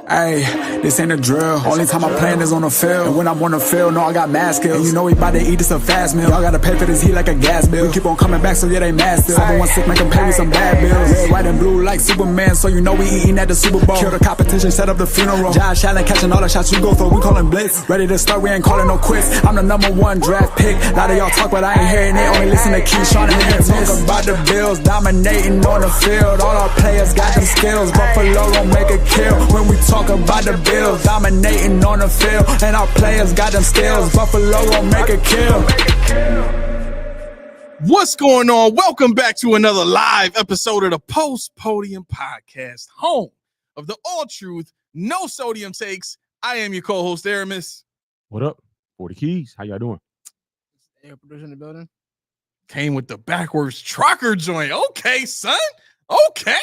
Hey, this ain't a drill. Only time I'm playing is on the field. And when I'm on the field, no, I got mad skills. And you know we bout to eat this a fast meal. Y'all gotta pay for this heat like a gas bill. We keep on coming back, so yeah, they mad still. 716 make them pay me some bad bills. Red, white, and blue like Superman, so you know we eating at the Super Bowl. Kill the competition, set up the funeral. JA17 catching all the shots you go for. We callin' blitz. Ready to start, we ain't calling no quits. I'm the #1 draft pick. A lot of y'all talk, but I ain't hearing it. Only listen to Keyshawn and hit talk about the Bills. Dominating on the field. All our players got them skills. Buffalo gon' make a kill when we talk about the Bills. Dominating on the field, and our players got them skills. Buffalo gon' make a kill. What's going on? Welcome back to another live episode of the Post Podium Podcast, home of the all truth, no sodium takes. I am your co-host, Aramis. What up? 40 Keys. How y'all doing? Air producer in the building. Came with the backwards trucker joint. Okay, son. Okay.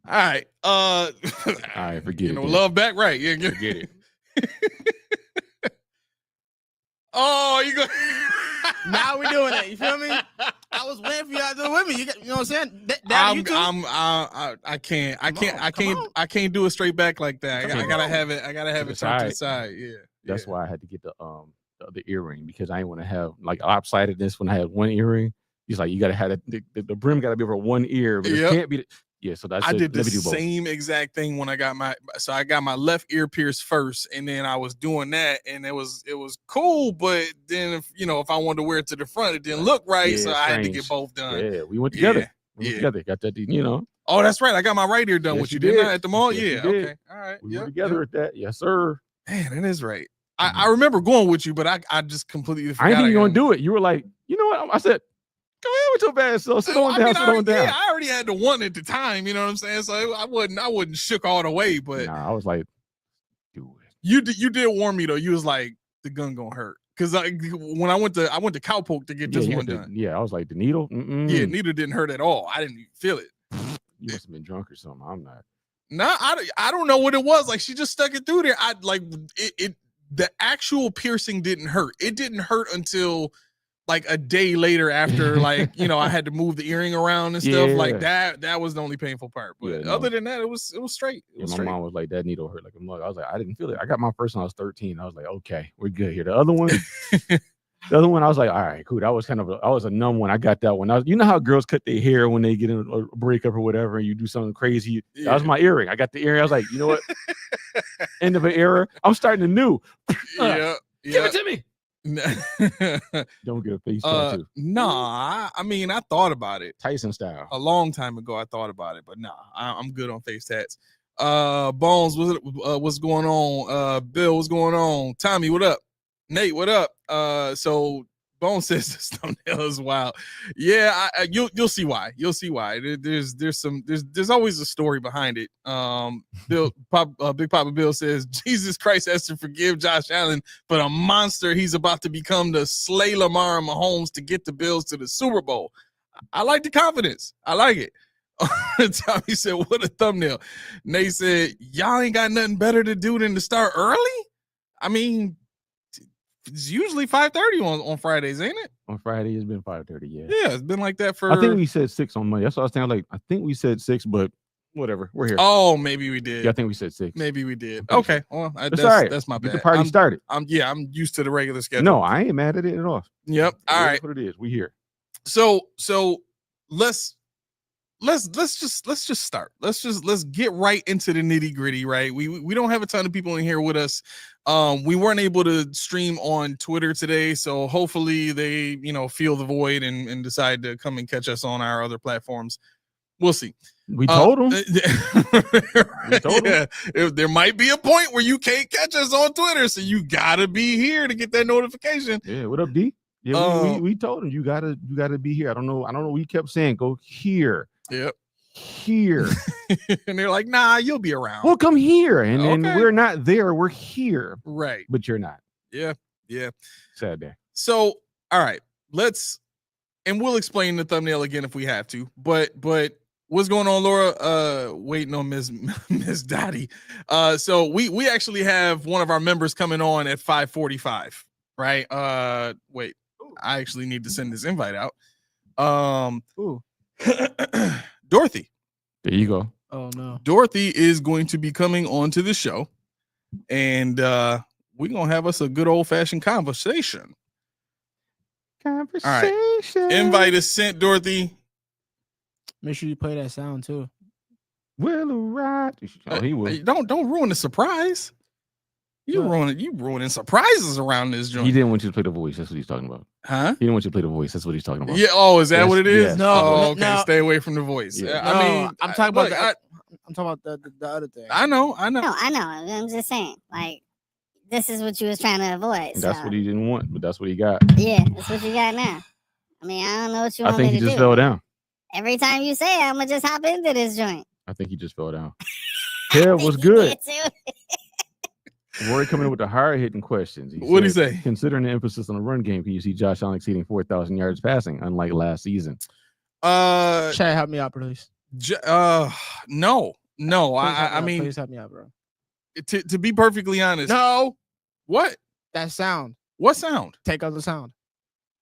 All right. All right, forget it. Love back, right? Yeah, forget it. Oh, you go. Now we doing it. You feel me? I was waiting for y'all to do it with me. You know what I'm saying? I can't do it straight back like that. I gotta have it. I gotta have it turned to the side. Yeah. That's why I had to get the earring, because I didn't want to have like lopsidedness when I had one earring. He's like, you gotta have the brim gotta be over one ear, but it can't be. Yeah, so that's I did the same exact thing when I got my left ear pierced first, and then I was doing that, and it was cool, but then if I wanted to wear it to the front, it didn't look right, so I had to get both done. Yeah, we went together. Together, got that, Oh, that's right. I got my right ear done with you, didn't I? At the mall? Yes, yeah. Okay. All right. We were together at that. Yes, sir. Man, it is right. I remember going with you, but I just completely forgot. I didn't even gonna do it. You were like, you know what? I said, go ahead with your bad self. Sit on down. Yeah, I already had the one at the time. You know what I'm saying? So I wasn't shook all the way. But I was like, do it. You did warn me though. You was like, the gun gonna hurt, because when I went to Cowpoke to get this one done. Yeah, I was like, the needle. Yeah, needle didn't hurt at all. I didn't even feel it. You must have been drunk or something. I'm not. No, I don't know what it was. Like, she just stuck it through there. The actual piercing didn't hurt. It didn't hurt until like a day later, after I had to move the earring around and stuff. Like that was the only painful part. But other than that, it was straight. My mom was like, that needle hurt like a mug. I was like, I didn't feel it. I got my first when I was 13. I was like, okay, we're good here. The other one, I was like, all right, cool. That was I was a numb one. I got that one. You know how girls cut their hair when they get in a breakup or whatever, and you do something crazy. Yeah. That was my earring. I got the earring. I was like, you know what? End of an era. I'm starting anew. Yeah. Give it to me. Don't get a face tattoo. Nah, I thought about it. Tyson style. A long time ago, I thought about it, but nah, I'm good on face tats. Bones, what's going on? Bill, what's going on? Tommy, what up? Nate, what up? So Bones says this thumbnail is wild. Yeah, you'll see why. You'll see why. There's always a story behind it. Big Papa Bill says Jesus Christ has to forgive Josh Allen, but a monster he's about to become to slay Lamar and Mahomes to get the Bills to the Super Bowl. I like the confidence. I like it. Tommy said, "What a thumbnail." Nate said, "Y'all ain't got nothing better to do than to start early." It's usually 5:30 on Fridays, ain't it? On Friday, it's been 5:30. Yeah. Yeah, it's been like that for. I think we said 6 on Monday. That's what I was saying. Like, I think we said 6, but whatever. We're here. Oh, maybe we did. Yeah, I think we said 6. Maybe we did. Okay. Well, that's all right. That's my bad. The party started. I'm used to the regular schedule. No, I ain't mad at it at all. Yep. All right. What it is. We here. So let's just start. Let's get right into the nitty gritty. Right. We don't have a ton of people in here with us. We weren't able to stream on Twitter today, so hopefully they feel the void and decide to come and catch us on our other platforms. We'll see. We told them. There might be a point where you can't catch us on Twitter, so you gotta be here to get that notification. Yeah. What up, D? Yeah, we told them you gotta be here. I don't know. We kept saying go here. Yep. Here. And they're like, nah, you'll be around. Well, come here. And we're not there. We're here. Right. But you're not. Yeah. Yeah. Sad day. So, all right, we'll explain the thumbnail again if we have to. But what's going on, Laura? Waiting on Miss Dottie. So we actually have one of our members coming on at 5:45. Right. Wait. I actually need to send this invite out. Dorothy. There you go. Oh no. Dorothy is going to be coming onto the show, and we're gonna have us a good old fashioned conversation. Conversation. Invite is sent, Dorothy. Make sure you play that sound too. Will arrive. Oh, he will. Don't ruin the surprise. You What? ruining surprises around this joint. He didn't want you to play the voice. That's what he's talking about. Huh? He didn't want you to play the voice. That's what he's talking about. Yeah. Oh, is that Yes, what it is? yes. No, Oh, okay. no. Stay away from the voice. Yeah. I mean, I'm talking about look, I'm talking about the other thing. I know. No, I know. I'm just saying, like, this is what you was trying to avoid. That's so. what he didn't want, but that's what he got. Yeah, that's what you got now. I mean, I don't know what you I want think me he to just do. fell down. Every time you say it, I'm gonna just hop into this joint. I think he just fell down. Kev was good. Too. Rory coming in with the hard hitting questions. What'd he say? Considering the emphasis on the run game, can you see Josh Allen exceeding 4,000 yards passing, unlike last season? Chad, help me out, please. No. I mean, please help me out, bro. to be perfectly honest. No, What? that sound. What sound? Take out the sound.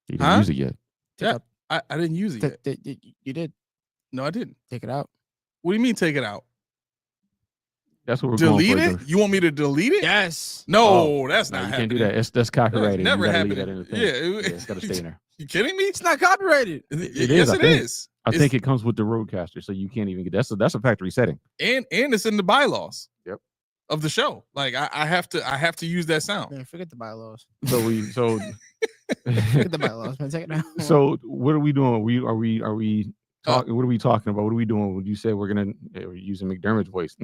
He didn't use it yet. Take Yeah, out, I didn't use it yet. you did. No, I didn't. Take it out. What do you mean take it out? That's what we're Delete going it? for. You want me to delete it? Yes. No, that's No, not you happening. can't do that. That's copyrighted. never you gotta leave happening. that in the thing. It's got to stay in there. You kidding me? It's not copyrighted. It Yes, is, I it think. is. I think it comes with the Roadcaster, so you can't even get that's a factory setting. And it's in the bylaws. Yep. Of the show. Like I have to use that sound. Man, forget the bylaws. So Forget the bylaws, man. Take it down. so what are we doing? Are we talking? What are we talking about? What are we doing? When you said we're using McDermott's voice?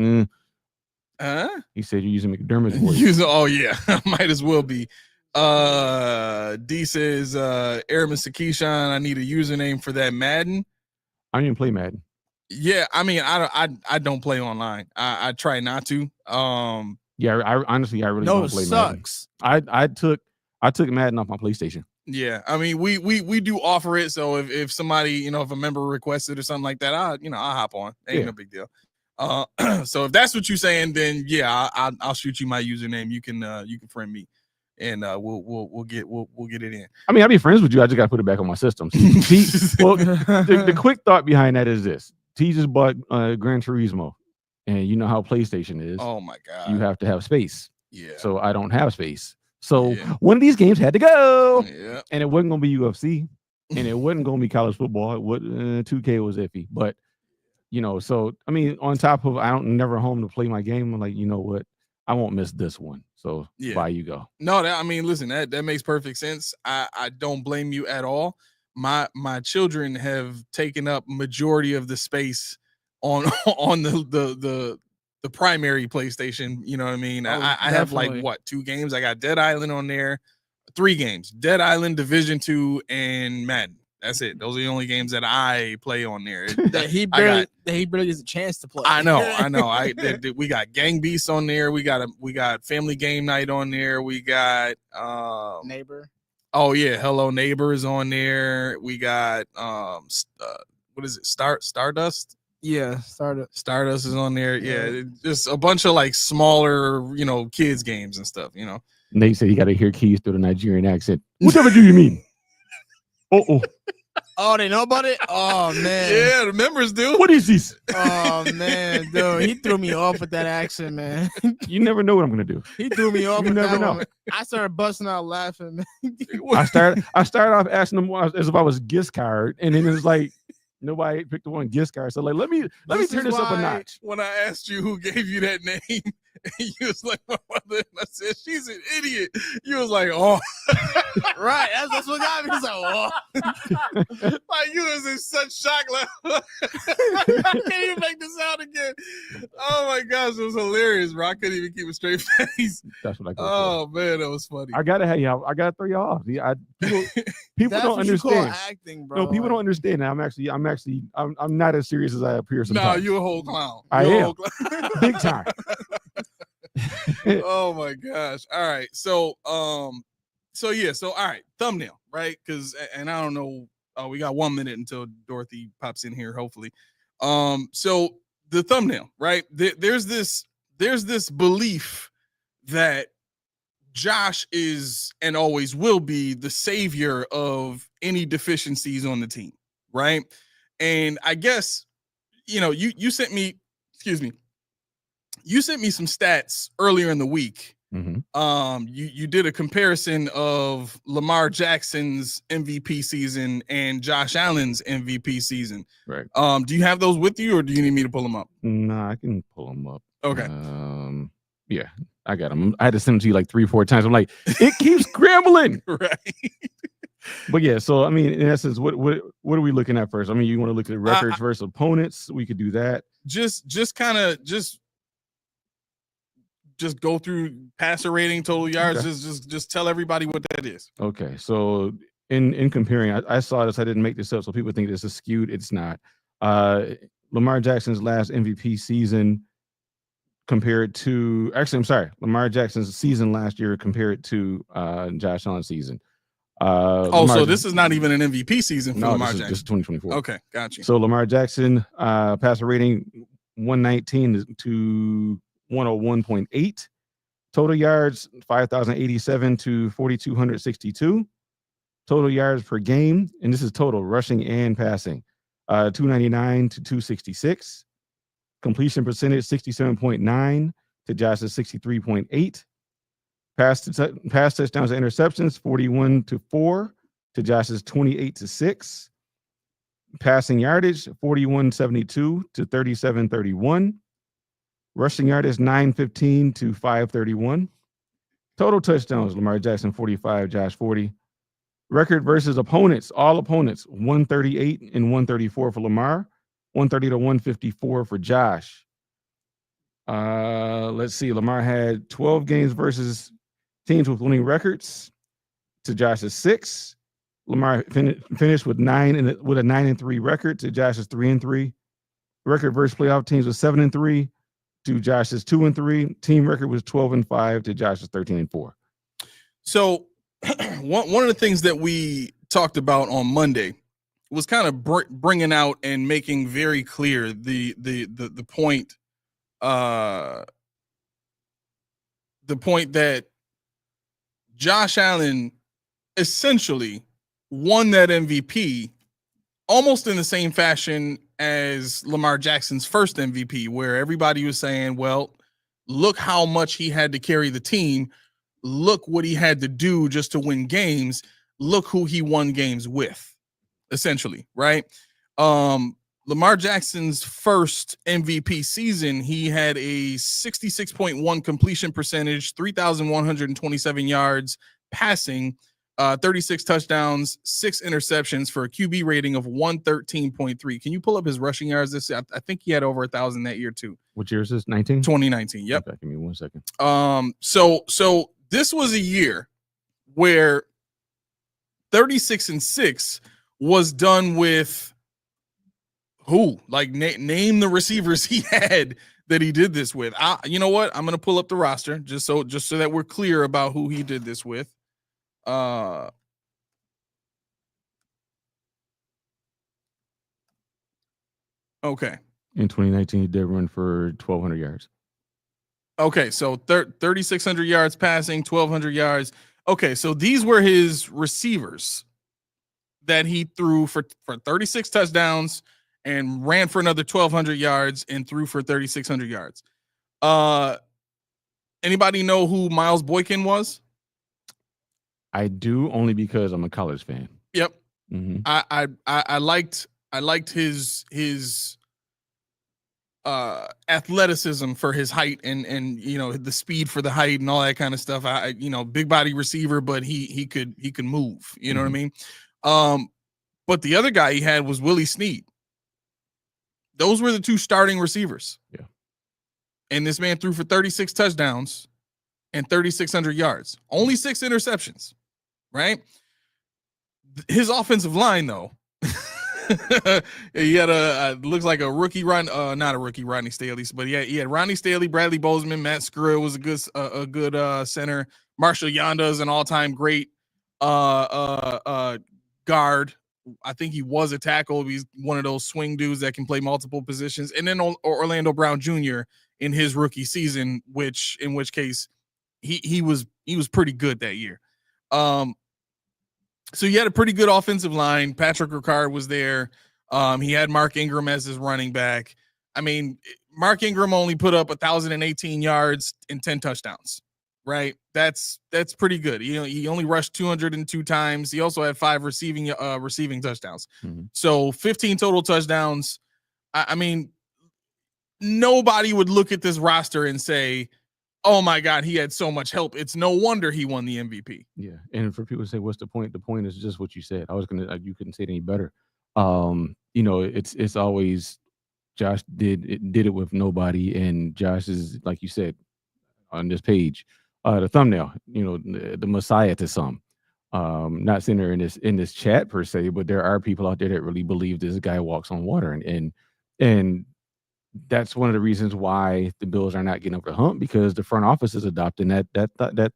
Huh? He said you're using McDermott's voice. Oh yeah, might as well be. D says Airman Sakishan, I need a username for that Madden. I don't even play Madden. Yeah, I mean I don't play online. I try not to. Yeah, I honestly really No, don't it play sucks. Madden. I took Madden off my PlayStation. Yeah, I mean we do offer it. So if somebody, if a member requests it or something like that, I'll hop on. Ain't no big deal. So if that's what you're saying, then yeah, I'll shoot you my username. You can friend me, and we'll get it in. I mean, I'll be friends with you. I just got to put it back on my system. Well, the quick thought behind that is this: T just bought Gran Turismo, and you know how PlayStation is. Oh my god, you have to have space. Yeah. So I don't have space. So one of these games had to go. Yeah. And it wasn't gonna be UFC, and it wasn't gonna be college football. It would 2K was iffy, but so I mean, on top of I don't never home to play my game. I'm like, you know what? I won't miss this one. So bye you go. No, I mean, listen, that makes perfect sense. I don't blame you at all. My children have taken up majority of the space on the primary PlayStation. You know what I mean? I have like 2 games. I got Dead Island on there, 3 games: Dead Island, Division 2, and Madden. That's it. Those are the only games that I play on there. That he barely gets a chance to play. I know. We got Gang Beasts on there. We got Family Game Night on there. We got Neighbor. Oh yeah, Hello Neighbor is on there. We got what is it? Stardust? Yeah, Stardust. Stardust is on there. Yeah, just a bunch of like smaller, kids games and stuff. Nate said you got to hear Keys through the Nigerian accent. Whatever do you mean? Oh, they know about it? Oh man. Yeah, the members do. What is this? Oh man, dude, he threw me off with that accent, man. You never know what I'm gonna do. He threw me off. You with never that know. one. I started busting out laughing, man. I started off asking them as if I was gift card, and then it's like nobody picked the one gift card. So like, let me turn this up a notch. When I asked you who gave you that name, and you was like, my mother, and I said, she's an idiot. You was like, oh. Right, that's what got me. He's like, oh. Like you was in such shock. Like, I can't even make this out again. Oh my gosh, it was hilarious, bro. I couldn't even keep a straight face. That's what I go Oh man, that was funny. I gotta have y'all. I gotta throw y'all off. People don't understand. Acting, bro. No, people don't understand that. I'm not as serious as I appear sometimes. No, you a whole clown. I am. Big time. Oh my gosh. All right. So all right, thumbnail, right? And I don't know, we got 1 minute until Dorothy pops in here, hopefully. So the thumbnail, right? There's this belief that Josh is and always will be the savior of any deficiencies on the team, right? And I guess you sent me excuse me, you sent me some stats earlier in the week. Mm-hmm. You did a comparison of Lamar Jackson's MVP season and Josh Allen's MVP season. Right. Do you have those with you, or do you need me to pull them up? No, I can pull them up. Okay. Yeah, I got them. I had to send them to you like 3-4 times. I'm like, it keeps scrambling. Right. But yeah, so I mean, in essence, what are we looking at first? I mean, you want to look at records versus opponents? We could do that. Just go through passer rating, total yards. Okay. Just tell everybody what that is. Okay, so in comparing, I saw this. I didn't make this up, so people think this is skewed. It's not. Lamar Jackson's last MVP season compared to Lamar Jackson's season last year compared to Josh Allen's season. So this is not even an MVP season for Lamar Jackson. This is 2024. Okay, got you. So Lamar Jackson passer rating 119 to 101.8. Total yards 5,087 to 4,262. Total yards per game, and this is total rushing and passing, 299 to 266. Completion percentage 67.9 to Josh's 63.8. Pass touchdowns and interceptions 41 to 4 to Josh's 28 to 6. Passing yardage 4172 to 3731. Rushing yardage 915 to 531. Total touchdowns Lamar Jackson 45, Josh 40. Record versus opponents, all opponents 138 and 134 for Lamar, 130 to 154 for Josh. Let's see. Lamar had 12 games versus teams with winning records to Josh's 6. Lamar finished with a 9-3 record to Josh's 3-3. Record versus playoff teams was 7-3 to Josh's 2-3. Team record was 12-5 to Josh's 13-4. So one of the things that we talked about on Monday was kind of bringing out and making very clear the point that Josh Allen essentially won that MVP almost in the same fashion as Lamar Jackson's first MVP, where everybody was saying, well, look how much he had to carry the team. Look what he had to do just to win games. Look who he won games with, essentially, right? Lamar Jackson's first MVP season, he had a 66.1 completion percentage, 3,127 yards passing, 36 touchdowns, 6 interceptions for a QB rating of 113.3. Can you pull up his rushing yards this year? I think he had over 1,000 that year too. What year is this? 19? 2019. Yep. Okay, give me 1 second. So this was a year where 36-6 was done with who? Like name the receivers he had that he did this with. You know what? I'm gonna pull up the roster just so that we're clear about who he did this with. Okay. In 2019, he did run for 1,200 yards. Okay, so 3,600 yards passing, 1,200 yards. Okay, so these were his receivers that he threw for 36 touchdowns and ran for another 1,200 yards and threw for 3,600 yards. Anybody know who Miles Boykin was? I do, only because I'm a college fan. Yep. Mm-hmm. I liked his athleticism for his height and you know the speed for the height and all that kind of stuff. Big body receiver, but he could move. You know what I mean? But the other guy he had was Willie Snead. Those were the two starting receivers. Yeah. And this man threw for 36 touchdowns and 3,600 yards. Only 6 interceptions, right? His offensive line, though, he had looks like a rookie not a rookie Rodney Staley, but he had Rodney Staley, Bradley Bozeman, Matt Skura was a good center. Marshall Yanda is an all-time great guard. I think he was a tackle. He's one of those swing dudes that can play multiple positions. And then Orlando Brown Jr. in his rookie season, in which case he was pretty good that year. So he had a pretty good offensive line. Patrick Ricard was there. He had Mark Ingram as his running back. I mean, Mark Ingram only put up 1,018 yards and 10 touchdowns. Right, that's pretty good. He only rushed 202 times. He also had 5 receiving touchdowns. So 15 total touchdowns. I mean, nobody would look at this roster and say, "Oh my God, he had so much help." It's no wonder he won the MVP. Yeah, and for people to say, "What's the point?" The point is just what you said. You couldn't say it any better. It's always Josh did it with nobody, and Josh is, like you said, on this page, the thumbnail, the messiah to some. Not saying they're in this chat per se, but there are people out there that really believe this guy walks on water, and that's one of the reasons why the Bills are not getting over the hump, because the front office is adopting that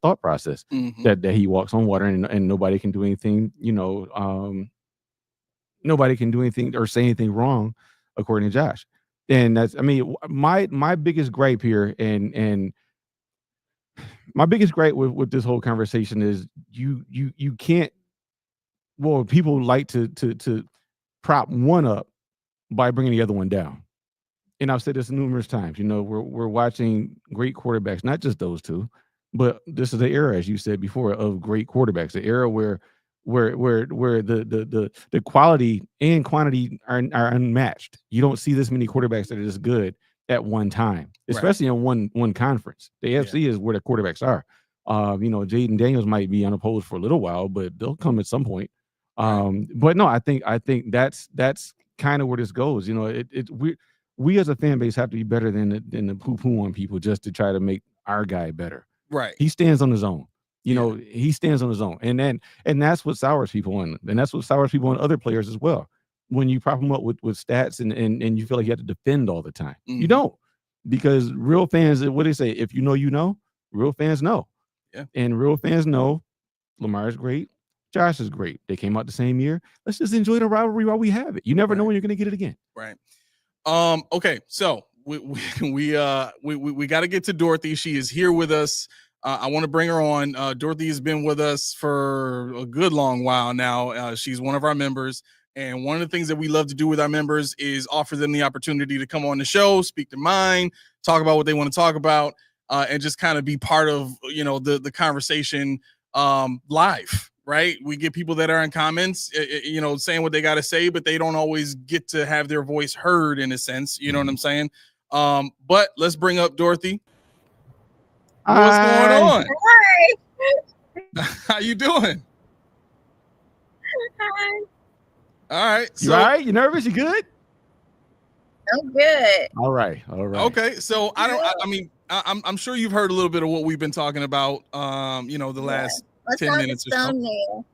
thought process that he walks on water, and nobody can do anything. Nobody can do anything or say anything wrong, according to Josh. And that's, my biggest gripe here, and my biggest gripe with this whole conversation is you can't. Well, people like to prop one up by bringing the other one down. And I've said this numerous times. We're watching great quarterbacks, not just those two, but this is the era, as you said before, of great quarterbacks. The era where the quality and quantity are unmatched. You don't see this many quarterbacks that are this good at one time, especially in one conference. The AFC is where the quarterbacks are. Jaden Daniels might be unopposed for a little while, but they'll come at some point. But no, I think that's kind of where this goes. We as a fan base have to be better than the poo-poo on people just to try to make our guy better. Right. He stands on his own. He stands on his own. And that's what sours people on. And that's what sours people on other players as well. When you prop them up with stats and you feel like you have to defend all the time. You don't. Because real fans, what they say, if you know, real fans know. Yeah. And real fans know Lamar is great. Josh is great. They came out the same year. Let's just enjoy the rivalry while we have it. You never know when you're going to get it again. Right. Okay, so we got to get to Dorothy. She is here with us. I want to bring her on. Dorothy has been with us for a good long while now. She's one of our members, and one of the things that we love to do with our members is offer them the opportunity to come on the show, speak their mind, talk about what they want to talk about, and just kind of be part of the conversation live. Right, we get people that are in comments, saying what they got to say, but they don't always get to have their voice heard in a sense. You know what I'm saying? But let's bring up Dorothy. What's going on? Hi. How you doing? Hi. All right. You all right? You nervous? You good? I'm good. All right. Okay. So I'm sure you've heard a little bit of what we've been talking about. The last 10 minutes or so.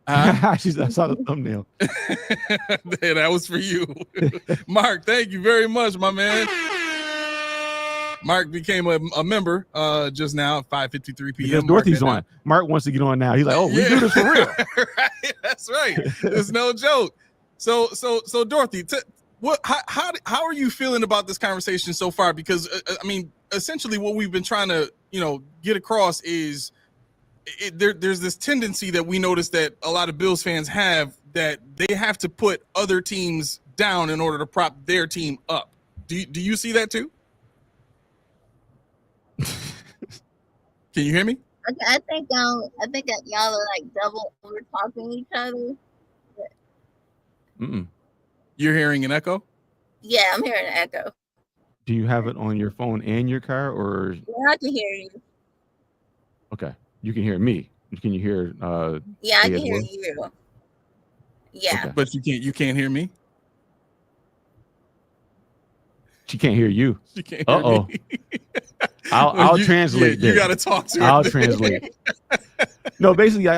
I saw the thumbnail. That was for you. Mark, thank you very much, my man. Mark became a member just now at 5:53 p.m. Because Dorothy's on. Mark wants to get on now. He's like, "Oh, we do this for real." Right, that's right. It's no joke. So Dorothy, how are you feeling about this conversation so far? Because essentially what we've been trying to get across is there's this tendency that we notice that a lot of Bills fans have, that they have to put other teams down in order to prop their team up. Do you see that too? Can you hear me? I think that y'all are like double over talking each other. You're hearing an echo? Yeah, I'm hearing an echo. Do you have it on your phone and your car, or? Yeah, I can hear you. Okay, you can hear me. Can you hear? Yeah, I can hear you. Yeah, okay. But you can't hear me. She can't hear you. She can't hear me. I'll translate. You got to talk to her. I'll translate. No, basically,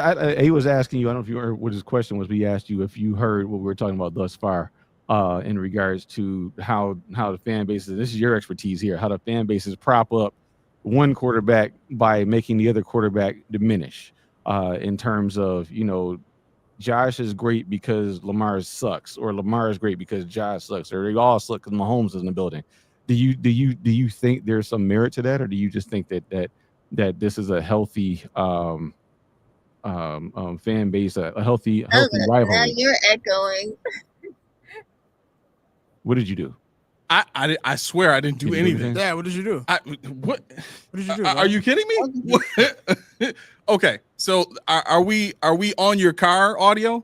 he was asking you. I don't know if you heard what his question was. But he asked you if you heard what we were talking about thus far, in regards to how the fan bases. This is your expertise here. How the fan bases prop up one quarterback by making the other quarterback diminish. In terms of Josh is great because Lamar sucks, or Lamar is great because Josh sucks, or they all suck because Mahomes is in the building. Do you think there's some merit to that, or do you just think that this is a healthy fan base, a healthy rivalry? Now you're echoing. What did you do? I swear I didn't do Did you do anything. anything? Yeah, what did you do? What? What did you do? Are bro? you kidding me? What? Okay, so are we on your car audio?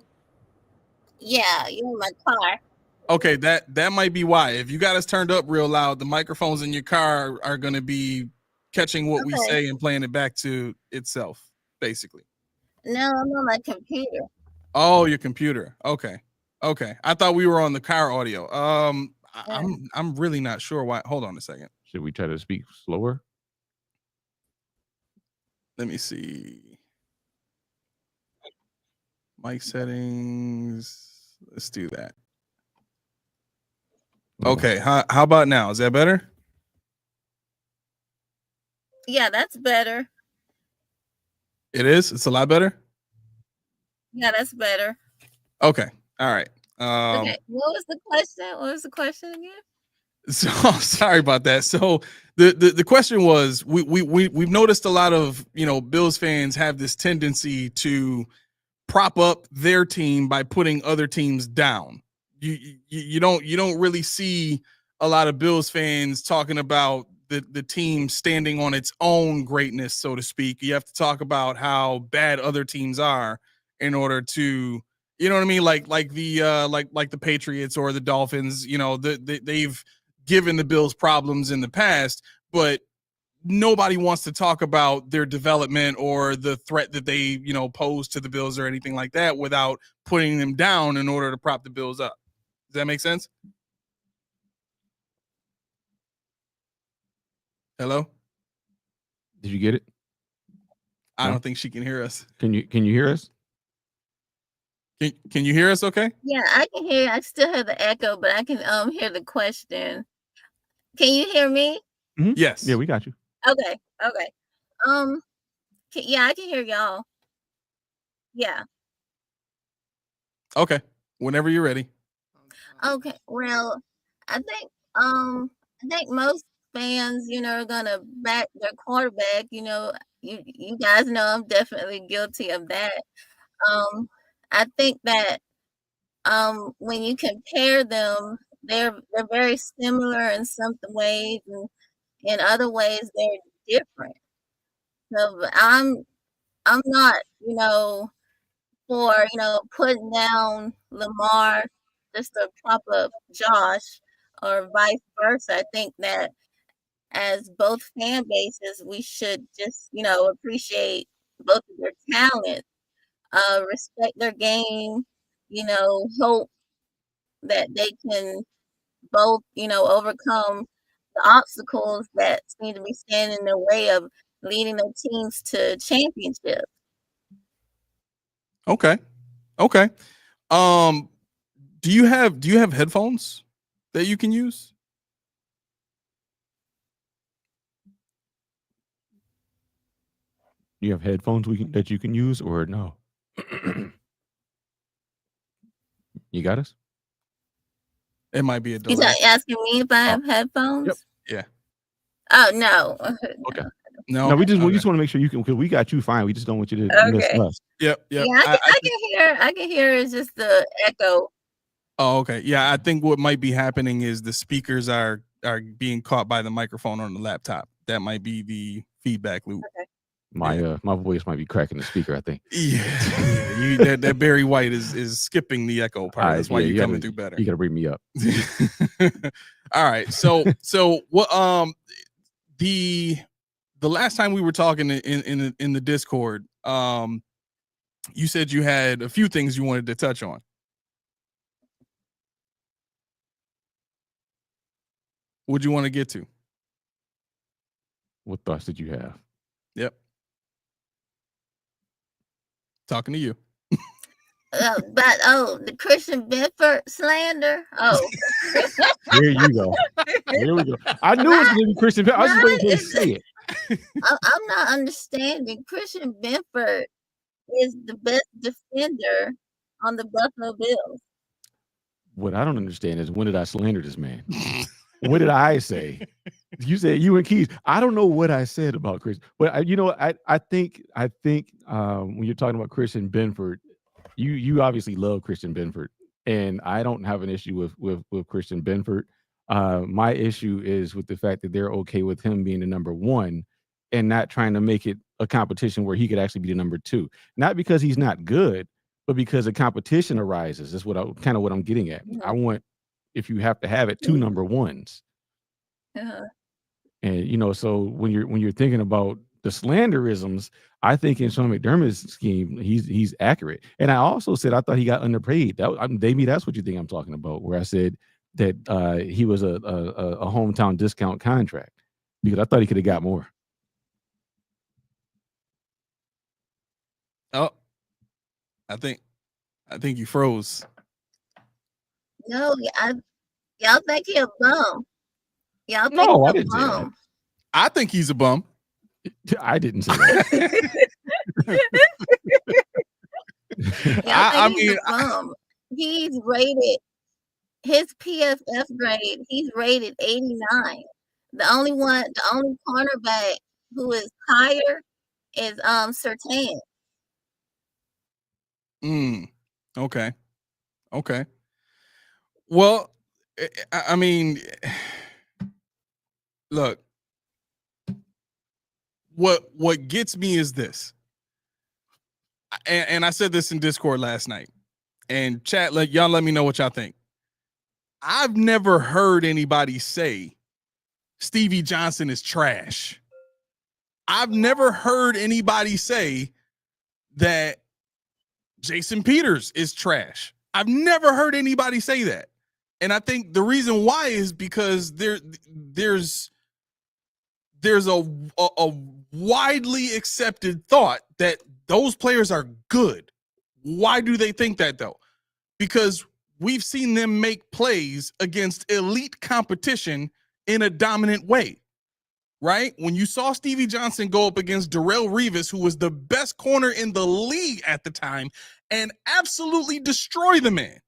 Yeah, you're in my car. Okay, that might be why. If you got us turned up real loud, the microphones in your car are going to be catching what we Okay. say and playing it back to itself, basically. No, I'm on my computer. Oh, your computer. Okay. I thought we were on the car audio. I'm really not sure why. Hold on a second. Should we try to speak slower? Let me see. Mic settings. Let's do that. Okay. How about now? Is that better? Yeah, that's better. It is. It's a lot better. Yeah, that's better. Okay. All right. Okay. What was the question? What was the question again? So sorry about that. So the question was we've noticed a lot of Bills fans have this tendency to prop up their team by putting other teams down. You don't really see a lot of Bills fans talking about the team standing on its own greatness, so to speak. You have to talk about how bad other teams are in order to, you know what I mean? Like the Patriots or the Dolphins, they've given the Bills problems in the past, but nobody wants to talk about their development or the threat that they, pose to the Bills or anything like that without putting them down in order to prop the Bills up. Does that make sense? Hello? Did you get it? I No? don't think she can hear us. Can you hear us? Can you hear us okay? Yeah, I can hear. I still have the echo, but I can hear the question. Can you hear me? Mm-hmm. Yes. Yeah, we got you. Okay. Yeah, I can hear y'all. Yeah. Okay. Whenever you're ready. Okay. Well, I think most fans, are gonna back their quarterback. You guys know I'm definitely guilty of that. I think that when you compare them, they're very similar in some ways, and in other ways they're different. So I'm not, for putting down Lamar just to prop up Josh or vice versa. I think that as both fan bases, we should just appreciate both of their talent, respect their game, hope that they can both overcome the obstacles that seem to be standing in their way of leading their teams to championships. Okay. Do you have headphones that you can use? You have headphones that you can use, or no? You got us? It might be a He's delay. asking me if I have headphones. Yep. Yeah. Oh no. Okay. No. No, we just Okay. want to make sure you can, because we got you fine. We just don't want you to miss Okay. us. Yep. Yeah, I can hear. I can hear. It's just the echo. Oh, okay. Yeah, I think what might be happening is the speakers are being caught by the microphone on the laptop. That might be the feedback loop. Okay. My voice might be cracking the speaker, I think. Yeah. That Barry White is skipping the echo part. That's why you're coming through better. You got to bring me up. All right. So what the last time we were talking in the Discord, you said you had a few things you wanted to touch on. What'd you want to get to? What thoughts did you have? Yep. Talking to you. The Christian Benford slander. Oh, Here you go. Here we go. I knew it was going to be Christian. I was just waiting to say it. I'm not understanding. Christian Benford is the best defender on the Buffalo Bills. What I don't understand is, when did I slander this man? What did I say? You said you and Keys. I don't know what I said about Chris, but I think when you're talking about Christian Benford, you obviously love Christian Benford, and I don't have an issue with Christian Benford. My issue is with the fact that they're okay with him being the number one and not trying to make it a competition where he could actually be the number two. Not because he's not good, but because a competition arises. That's what what I'm getting at. I want, if you have to have it, two number ones. And so when you're thinking about the slanderisms, I think in Sean McDermott's scheme, he's accurate. And I also said I thought he got underpaid. Maybe that's what you think I'm talking about, where I said that he was a hometown discount contract, because I thought he could have got more. Oh, I think you froze. No, y'all think he a bum. Y'all think No, he I a didn't say that. bum. I think he's a bum. I didn't say that. Y'all think he's a bum. He's rated, his PFF grade, he's rated 89. The only cornerback who is higher is Surtain. Okay. Well, I mean, look, what gets me is this, and I said this in Discord last night, and chat, y'all let me know what y'all think. I've never heard anybody say Stevie Johnson is trash. I've never heard anybody say that Jason Peters is trash. I've never heard anybody say that. And I think the reason why is because there's a widely accepted thought that those players are good. Why do they think that though? Because we've seen them make plays against elite competition in a dominant way, right? When you saw Stevie Johnson go up against Darrelle Revis, who was the best corner in the league at the time, and absolutely destroy the man.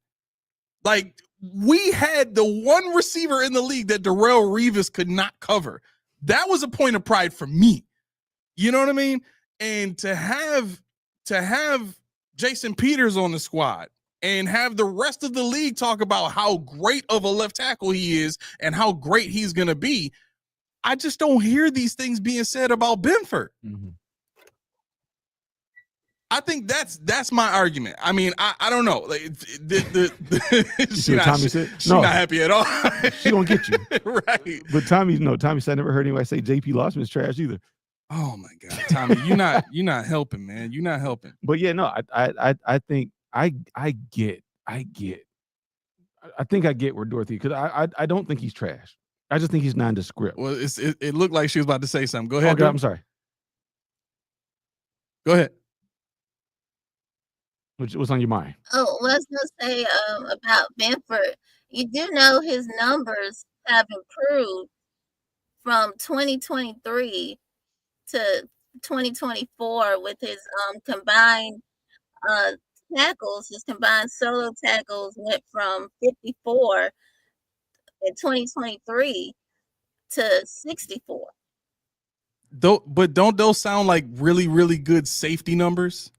Like, we had the one receiver in the league that Darrelle Revis could not cover. That was a point of pride for me. You know what I mean? And to have Jason Peters on the squad and have the rest of the league talk about how great of a left tackle he is and how great he's going to be, I just don't hear these things being said about Benford. Mm-hmm. I think that's my argument. I mean, I don't know. Like, she's not happy at all. She gonna get you. Right. But Tommy said I never heard anybody say JP Losman is trash either. Oh my God, Tommy, you're not helping, man. You're not helping. But yeah, no, I think I get. I think I get where Dorothy, because I don't think he's trash. I just think he's nondescript. Well, it looked like she was about to say something. Go ahead. Okay, I'm sorry. Go ahead. What's on your mind? Oh, well, I was gonna say about Benford. You do know his numbers have improved from 2023 to 2024 with his combined tackles. His combined solo tackles went from 54 in 2023 to 64. But don't those sound like really, really good safety numbers?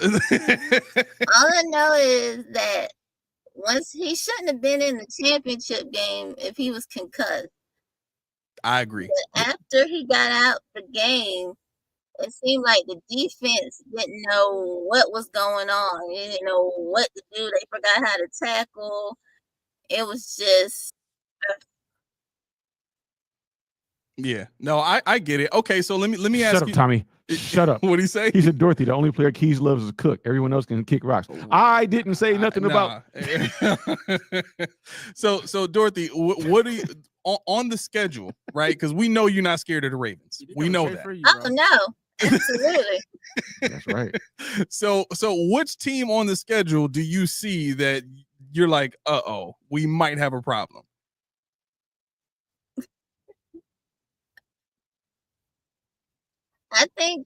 All I know is that once he shouldn't have been in the championship game if he was concussed. I agree. But after he got out the game, it seemed like the defense didn't know what was going on. They didn't know what to do. They forgot how to tackle. It was just. Yeah. No, I get it. Okay, so let me ask you. Shut up, Tommy. Shut up. What'd he say? He said, Dorothy, the only player Keys loves is Cook. Everyone else can kick rocks. I didn't say nothing about. So Dorothy, what do you on the schedule, right? Because we know you're not scared of the Ravens. We know that. Oh no, absolutely. That's right. So which team on the schedule do you see that you're like, we might have a problem? I think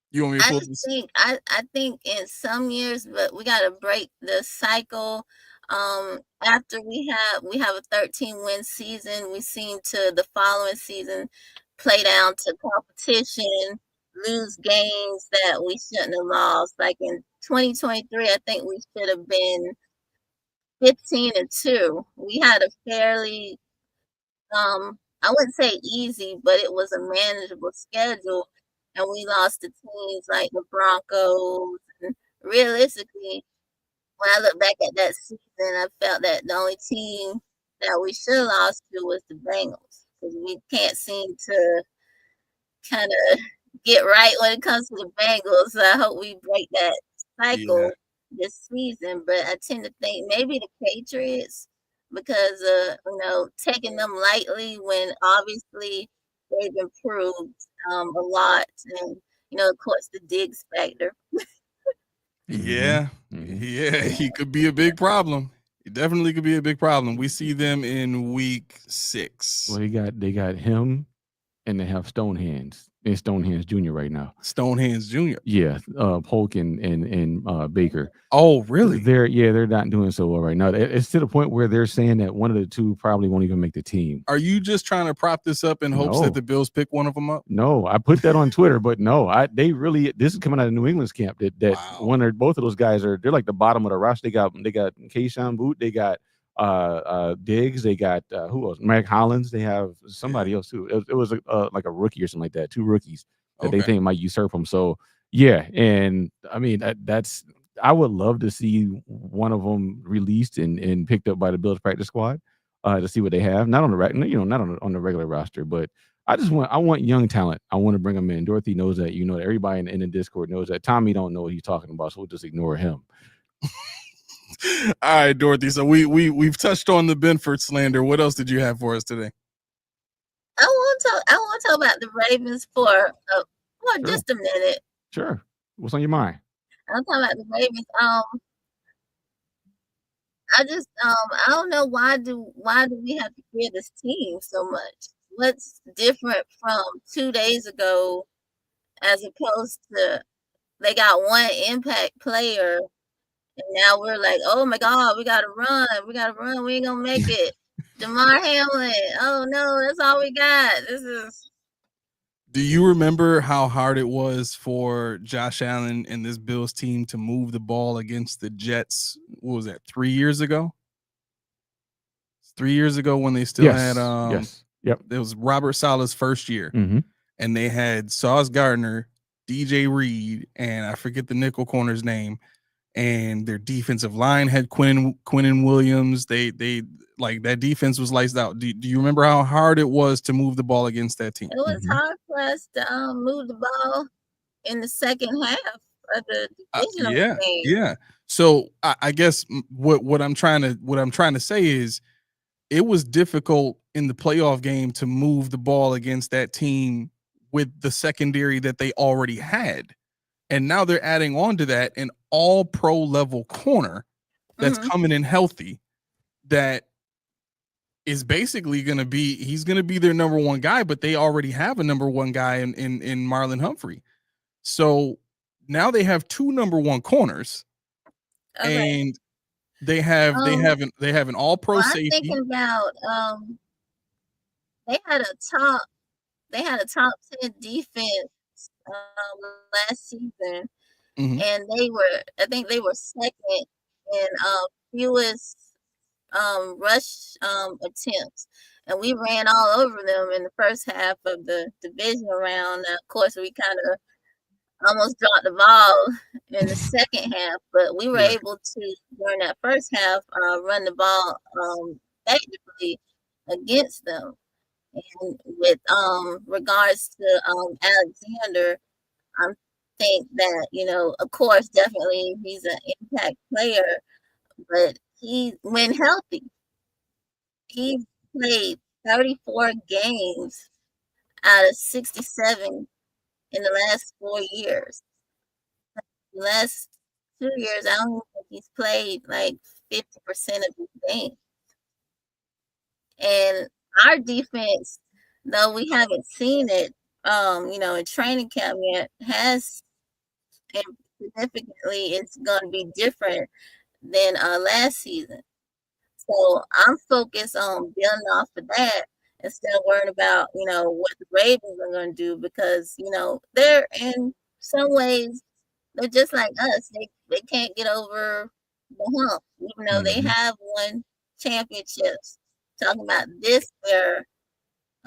you want me to I think in some years, but we gotta break the cycle. After we have a 13-win season, we seem to the following season play down to competition, lose games that we shouldn't have lost. Like in 2023, I think we should have been 15-2. We had a fairly, I wouldn't say easy, but it was a manageable schedule, and we lost to teams like the Broncos. And realistically, when I look back at that season, I felt that the only team that we should have lost to was the Bengals, because we can't seem to kind of get right when it comes to the Bengals. So I hope we break that cycle this season. But I tend to think maybe the Patriots, because taking them lightly when obviously they've improved a lot, and of course the Diggs factor. Yeah, he could be a big problem. He definitely could be a big problem. We see them in week 6. Well, they got him, and they have Stonehands. And Stonehands Jr. right now. Stonehands Jr. Yeah, Polk and Baker. Oh, really? They're not doing so well right now. It's to the point where they're saying that one of the two probably won't even make the team. Are you just trying to prop this up in hopes that the Bills pick one of them up? No, I put that on Twitter, but no, this is coming out of New England's camp that both of those guys they're like the bottom of the roster. They got Keyshawn Boot, they got Diggs, they got who else? Mike Hollins, they have somebody else too. It was like a rookie or something like that, 2 rookies that they think might usurp him. So yeah, and I mean I would love to see one of them released and picked up by the Bills practice squad to see what they have. Not on the not on the regular roster, but I want young talent. I want to bring them in. Dorothy knows that. Everybody in the Discord knows that. Tommy don't know what he's talking about, so we'll just ignore him. All right, Dorothy. So we've touched on the Benford slander. What else did you have for us today? I want to talk about the Ravens for just a minute. Sure. What's on your mind? I'm talking about the Ravens. I don't know why do we have to fear this team so much? What's different from 2 days ago, as opposed to they got one impact player, and now we're like, oh my God, we gotta run, we ain't gonna make it. DeMar Hamlin, oh no, that's all we got. Do you remember how hard it was for Josh Allen and this Bills team to move the ball against the Jets? What was that, 3 years ago? 3 years ago when they still had Yep. It was Robert Saleh's first year. Mm-hmm. And they had Sauce Gardner, DJ Reed, and I forget the nickel corner's name. And their defensive line had Quinnen Williams. They like that defense was lights out. Do you remember how hard it was to move the ball against that team? It was hard for us to move the ball in the second half of the divisional game. Yeah. So I guess what I'm trying to say is it was difficult in the playoff game to move the ball against that team with the secondary that they already had. And now they're adding on to that an all-pro level corner that's coming in healthy that is basically he's going to be their number one guy, but they already have a number one guy in Marlon Humphrey. So now they have 2 number one corners, and they have an all-pro safety. I'm thinking about they had a top 10 defense last season, and I think they were second in fewest rush attempts, and we ran all over them in the first half of the divisional round. Of course, we kind of almost dropped the ball in the second half, but we were able to, during that first half, run the ball effectively against them. And with regards to Alexander, I think that, of course, definitely he's an impact player, but when healthy, he played 34 games out of 67 in the last 4 years. The last 2 years, I don't think he's played like 50% of his games. And our defense, though we haven't seen it, in training camp yet, has, and significantly, it's going to be different than last season. So I'm focused on building off of that instead of worrying about, what the Ravens are going to do, because, they're in some ways, they're just like us. they can't get over the hump, even though they Mhm. have won championships. Talking about this era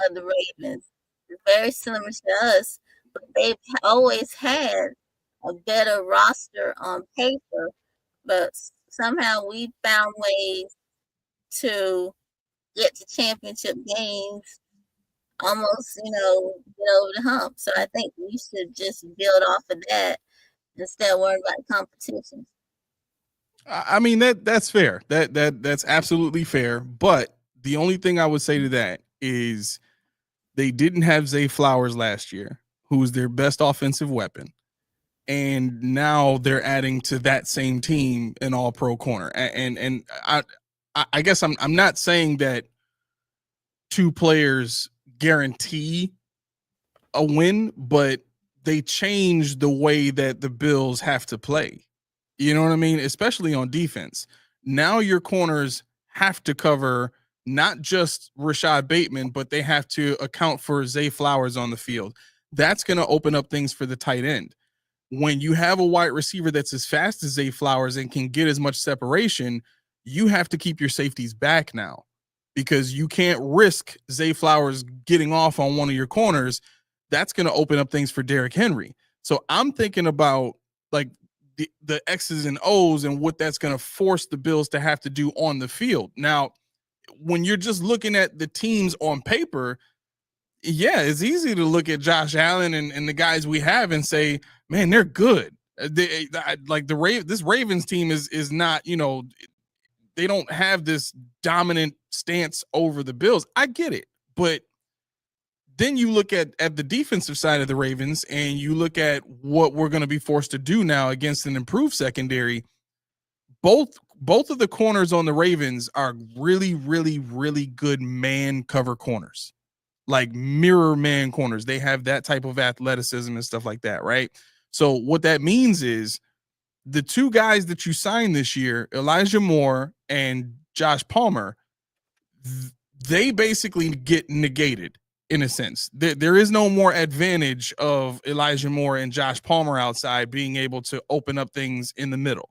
of the Ravens, it's very similar to us, but they've always had a better roster on paper, but somehow we found ways to get to championship games almost, get over the hump. So I think we should just build off of that instead of worrying about competition. I mean that's fair. That's absolutely fair. But the only thing I would say to that is they didn't have Zay Flowers last year, who was their best offensive weapon, and now they're adding to that same team an All-Pro corner. And I guess I'm not saying that two players guarantee a win, but they change the way that the Bills have to play. You know what I mean? Especially on defense. Now your corners have to cover not just Rashad Bateman, but they have to account for Zay Flowers on the field. That's going to open up things for the tight end. When you have a wide receiver that's as fast as Zay Flowers and can get as much separation, you have to keep your safeties back now because you can't risk Zay Flowers getting off on one of your corners. That's going to open up things for Derrick Henry. So I'm thinking about like the X's and O's and what that's going to force the Bills to have to do on the field. Now, when you're just looking at the teams on paper, yeah, it's easy to look at Josh Allen and the guys we have and say, man, they're good. This Ravens team is not, they don't have this dominant stance over the Bills. I get it. But then you look at the defensive side of the Ravens and you look at what we're going to be forced to do now against an improved secondary. Both of the corners on the Ravens are really, really, really good man cover corners, like mirror man corners. They have that type of athleticism and stuff like that, right? So what that means is the two guys that you signed this year, Elijah Moore and Josh Palmer, they basically get negated in a sense. There is no more advantage of Elijah Moore and Josh Palmer outside being able to open up things in the middle,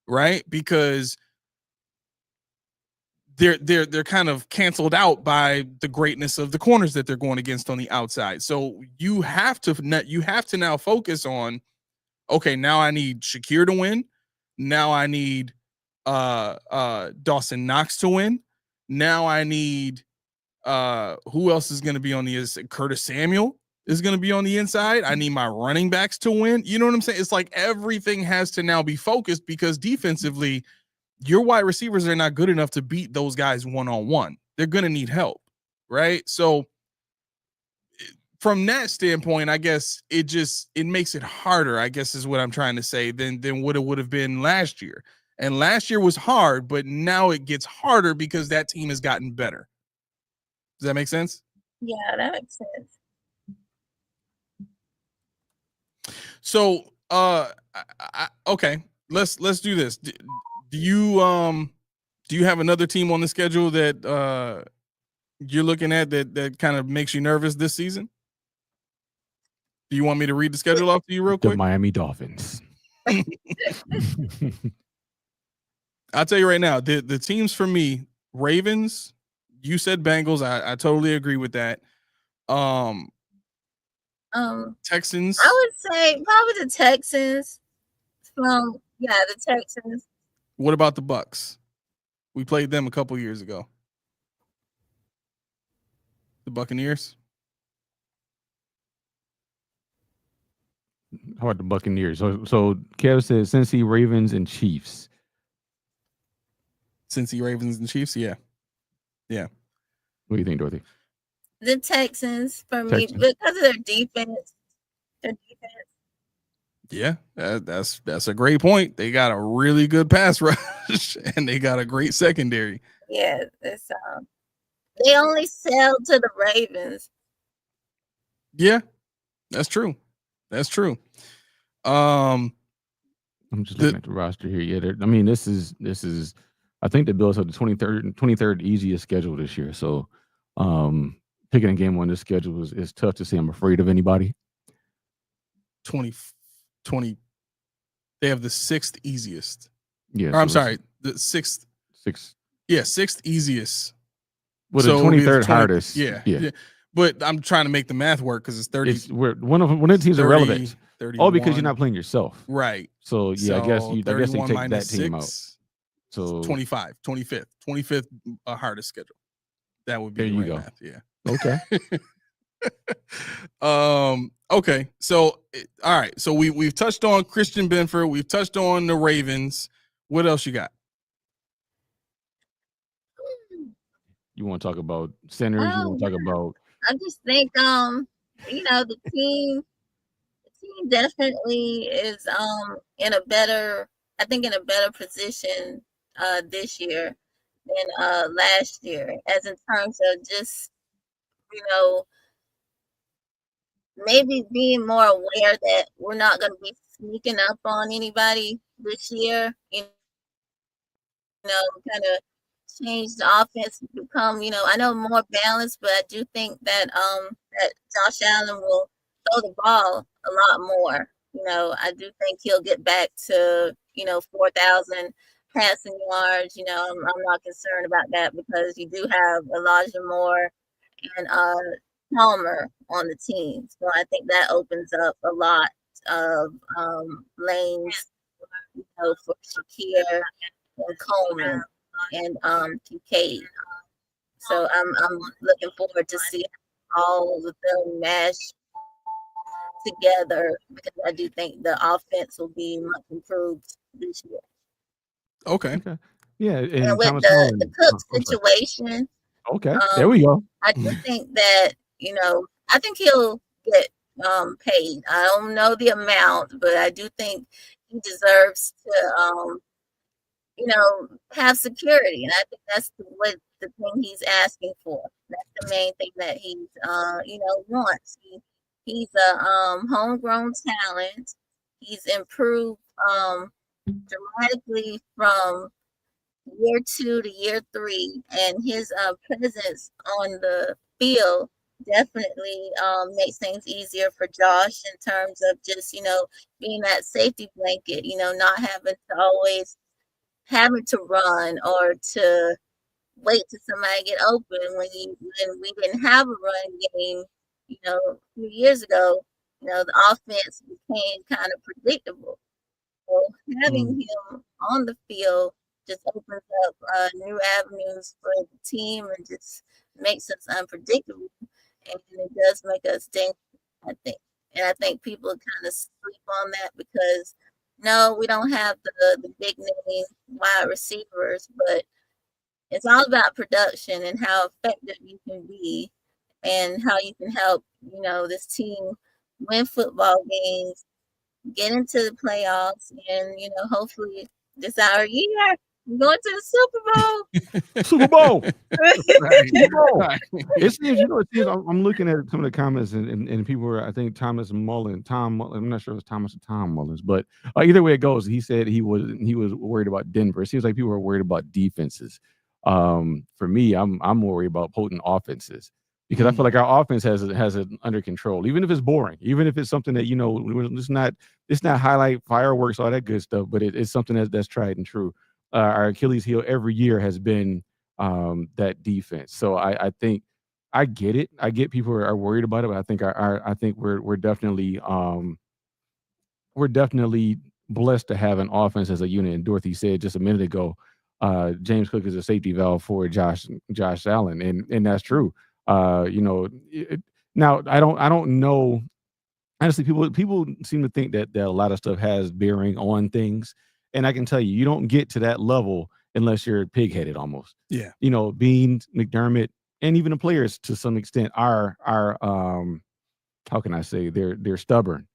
right? Because they're kind of canceled out by the greatness of the corners that they're going against on the outside. So you have to now focus on, okay, now I need Shakir to win. Now I need Dawson Knox to win. Now I need who else is going to be on the inside? Curtis Samuel is going to be on the inside. I need my running backs to win. You know what I'm saying? It's like everything has to now be focused because defensively, your wide receivers are not good enough to beat those guys one-on-one. They're going to need help, right? So from that standpoint, I guess it makes it harder, I guess is what I'm trying to say, than what it would have been last year. And last year was hard, but now it gets harder because that team has gotten better. Does that make sense? Yeah, that makes sense. So, okay, let's do this. Do you have another team on the schedule that you're looking at that kind of makes you nervous this season? Do you want me to read the schedule off to you real quick? The Miami Dolphins. I'll tell you right now, the teams for me, Ravens. You said Bengals. I totally agree with that. Texans. I would say probably the Texans. The Texans. What about the Bucks? We played them a couple years ago. The Buccaneers. How about the Buccaneers? So Kev said Cincy, Ravens, and Chiefs. Cincy, Ravens, and Chiefs. Yeah. What do you think, Dorothy? The Texans for me because of their defense. Yeah, that's a great point. They got a really good pass rush and they got a great secondary. Yeah, it's they only sell to the Ravens. Yeah, that's true. I'm just looking at the roster here. Yeah, I mean, this is. I think the Bills have the 23rd easiest schedule this year. So, picking a game on this schedule is tough to say I'm afraid of anybody. 20. They have the 6th easiest. Yeah. Or I'm sorry, the 6th. 6. Yeah, 6th easiest. Well, So the it would be 23rd hardest. Yeah. But I'm trying to make the math work because it's 30. It's where one of the teams are relevant. 31. Oh, because you're not playing yourself. Right. So yeah, I guess they 31 take minus that team out. 6, So 25th hardest schedule. That would be there the you right go. math. Yeah. Okay. Okay. So all right. So we've touched on Christian Benford. We've touched on the Ravens. What else you got? You want to talk about centers? You want to talk about? I just think the team definitely is in a better position this year than last year, as in terms of just maybe being more aware that we're not going to be sneaking up on anybody this year. Kind of change the offense to become, I know more balanced, but I do think that that Josh Allen will throw the ball a lot more. I do think he'll get back to 4,000 passing yards. I'm not concerned about that because you do have Elijah Moore and Palmer on the team, so I think that opens up a lot of lanes, for Shakir and Coleman and Kincaid. So I'm looking forward to see all of them mesh together because I do think the offense will be much improved this year. Okay. Yeah, and with the Cook situation. Okay, there we go. I do think that I think he'll get paid. I don't know the amount, but I do think he deserves to have security, and I think that's what the thing he's asking for. That's the main thing that he's wants. He's a homegrown talent. He's improved dramatically from year 2 to year 3, and his presence on the field definitely makes things easier for Josh in terms of just being that safety blanket, not having to run or to wait till somebody get open when we didn't have a run game, a few years ago. The offense became kind of predictable. So having him on the field just opens up new avenues for the team and just makes us unpredictable, and it does make us dangerous, I think. And I think people kind of sleep on that because no, we don't have the big name wide receivers, but it's all about production and how effective you can be and how you can help, this team win football games, get into the playoffs, and hopefully this our year. We're going to the Super Bowl. Right. It seems, I'm looking at some of the comments and people were, I think Tom Mullins, I'm not sure if it's Thomas or Tom Mullins, but either way it goes, he said he was worried about Denver. It seems like people are worried about defenses. For me, I'm worried about potent offenses because I feel like our offense has it under control, even if it's boring, even if it's something that it's not highlight fireworks, all that good stuff, but it's something that's tried and true. Our Achilles heel every year has been that defense. So I think I get it. I get people are worried about it, but I think I think we're definitely blessed to have an offense as a unit. And Dorothy said just a minute ago, James Cook is a safety valve for Josh Allen, and that's true. Now I don't know. Honestly, people seem to think that a lot of stuff has bearing on things, and I can tell you don't get to that level unless you're pig-headed almost. Yeah. Beans, McDermott, and even the players to some extent are how can I say they're stubborn.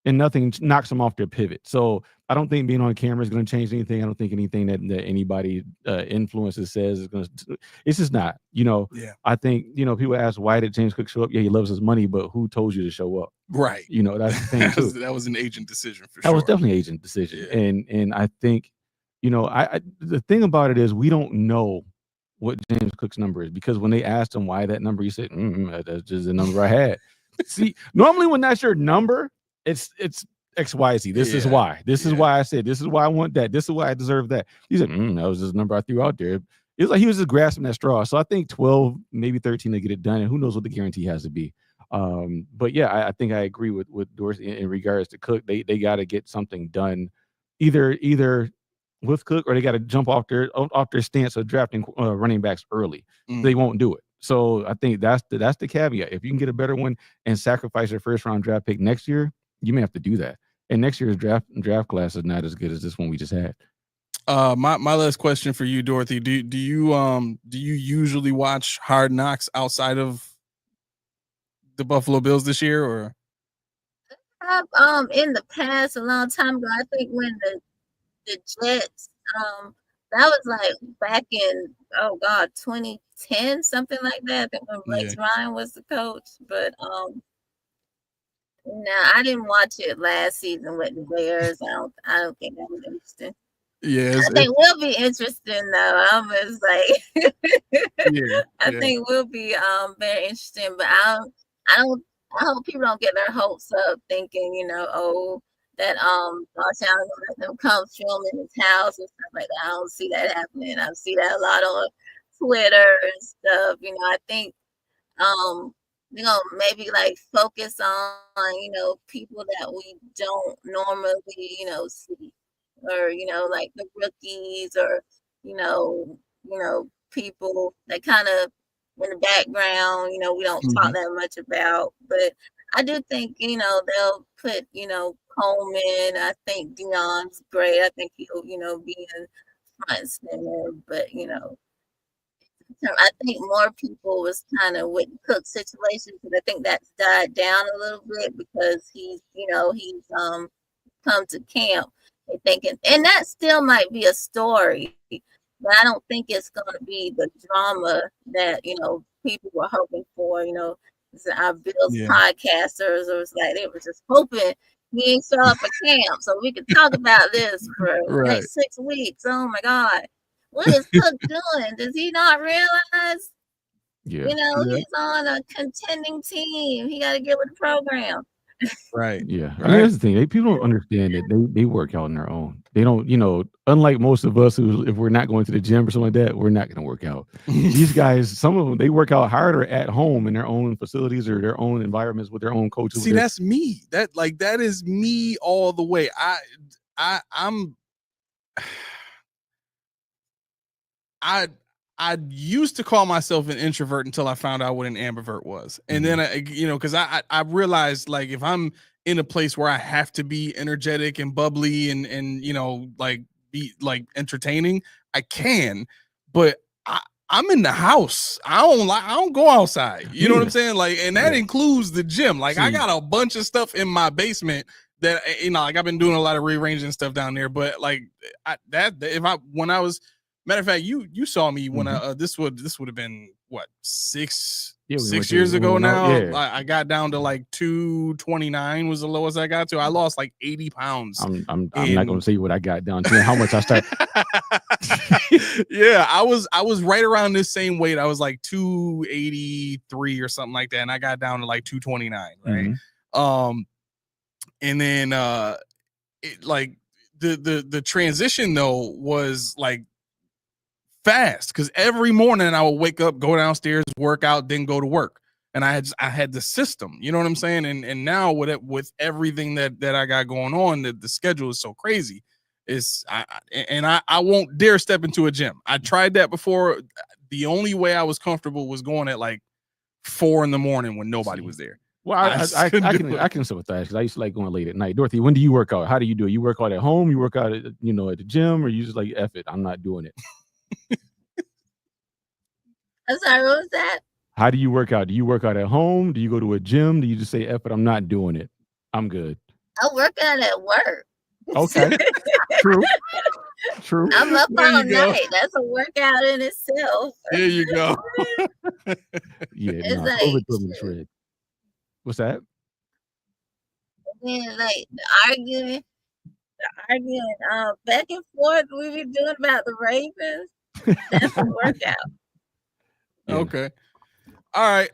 And nothing knocks them off their pivot. So I don't think being on camera is going to change anything. I don't think anything that anybody influences says is going to. It's just not. Yeah. I think people ask why did James Cook show up? Yeah, he loves his money, but who told you to show up? Right. That's the thing too. That was an agent decision for sure. That was definitely an agent decision. Yeah. And I think the thing about it is we don't know what James Cook's number is because when they asked him why that number, he said, "That's just the number I had." See, normally when that's your number. It's XYZ. This is why. This is why I said. This is why I want that. This is why I deserve that. He said, that was just a number I threw out there. It was like he was just grasping that straw. So I think 12, maybe 13 to get it done, and who knows what the guarantee has to be. But yeah, I think I agree with Dorsey in regards to Cook. They got to get something done, either with Cook, or they got to jump off their stance of drafting running backs early. They won't do it. So I think that's the caveat. If you can get a better one and sacrifice your first round draft pick next year, you may have to do that. And next year's draft class is not as good as this one we just had. My last question for you, Dorothy. Do you usually watch Hard Knocks outside of the Buffalo Bills this year, or? I've in the past, a long time ago, I think when the Jets, that was like back in 2010, something like that. I think when Rex Ryan was the coach, but no, I didn't watch it last season with the Bears. I don't think that was interesting. Yeah, I think we'll be interesting though. I'm just like, I think we'll be very interesting, but I hope people don't get their hopes up thinking, that Josh Allen let them come film in his house and stuff like that. I don't see that happening. I see that a lot on Twitter and stuff. I think maybe like focus on, people that we don't normally, see, or, like the rookies, or, people that kind of in the background, we don't talk that much about. But I do think, they'll put, Coleman. I think Dion's great. I think he'll, be in front and center. But, I think more people was kind of with Cook situation, because I think that's died down a little bit, because he's come to camp and thinking, and that still might be a story, but I don't think it's going to be the drama that people were hoping for. Our Bills podcasters was like, they were just hoping he ain't show up at camp so we could talk about this for the next 6 weeks. Oh my God. What is Cook doing? Does he not realize? Yeah. He's on a contending team. He got to get with the program. Right. Yeah. I mean, that's the thing. People don't understand that they work out on their own. They don't, unlike most of us who, if we're not going to the gym or something like that, we're not going to work out. These guys, some of them, they work out harder at home in their own facilities or their own environments with their own coaches. See, that's me. That is me all the way. I used to call myself an introvert until I found out what an ambivert was. And then because I realized, like, if I'm in a place where I have to be energetic and bubbly and like be like entertaining, I can, but I'm in the house. I don't go outside. You know what I'm saying? Like, and that includes the gym. Like, I got a bunch of stuff in my basement that, like, I've been doing a lot of rearranging stuff down there, but like when I was, matter of fact, you saw me when this would have been what, 6 years ago now. I got down to like 229 was the lowest I got to. I lost like 80 pounds. I'm not gonna say what I got down to, how much I started. Yeah, I was right around this same weight. I was like 283 or something like that, and I got down to like 229, right? And then the transition though was like fast, because every morning I would wake up, go downstairs, work out, then go to work, and I had the system. You know what I'm saying? And now with everything that I got going on, the schedule is so crazy. I won't dare step into a gym. I tried that before. The only way I was comfortable was going at like 4 a.m. when nobody was there. Well, I can sympathize, because I used to like going late at night. Dorothy, when do you work out? How do you do it? You work out at home? You work out at at the gym, or you just like, F it, I'm not doing it? I'm sorry, what was that? How do you work out? Do you work out at home? Do you go to a gym? Do you just say, F it, I'm not doing it, I'm good? I work out at work. Okay. True. I'm up all night. That's a workout in itself. There you go. Yeah, like, what's that? Then like arguing back and forth we be doing about the Ravens. That's a workout. Okay. All right.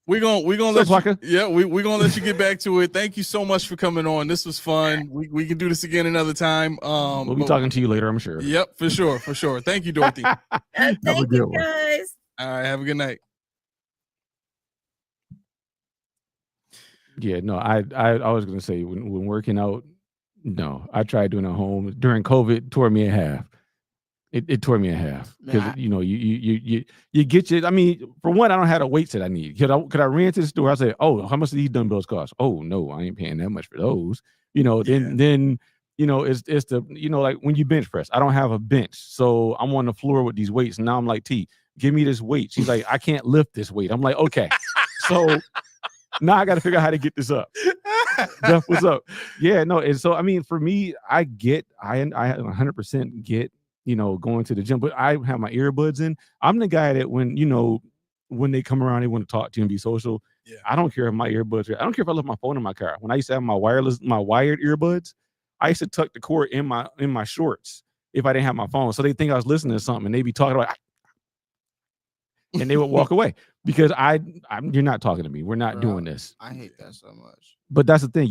We're gonna What's let up, you, we're gonna let you get back to it. Thank you so much for coming on. This was fun. We can do this again another time. We'll be talking to you later, I'm sure. Yep, for sure. Thank you, Dorothy. All Have a Thank good you, one. guys. right, have a good night. Yeah, no, I was gonna say when working out, no, I tried doing it at home during COVID. It tore me in half. It tore me in half because Man, you know you get your. I mean, for one, I don't have the weights that I need. Could I ran to the store? I said, oh, how much do these dumbbells cost? Oh no, I ain't paying that much for those. You know, then you know it's the like when you bench press. I don't have a bench, so I'm on the floor with these weights. And now I'm like, T, give me this weight. She's like, I can't lift this weight. I'm like, okay, so. Now I got to figure out how to get this up. Jeff, what's up? Yeah, no. And so, I mean, for me, I 100% get, going to the gym, but I have my earbuds in. I'm the guy that when they come around, they want to talk to you and be social. Yeah. I don't care if my earbuds are, I don't care if I left my phone in my car. When I used to have my wired earbuds, I used to tuck the cord in my shorts if I didn't have my phone. So they think I was listening to something and they'd be talking about, and they would walk away because you're not talking to me. We're not doing this. I hate that so much. But that's the thing,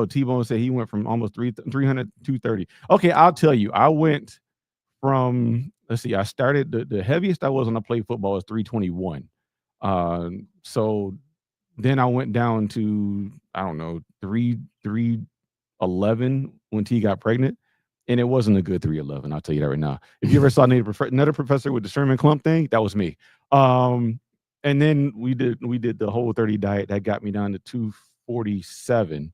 T-Bone said he went from almost 300 to 230. Okay, I'll tell you. I went from, let's see, I started the heaviest I was when I played football was 321. So then I went down to, I don't know, 311 when T got pregnant. And it wasn't a good 311. I'll tell you that right now. If you ever saw another professor with the Sherman Clump thing, that was me. And then we did the whole 30 diet that got me down to 247.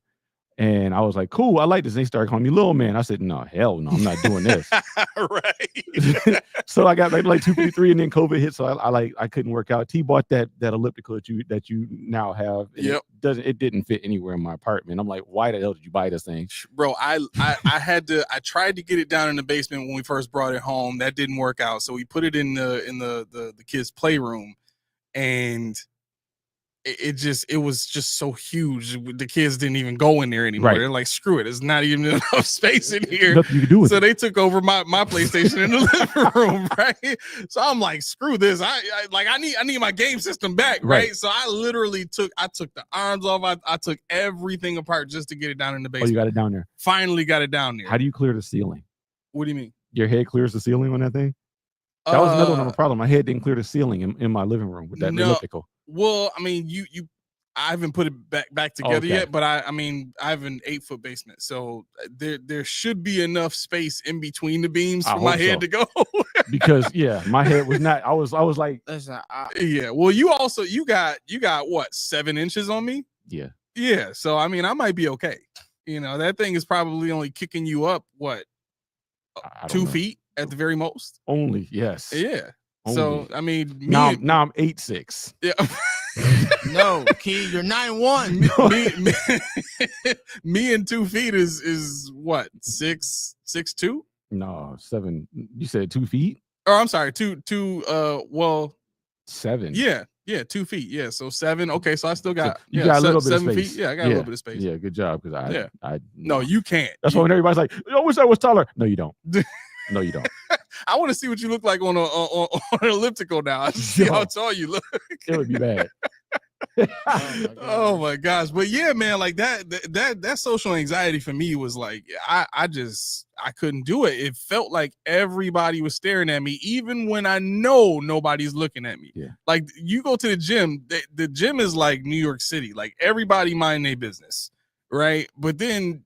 And I was like, cool, I like this. And they started calling me little man. I said, no, hell no, I'm not doing this. Right. So I got back to like 253 and then COVID hit. So I couldn't work out. T bought that elliptical that you now have. Yep. It didn't fit anywhere in my apartment. I'm like, why the hell did you buy this thing? Bro, I tried to get it down in the basement when we first brought it home. That didn't work out. So we put it in the kids' playroom, and it was just so huge. The kids didn't even go in there anymore. Right. They're like, screw it. There's not even enough space in here. Nothing you can do with So it. they took over my PlayStation in the living room, right? So I'm like, screw this. I need my game system back, right? So I literally took the arms off. I took everything apart just to get it down in the basement. Oh, you got it down there. Finally got it down there. How do you clear the ceiling? What do you mean? Your head clears the ceiling on that thing? That was another one of my problem. My head didn't clear the ceiling in my living room with that elliptical. Well, I mean, I haven't put it back together yet, but I have an 8-foot basement, so there should be enough space in between the beams for my head to go. Because my head was not. I was like, Listen, yeah. Well, you got what, 7 inches on me? Yeah. So I mean, I might be okay. That thing is probably only kicking you up what, 2 feet at the very most. Only, yes. Yeah. Only. So I mean, now I'm 8'6". Yeah. No, Key, you're 9'1". Me and 2 feet is what, 6'2"? No, 7. You said 2 feet? Or I'm sorry, two. Well, 7. Yeah, 2 feet. Yeah, so 7. Okay, so I still got you got a little bit of 7 space. feet. Yeah, I got a little bit of space. Yeah, good job. Because No, you can't. That's why when everybody's like, I wish I was taller. No, you don't. No, you don't. I want to see what you look like on an elliptical now. I see how tall you look. It would be bad. Oh my gosh. But yeah, man, like that social anxiety for me was like, I couldn't do it. It felt like everybody was staring at me, even when I know nobody's looking at me. Yeah. Like you go to the gym, the gym is like New York City, like everybody mind their business, right? But then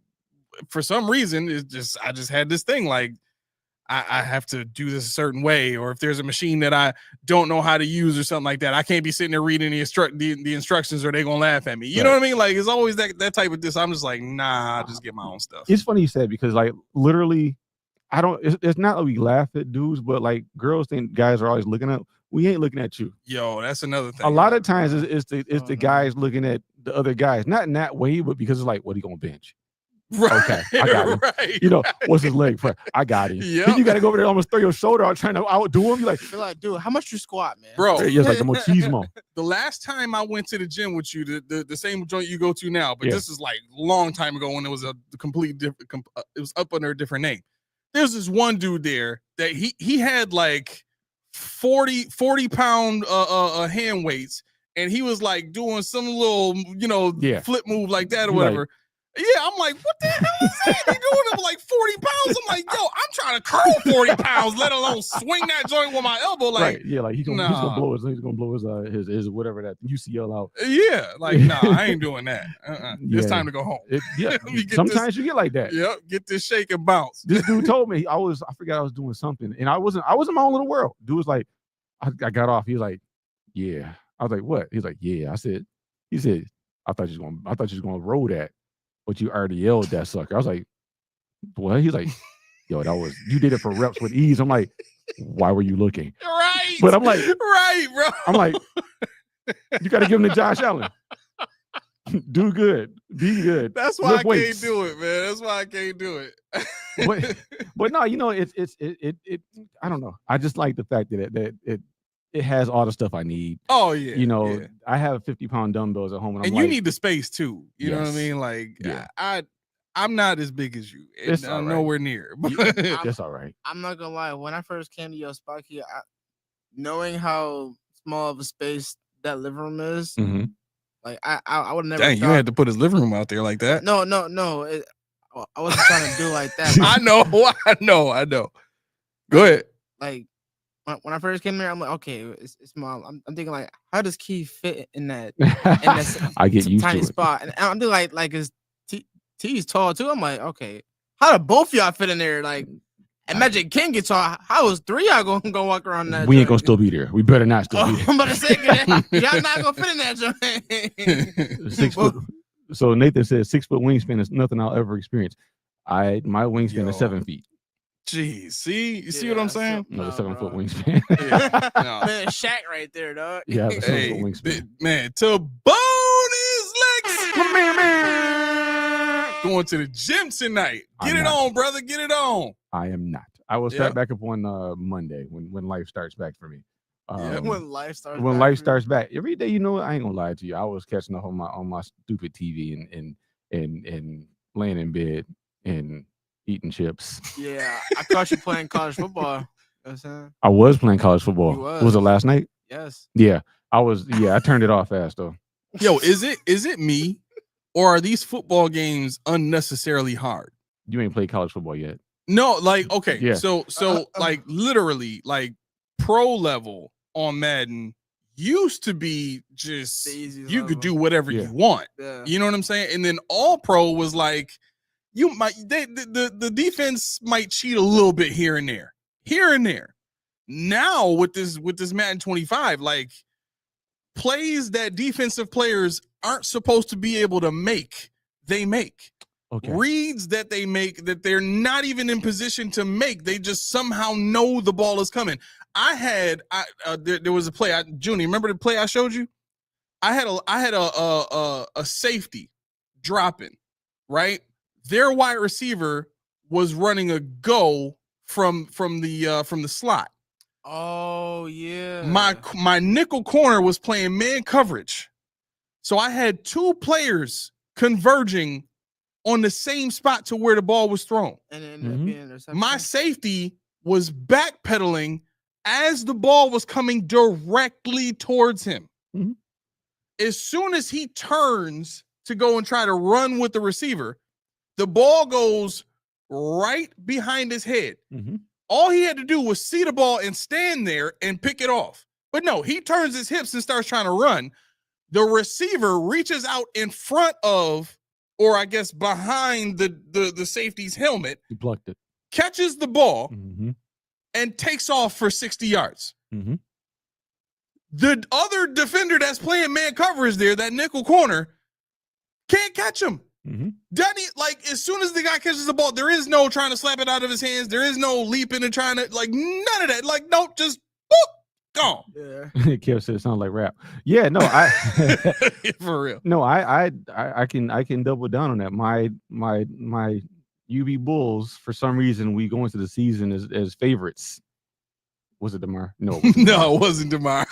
for some reason, I just had this thing like, I have to do this a certain way, or if there's a machine that I don't know how to use or something like that, I can't be sitting there reading the instructions or they're gonna laugh at me. You know what I mean? Like it's always that type of this. I'm just like, nah, I just get my own stuff. It's funny you said, because like literally, it's not that we laugh at dudes, but like girls think guys are always looking at. We ain't looking at you. Yo, that's another thing. A lot of times it's the guys looking at the other guys, not in that way, but because it's like, what are you gonna bench? Right. Okay, I got him. Right. What's his leg for? I got him. Yep. Then you got to go over there, almost throw your shoulder out, trying to outdo him. You're like, dude, how much you squat, man? Bro, it's like the machismo. The last time I went to the gym with you, the same joint you go to now, but this is like a long time ago when it was a complete different. It was up under a different name. There's this one dude there that he had like 40 pound hand weights, and he was like doing some little, flip move like that or You whatever. Yeah, I'm like, what the hell is that? He doing it with like 40 pounds. I'm like, yo, I'm trying to curl 40 pounds, let alone swing that joint with my elbow. Like, right. Yeah, like he's gonna blow his whatever that UCL out. Yeah, like, nah, I ain't doing that. It's time to go home. Sometimes you get like that. Yep, get this shake and bounce. This dude told me I forgot I was doing something, and I was in my own little world. Dude was like, I got off. He was like, yeah. I was like, what? He's like, yeah. He said, I thought you was gonna roll that, but you already yelled that sucker. I was like, what? He's like, yo, you did it for reps with ease. I'm like, why were you looking? Right. But I'm like, right, bro. I'm like, you got to give him to Josh Allen. Do good. Be good. That's why I can't do it, man. That's why I can't do it. but no, it I don't know. I just like the fact that it has all the stuff I need. Oh yeah. I have 50-pound dumbbells at home, and you need the space too. You know what I mean? Like, I'm not as big as you. I'm nowhere near. That's all right. I'm not gonna lie. When I first came to your spot here, knowing how small of a space that living room is, like I would never. Dang, you had to put his living room out there like that. No. I wasn't trying to do like that. I know. Go ahead. Like when I first came here, I'm like, okay, it's small. I'm thinking like, how does Keith fit in that I get used tiny to it. spot? And I'm thinking like is T's tall too. I'm like, okay, how do both y'all fit in there? Like, imagine King gets tall. How is 3 y'all gonna go walk around that? We ain't gonna still be there. We better not still be there. I'm about to say, y'all not gonna fit in that joint. 6 foot. So Nathan says 6 foot wingspan is nothing I'll ever experience. My wingspan is 7 feet. Jeez, see what I'm saying? No, the 7 foot wingspan. Man, Shaq right there, dog. Yeah, the 7 foot wingspan. Man, to bone his legs. Going to the gym tonight. Get it on, brother. Get it on. I am not. I will start back up on Monday when life starts back for me. When life starts back. Every day, I ain't gonna lie to you. I was catching up on my stupid TV and laying in bed and eating chips. Yeah, I caught you playing college football. You know what I'm saying? I was playing college football. Was it last night? Yes. Yeah, I was. Yeah, I turned it off fast though. Yo, is it me, or are these football games unnecessarily hard? You ain't played college football yet. No, like, okay, yeah. So like literally like pro level on Madden used to be just you could do whatever you want. Yeah. You know what I'm saying? And then all pro was like the defense might cheat a little bit here and there. Now with this Madden 25, like plays that defensive players aren't supposed to be able to make, they make. Okay. Reads that they make that they're not even in position to make. They just somehow know the ball is coming. There was a play. Junie, remember the play I showed you? I had a safety dropping, right? Their wide receiver was running a go from the slot. Oh yeah. My nickel corner was playing man coverage, so I had two players converging on the same spot to where the ball was thrown. And then my safety was backpedaling as the ball was coming directly towards him. Mm-hmm. As soon as he turns to go and try to run with the receiver, the ball goes right behind his head. Mm-hmm. All he had to do was see the ball and stand there and pick it off. But no, he turns his hips and starts trying to run. The receiver reaches out in front of, or I guess behind the safety's helmet. He plucked it. Catches the ball and takes off for 60 yards. Mm-hmm. The other defender that's playing man coverage there, that nickel corner, can't catch him. Mm-hmm. Danny, like, as soon as the guy catches the ball, there is no trying to slap it out of his hands. There is no leaping and trying to, like, none of that. Like, nope, just boop, gone. Yeah. Kev said it sounds like rap. Yeah, no, I for real. No, I can double down on that. My UB Bulls, for some reason, we go into the season as favorites. Was it DeMar? No, no, it wasn't DeMar.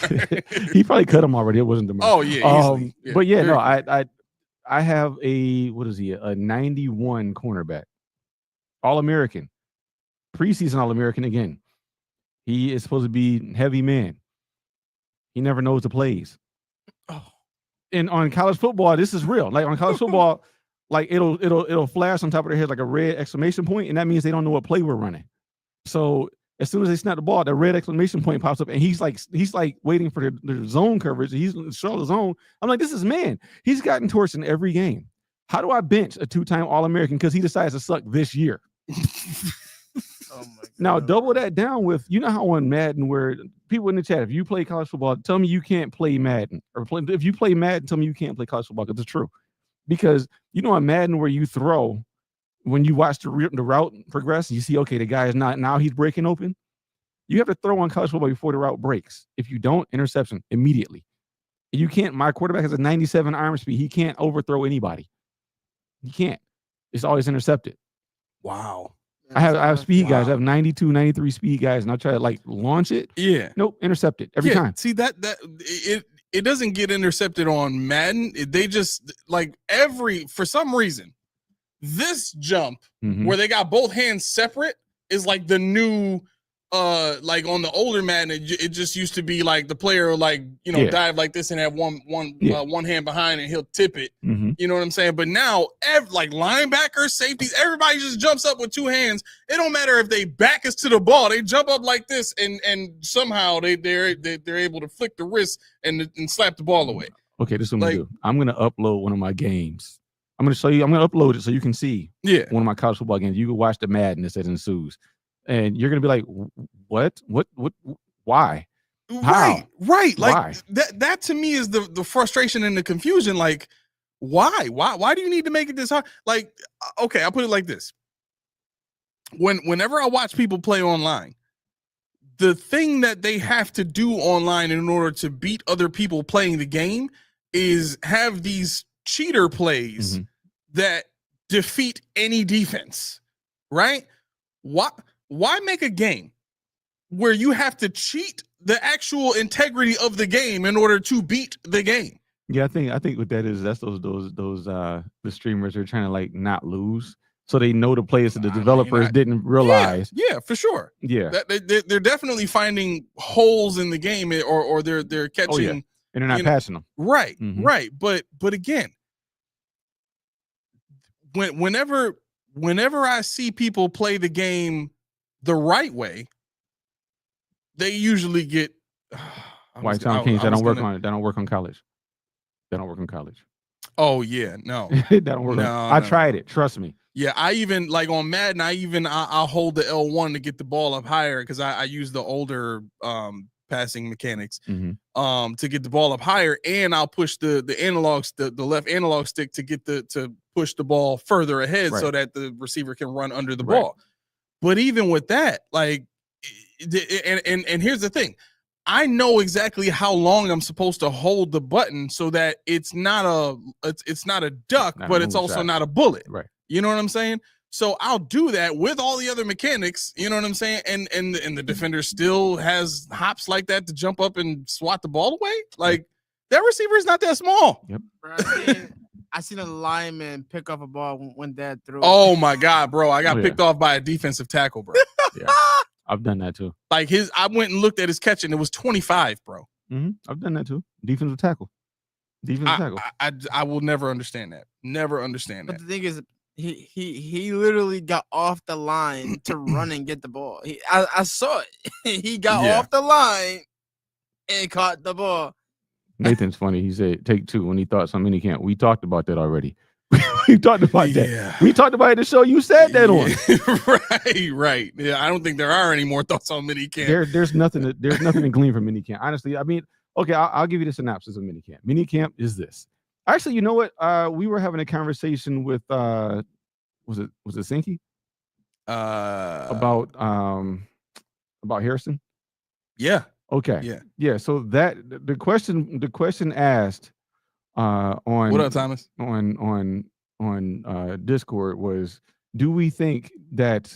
He probably cut him already. It wasn't DeMar. Oh yeah, yeah. But yeah, no, I have a 91 cornerback, All-American, preseason All-American again. He is supposed to be heavy man. He never knows the plays. And on college football, this is real. Like on college football, like it'll flash on top of their head like a red exclamation point, and that means they don't know what play we're running. So as soon as they snap the ball, the red exclamation point pops up, and he's like waiting for the zone coverage. He's in the zone. I'm like, this is man. He's gotten torched in every game. How do I bench a 2-time All-American because he decides to suck this year? Oh my God. Now double that down with, you know how on Madden, where people in the chat, if you play college football, tell me you can't play Madden, or if you play Madden, tell me you can't play college football, because it's true. Because you know on Madden where you throw, when you watch the route progress, you see, okay, the guy is not, now he's breaking open. You have to throw on college football before the route breaks. If you don't, interception immediately. You can't. My quarterback has a 97 arm speed. He can't overthrow anybody. He can't. It's always intercepted. Wow. I have speed guys. I have 92, 93 speed guys, and I try to like launch it. Yeah. Nope, intercepted every time. See that it doesn't get intercepted on Madden. They just like for some reason, this jump where they got both hands separate is like the new like on the older Madden, it just used to be like the player like, you know, dive like this and have one hand behind and he'll tip it. You know what I'm saying? But now like linebackers, safeties, everybody just jumps up with two hands. It don't matter if they back us to the ball, they jump up like this and somehow they're able to flick the wrist and slap the ball away. Okay, this is what I'm gonna do. I'm gonna upload one of my games. I'm gonna show you. I'm gonna upload it so you can see one of my college football games. You can watch the madness that ensues. And you're gonna be like, what? Why? How? Right. Like why? That to me is the frustration and the confusion. Like, why? Why do you need to make it this hard? Like, okay, I'll put it like this. Whenever I watch people play online, the thing that they have to do online in order to beat other people playing the game is have these cheater plays that defeat any defense, right? Why make a game where you have to cheat the actual integrity of the game in order to beat the game? Yeah, I think what that is, that's those the streamers are trying to like not lose, so they know the players that the developers didn't realize. Yeah, for sure. Yeah, they're definitely finding holes in the game, or they're catching, and they're not passing them. Right, right. But again, whenever I see people play the game the right way, they usually get White Town Kings. They don't work on it. They don't work on college. They don't work on college. Oh yeah, no. They don't work on I tried it. Trust me. Yeah, I even like on Madden, I'll hold the L1 to get the ball up higher because I use the older passing mechanics to get the ball up higher, and I'll push the left analog stick to push the ball further ahead so that the receiver can run under the ball. But even with that, like, and here's the thing, I know exactly how long I'm supposed to hold the button so that it's not a duck, but it's also not a bullet. Right. You know what I'm saying? So I'll do that with all the other mechanics. You know what I'm saying? And the defender still has hops like that to jump up and swat the ball away. Like that receiver is not that small. Yep. Bro, I seen a lineman pick up a ball when Dad threw. Oh my God, bro! I got picked off by a defensive tackle, bro. Yeah, I've done that too. Like I went and looked at his catch, and it was 25, bro. I've done that too. Defensive tackle. I will never understand that. Never understand that. But the thing is, he literally got off the line to run and get the ball. I saw it. He got off the line and caught the ball. Nathan's funny. He said, "Take two" when he thought some minicamp. We talked about that already. We talked about that. We talked about it the show you said that on. Right. Yeah, I don't think there are any more thoughts on minicamp. There's nothing to glean from minicamp. Honestly, I mean, okay, I'll give you the synopsis of minicamp. Minicamp is this. Actually, you know what? We were having a conversation with was it Sinky? About Harrison. Yeah. Okay. Yeah. So that the question asked on what up, Thomas? On Discord was, do we think that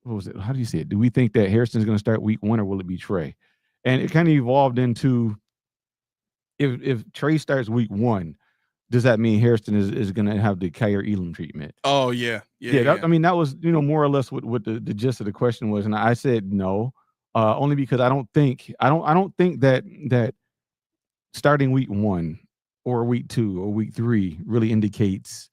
what was it? How do you say it? Do we think that Harrison's going to start week 1 or will it be Trey? And it kind of evolved into if Trey starts week 1, does that mean Harrison is going to have the Kyer Elam treatment? Oh yeah. I mean, that was more or less what the gist of the question was, and I said no. Only because I don't think that starting week 1 or week 2 or week 3 really indicates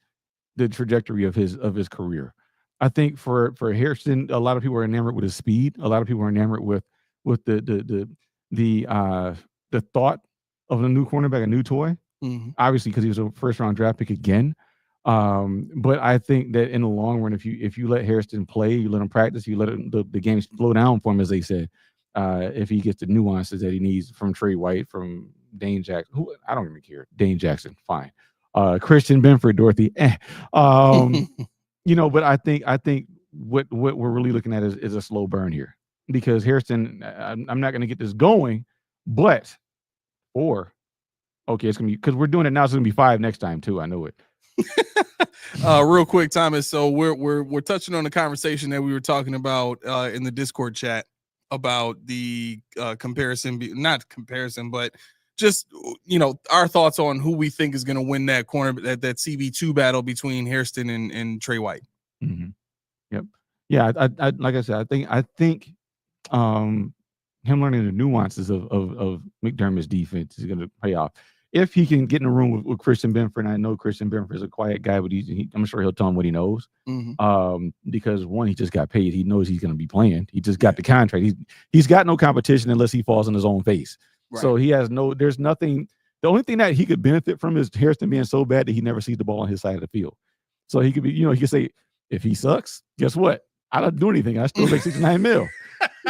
the trajectory of his career. I think for Harrison, a lot of people are enamored with his speed. A lot of people are enamored with the thought of a new cornerback, a new toy. Mm-hmm. Obviously, because he was a first round draft pick again. But I think that in the long run, if you let Harrison play, you let him practice, you let the game slow down for him, as they said. If he gets the nuances that he needs from Trey White, from Dane Jackson, who I don't even care. Dane Jackson, fine. Christian Benford, Dorothy. But I think what we're really looking at is a slow burn here, because Harrison, I'm not going to get this going, but it's gonna be, because we're doing it now. It's gonna be 5 next time too. I know it. Real quick, Thomas. So we're touching on the conversation that we were talking about in the Discord chat about the comparison, not comparison, but just our thoughts on who we think is going to win that corner, that CB2 battle between Hairston and Trey White. Mm-hmm. Yep. Yeah. I like I said, I think him learning the nuances of McDermott's defense is going to pay off. If he can get in a room with Christian Benford, and I know Christian Benford is a quiet guy, but I'm sure he'll tell him what he knows. Mm-hmm. Because one, he just got paid. He knows he's going to be playing. He just got the contract. He's got no competition unless he falls on his own face. Right. So he has there's nothing. The only thing that he could benefit from is Harrison being so bad that he never sees the ball on his side of the field. So he could be, he could say, if he sucks, guess what? I don't do anything. I still make $69 million.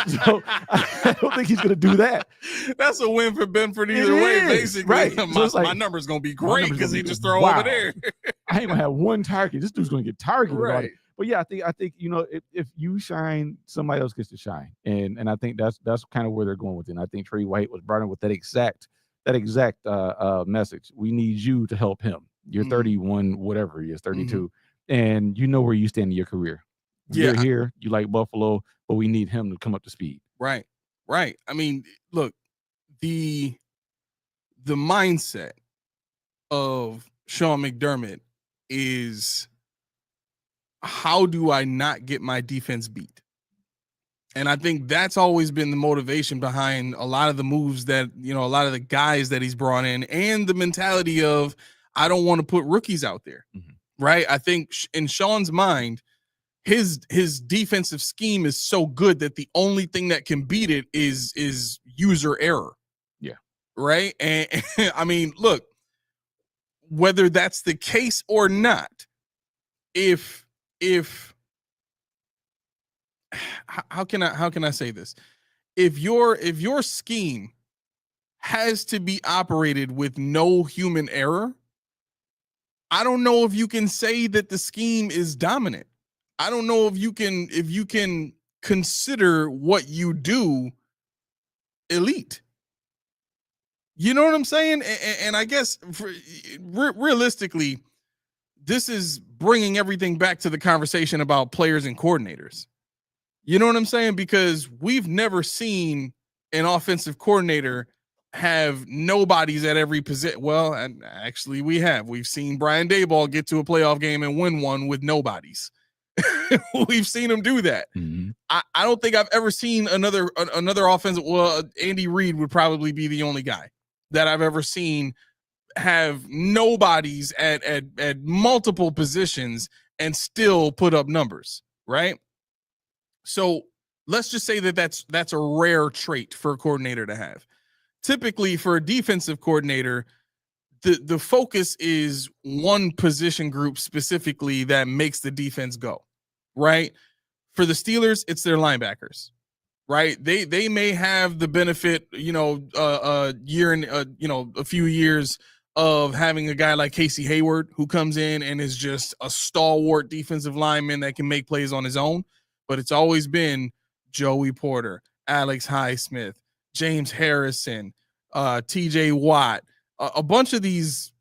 So I don't think he's going to do that. That's a win for Benford either way, basically. Right. My number's going to be great because he just throw over there. I ain't going to have one target. This dude's going to get targeted. Right. But yeah, I think if you shine, somebody else gets to shine, and I think that's kind of where they're going with it. And I think Trey White was brought in with that exact message. We need you to help him. You're 31, whatever he is, 32, and you know where you stand in your career. You're here. You like Buffalo, but we need him to come up to speed. Right. I mean, look, the mindset of Sean McDermott is, how do I not get my defense beat? And I think that's always been the motivation behind a lot of the moves that, a lot of the guys that he's brought in, and the mentality of, I don't want to put rookies out there. Mm-hmm. Right. I think in Sean's mind, his defensive scheme is so good that the only thing that can beat it is user error. Yeah. Right. And I mean, look, whether that's the case or not, if how can I say this? If your scheme has to be operated with no human error, I don't know if you can say that the scheme is dominant. I don't know if you can consider what you do elite. You know what I'm saying? And I guess realistically, this is bringing everything back to the conversation about players and coordinators. You know what I'm saying? Because we've never seen an offensive coordinator have nobodies at every position. Well, and actually we have. We've seen Brian Daboll get to a playoff game and win one with nobodies. We've seen him do that. Mm-hmm. I don't think I've ever seen another offensive. Well, Andy Reid would probably be the only guy that I've ever seen have nobodies at multiple positions and still put up numbers, right? So let's just say that that's a rare trait for a coordinator to have. Typically, for a defensive coordinator, the focus is one position group specifically that makes the defense go, right? For the Steelers, it's their linebackers, right? They may have the benefit, a year and a few years of having a guy like Casey Hayward who comes in and is just a stalwart defensive lineman that can make plays on his own. But it's always been Joey Porter, Alex Highsmith, James Harrison, TJ Watt, a bunch of these,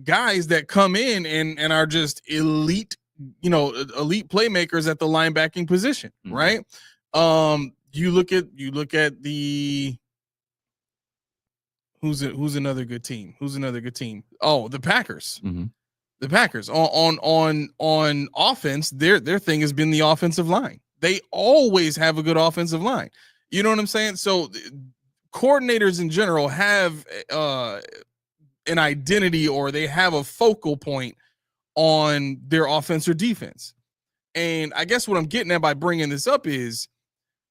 guys that come in and are just elite, elite playmakers at the linebacking position, mm-hmm. right? You look at the who's another good team? Oh, the Packers. Mm-hmm. The Packers on offense, their thing has been the offensive line. They always have a good offensive line. You know what I'm saying? So coordinators in general have an identity, or they have a focal point on their offense or defense. And I guess what I'm getting at by bringing this up is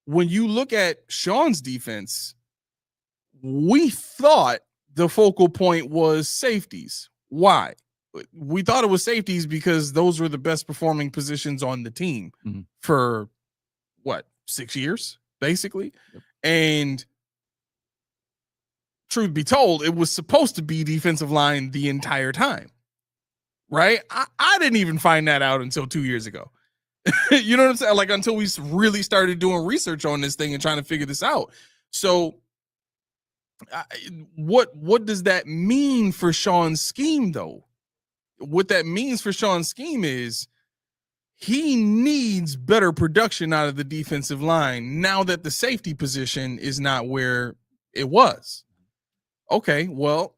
when you look at Sean's defense, we thought the focal point was safeties. Why? We thought it was safeties because those were the best performing positions on the team for 6 years, basically. Yep. And truth be told, it was supposed to be defensive line the entire time, right? I didn't even find that out until 2 years ago. You know what I'm saying? Like, until we really started doing research on this thing and trying to figure this out. So what does that mean for Sean's scheme, though? What that means for Sean's scheme is he needs better production out of the defensive line now that the safety position is not where it was. Okay, well,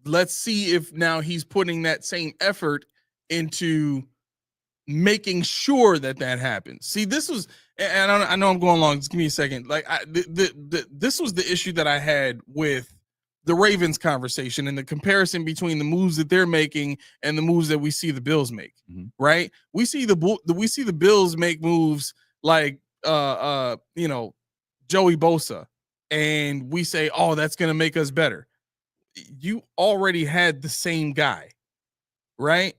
let's see if now he's putting that same effort into making sure that happens. See, this was, and I know I'm going long. Just give me a second. Like, this was the issue that I had with the Ravens conversation and the comparison between the moves that they're making and the moves that we see the Bills make. Right? We see the Bills make moves like Joey Bosa, and we say, oh, that's going to make us better. You already had the same guy, right?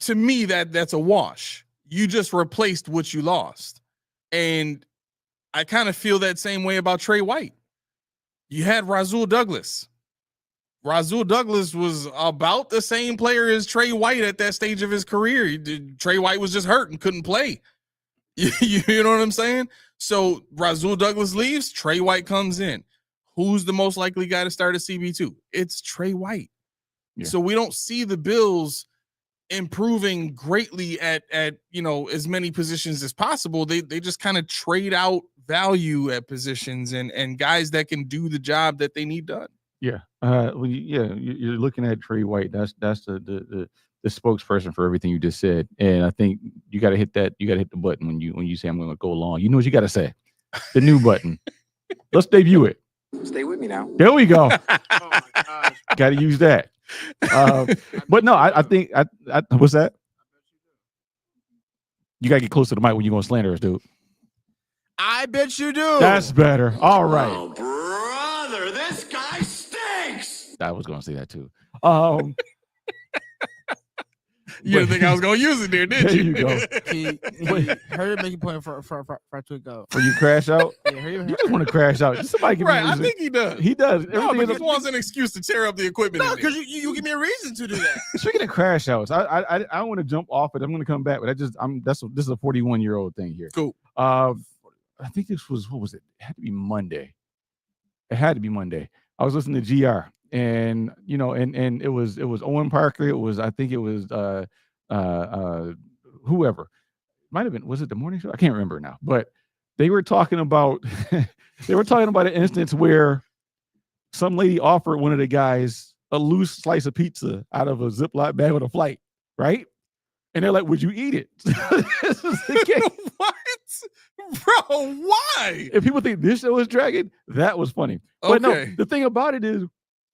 To me, that's a wash. You just replaced what you lost. And I kind of feel that same way about Trey White. You had Rasul Douglas. Rasul Douglas was about the same player as Trey White at that stage of his career. Trey White was just hurt and couldn't play. You know what I'm saying? So Rasul Douglas leaves, Trey White comes in. Who's the most likely guy to start at CB2? It's Trey White. Yeah. So we don't see the Bills improving greatly at as many positions as possible. They just kind of trade out value at positions and guys that can do the job that they need done. Yeah. You're looking at Trey White. That's the spokesperson for everything you just said. And I think you got to hit that. You got to hit the button when you say I'm going to go along. You know what you got to say. The new button. Let's debut it. Stay with me now. There we go. Oh my gosh. Got to use that. But no, I think what's that? You gotta get close to the mic when you're gonna slander us, dude. I bet you do. That's better. All right. Oh, brother, this guy stinks. I was gonna say that too. You didn't think I was gonna use it there, did you? There you go. He heard it make a point for to go. When you crash out, Yeah, you just want to crash out. Just somebody give me Right, a reason. I think he does. He does. No, but he wants an excuse to tear up the equipment. No, because you give me a reason to do that. Speaking of crash outs, I want to jump off it. I'm going to come back, but this is a 41-year-old thing here. Cool. I think this was, what was it? It had to be Monday. I was listening to GR, and and it was Owen Parker. I think it was whoever. Might have been, was it the morning show? I can't remember now. But they were talking about an instance where some lady offered one of the guys a loose slice of pizza out of a Ziploc bag on a flight, right? And they're like, "Would you eat it?" What, bro? Why? If people think this show is dragging, that was funny. But no, the thing about it is,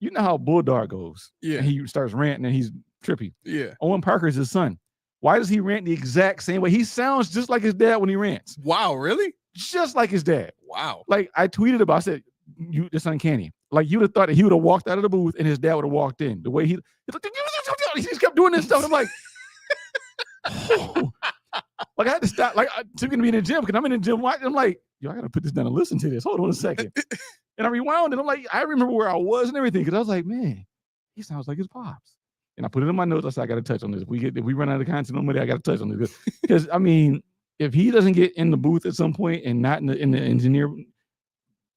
you know how Bulldog goes. Yeah, and he starts ranting and he's trippy. Yeah, Owen Parker is his son. Why does he rant the exact same way? He sounds just like his dad when he rants. Wow, really? Just like his dad. Wow. Like, I tweeted about, I said, it's uncanny. Like, you'd have thought that he would have walked out of the booth and his dad would have walked in. The way he just kept doing this stuff. I'm like, oh. Like, I had to stop. Like, I'm going to be in the gym because I'm in the gym watching. I'm like, yo, I got to put this down and listen to this. Hold on a second. And I rewound and I'm like, I remember where I was and everything because I was like, man, he sounds like his pops. And I put it in my notes. I said, I got to touch on this. If we run out of content on Monday, I got to touch on this. Because, I mean, if he doesn't get in the booth at some point and not in the engineer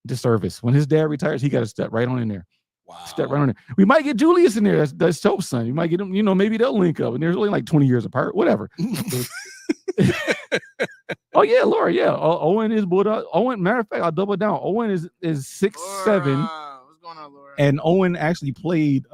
disservice, when his dad retires, he got to step right on in there. Wow. Step right on there. We might get Julius in there. That's Soap's son. You might get him, maybe they'll link up. And there's only like 20 years apart, whatever. Oh, yeah, Laura. Yeah. Owen is Bulldog. Owen, matter of fact, I'll double down. Owen is 6'7". What's going on, Laura? And Owen actually played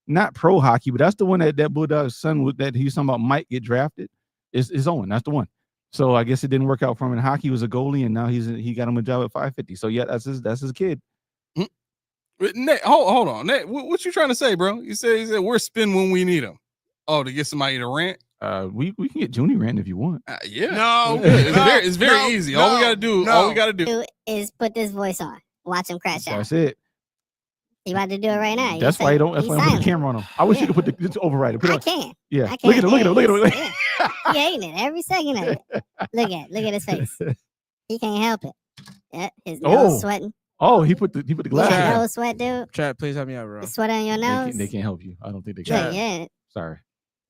not pro hockey, but that's the one that Bulldog's son that he was talking about might get drafted. Is Owen. That's the one. So I guess it didn't work out for him in hockey. He was a goalie, and now he got him a job at 550. So yeah, that's his kid. Nate, hold on, Nate. What you trying to say, bro? You said we're spin when we need them. Oh, to get somebody to rant. We can get Junie ranting if you want. Yeah. No, it's very easy. All we gotta do is put this voice on. Watch him crash out. That's it. You about to do it right now. That's why you don't. That's why I put the camera on him. I wish you could put the override it. I can. Yeah. I can. Look at it. Yeah. He hating it every second of it. Look at his face. He can't help it. Yeah, his nose sweating. Oh, he put the glass. Yeah, on. nose sweat, dude. Chat, please help me out, bro. The sweat on your nose. They can't help you. I don't think they can. Yeah. Sorry.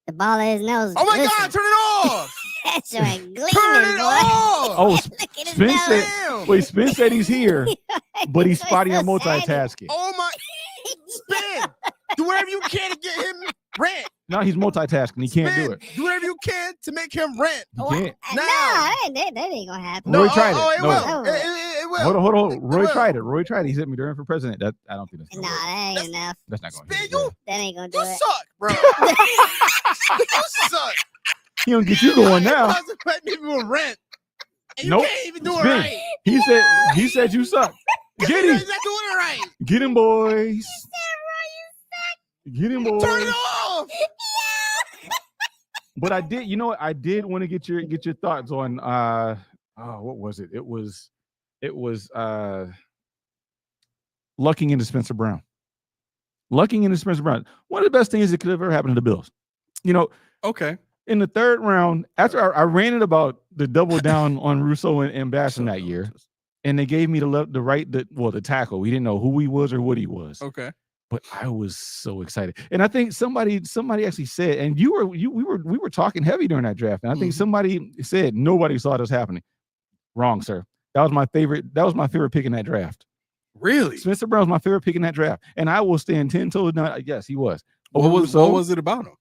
The ball of his nose. Oh my God, turn it off! That's right, gleaming, Turn it boy. off! Oh, Look at his Spin nose. said. Wait, Spin said he's here, but he's spotty and so excited. multitasking. Oh my! Spin! Do whatever you can to get him rant. No, he's multitasking. He can't do it. Do whatever you can to make him rant. He can't. No, that ain't gonna happen. Roy tried it. It No. will. It will. Hold on. Roy will. tried it. Roy tried it. He said me to run for president. I don't think that's Nah, gonna work. that ain't enough. That's not going to Spin, work. That ain't gonna do You it. suck, bro. You suck. He don't get you going now. You supposed to let me do a rant. And you Nope. can't even do it Spin. right. He said you suck. Get him. He's not doing it right. Get him, boys. Get him, boys. Turn it off. But I did, I did want to get your thoughts on what was it? It was lucking into Spencer Brown. Lucking into Spencer Brown. One of the best things that could have ever happened to the Bills. Okay. In the third round, after I ranted about the double down on Russo and Basson that year, and they gave me the tackle. We didn't know who he was or what he was. Okay. But I was so excited, and I think somebody actually said, and we were talking heavy during that draft, and I think somebody said nobody saw this happening. Wrong, sir. That was my favorite. That was my favorite pick in that draft. Really? Spencer Brown was my favorite pick in that draft, and I will stand 10 toes down. Yes, he was. What was it about him?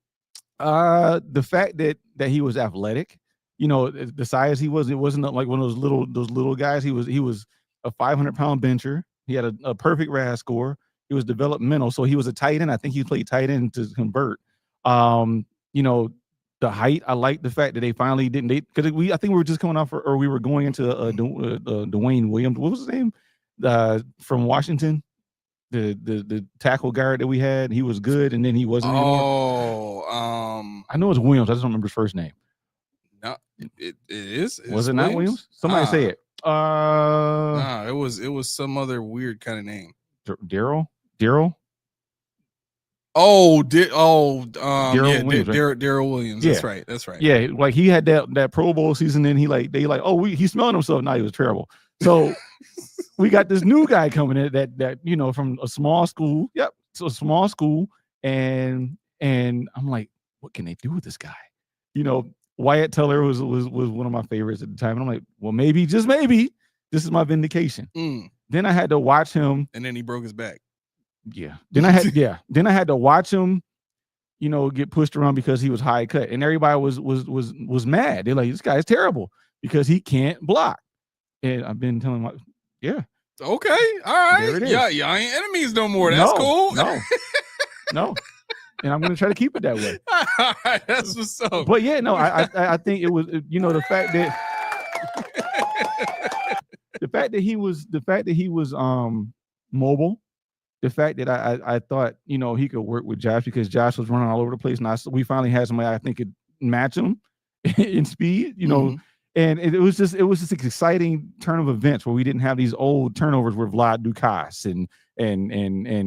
The fact that he was athletic, the size he was. It wasn't like one of those little guys. He was a 500-pound bencher. He had a perfect RAS score. He was developmental, so he was a tight end. I think he played tight end to convert. The height. I like the fact that they finally didn't. I think we were just coming off, or we were going into Dwayne Williams. What was his name? From Washington, the tackle guard that we had. He was good, and then he wasn't anymore. I know it's Williams. I just don't remember his first name. No, it is. Was it not Williams? Somebody say it. Nah, it was some other weird kind of name. Daryl. Daryl Williams, right? Daryl Williams. Yeah. That's right. Yeah, like he had that Pro Bowl season, and he smelled himself. Now he was terrible. So we got this new guy coming in that from a small school. Yep, so a small school, and I'm like, what can they do with this guy? Wyatt Teller was one of my favorites at the time, and I'm like, well, maybe, just maybe, this is my vindication. Then I had to watch him, and then he broke his back. Yeah. Then I had to watch him, get pushed around because he was high cut, and everybody was mad. They're like, this guy's terrible because he can't block. And I've been telling yeah. Okay, all right. There it is. Yeah, y'all ain't enemies no more. That's cool. No. And I'm gonna try to keep it that way. All right, that's what's up. But yeah, no, I think it was the fact that he was mobile. The fact that I thought, he could work with Josh because Josh was running all over the place. And we finally had somebody I think could match him in speed, and it was just an exciting turn of events where we didn't have these old turnovers with Vlad Dukas and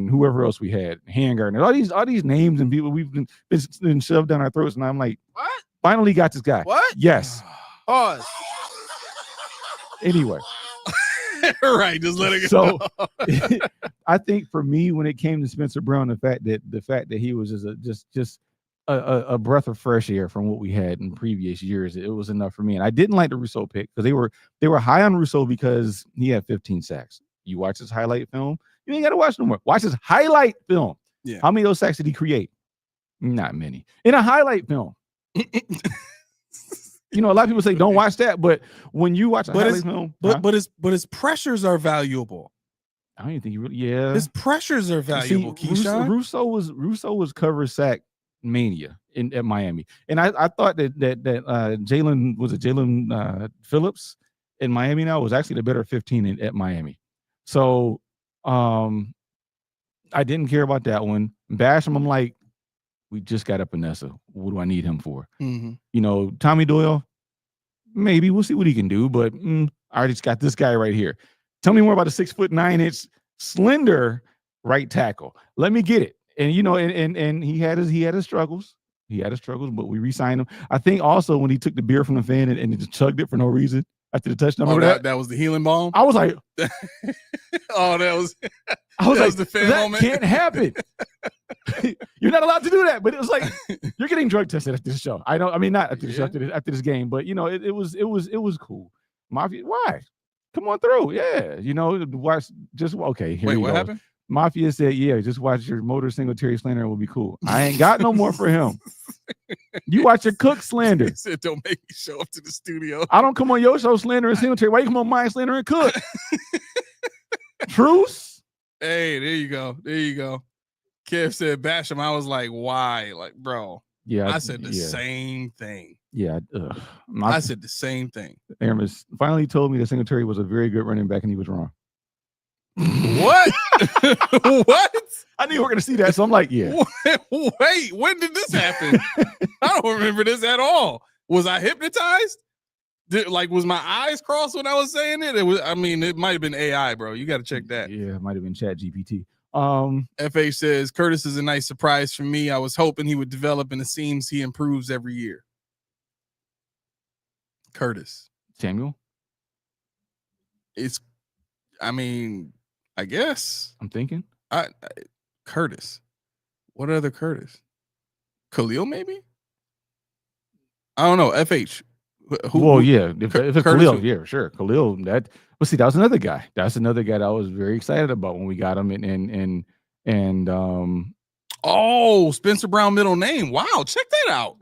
whoever else we had, Handgarden, all these names and people we've been shoved down our throats. And I'm like, what? Finally got this guy. What? Yes. Pause. Anyway. Right, just let it go. So I think for me, when it came to Spencer Brown, the fact that he was just a breath of fresh air from what we had in previous years, it was enough for me. And I didn't like the Rousseau pick because they were high on Rousseau because he had 15 sacks. You watch his highlight film, you ain't got to watch no more. Watch his highlight film. Yeah. How many of those sacks did he create? Not many. In a highlight film. A lot of people say don't watch that, but when you watch a highlight film, but his pressures are valuable. I don't even think yeah. His pressures are valuable. See, Rousseau was cover sack mania. at Miami. And I thought that Jalen Phillips in Miami now was actually the better 15 at Miami. So I didn't care about that one. Basham, I'm like, we just got Epinesa. What do I need him for? Mm-hmm. You know, Tommy Doyle, maybe we'll see what he can do, but I just got this guy right here. Tell me more about a 6'9" slender right tackle. Let me get it. And you know, and he had his struggles. He had his struggles, but we re-signed him. I think also when he took the beer from the fan and just chugged it for no reason after the touchdown. Remember that was the healing balm. I was like, oh, that was the fan that moment. Can't happen. You're not allowed to do that. But it was like you're getting drug tested after this show. Not after the show, after this game, but you know, it was cool. Mafia, why? Come on through. Yeah, you know, watch. Just okay. Here Wait, you what go. happened? Mafia said, "Yeah, just watch your motor Singletary slander will be cool." I ain't got no more for him. You watch your Cook slander. He said, "Don't make me show up to the studio." I don't come on your show slandering Singletary. Why you come on mine slandering Cook? Truce. Hey, there you go. There you go. Kev said, "Bash him." I was like, "Why?" Like, bro. Yeah, I said the same thing. Yeah, I said the same thing. Aramis finally told me that Singletary was a very good running back, and he was wrong. What? What? I knew you were going to see that, so I'm like, yeah. Wait, when did this happen? I don't remember this at all. Was I hypnotized? Was my eyes crossed when I was saying it? It might have been AI, bro. You got to check that. Yeah, it might have been Chat GPT. FH says, Curtis is a nice surprise for me. I was hoping he would develop, and it seems he improves every year. Curtis. Samuel? I guess. I'm thinking. Curtis. What other Curtis? Khalil, maybe? I don't know. FH. Yeah. If it's Khalil, yeah, sure. Khalil, that was another guy. That's another guy that I was very excited about when we got him Spencer Brown middle name. Wow, check that out.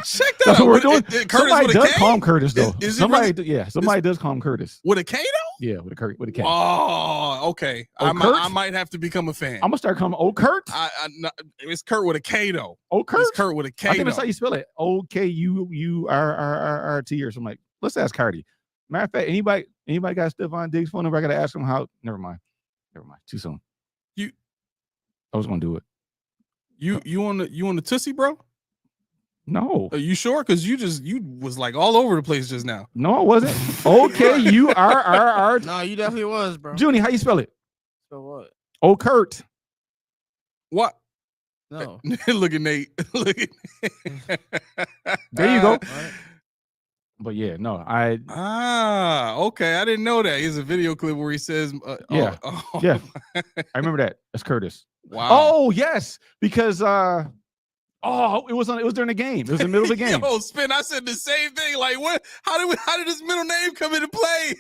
Check that That's out. what we're doing. Curtis somebody does call him Curtis, though. Somebody does call him Curtis. With a K, though? Yeah, with a K. Oh, okay. I might have to become a fan. I'm gonna start calling him Kurt. It's Kurt with a K, though. Kurt? It's Kurt with a K. I think that's how you spell it. OKUURRRT or something like. Let's ask Cardi. Matter of fact, anybody got Stephon Diggs' phone number? I gotta ask him how. Never mind. Too soon. I was gonna do it. You on the Tussie, bro? No. Are you sure? Because you was like all over the place just now. No, I wasn't. OKURRR. No, you definitely was, bro. Junie, how you spell it? So what? Kurt. What? No. Look at Nate. Look at There you go. Right. But yeah, no, okay. I didn't know that. Here's a video clip where he says, yeah. I remember that. That's Curtis. Wow. Oh yes, because it was during the game. It was in the middle of the game. Yo, Spin, I said the same thing. Like, what? How did this middle name come into play?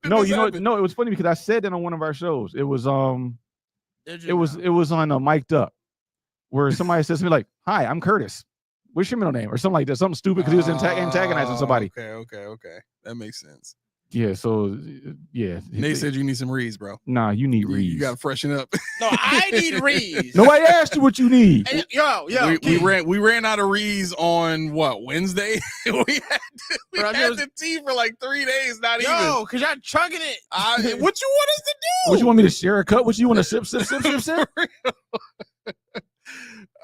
No, it was funny because I said that on one of our shows. It was on Mic'd Up, where somebody says to me like, "Hi, I'm Curtis. What's your middle name?" or something like that, something stupid because he was antagonizing somebody. Okay. That makes sense. Yeah, so yeah. Nate said you need some Reeds, bro. Nah, you need Reeds. You got to freshen up. No, I need Reeds. Nobody asked you what you need. Hey, we ran out of Reeds on what, Wednesday? we had the tea for like 3 days, not even. Yo, because y'all chugging it. What you want us to do? What you want me to share a cup? What you want to sip?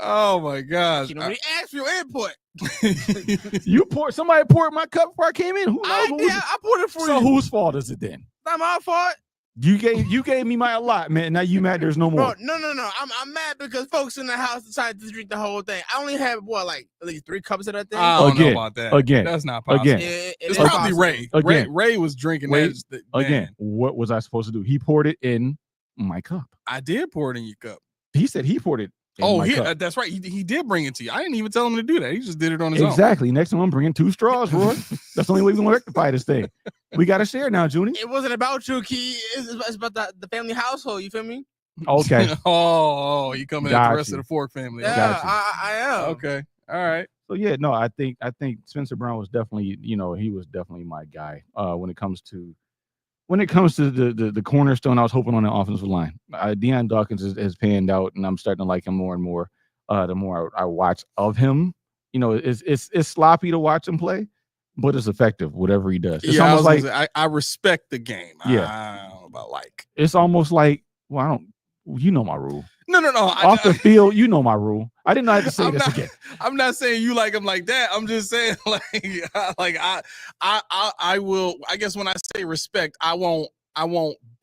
Oh my gosh. You know, we asked for your input. Somebody poured my cup before I came in. Who knows? I poured it for you. So whose fault is it then? Not my fault. You gave me my allotment. Now you mad there's no more. Bro, no. I'm mad because folks in the house decided to drink the whole thing. I only have at least 3 cups of that thing. I don't know about that. Again. That's not possible. It's probably Ray. Ray was drinking that. Again, what was I supposed to do? He poured it in my cup. I did pour it in your cup. He said he poured it. That's right. He did bring it to you. I didn't even tell him to do that. He just did it on his own. Exactly. Next time I'm bringing 2 straws, Roy. That's the only way we're gonna rectify this thing. We got to share now, Junie. It wasn't about you, Key. It's about the family household. You feel me? Okay. You coming at the rest of the Fork family? Yeah, I am. Okay. All right. So yeah, no, I think Spencer Brown was definitely, he was definitely my guy when it comes to the cornerstone. I was hoping on the offensive line. Deion Dawkins has panned out, and I'm starting to like him more and more. the more I watch of him. You know, it's sloppy to watch him play, but it's effective, whatever he does. It's almost like I respect the game. Yeah. I don't know about like. It's almost like, well, you know my rule. No. Off the field, you know my rule. I didn't know I had to say this again. I'm not saying you like him like that. I'm just saying I will. I guess when I say respect, I won't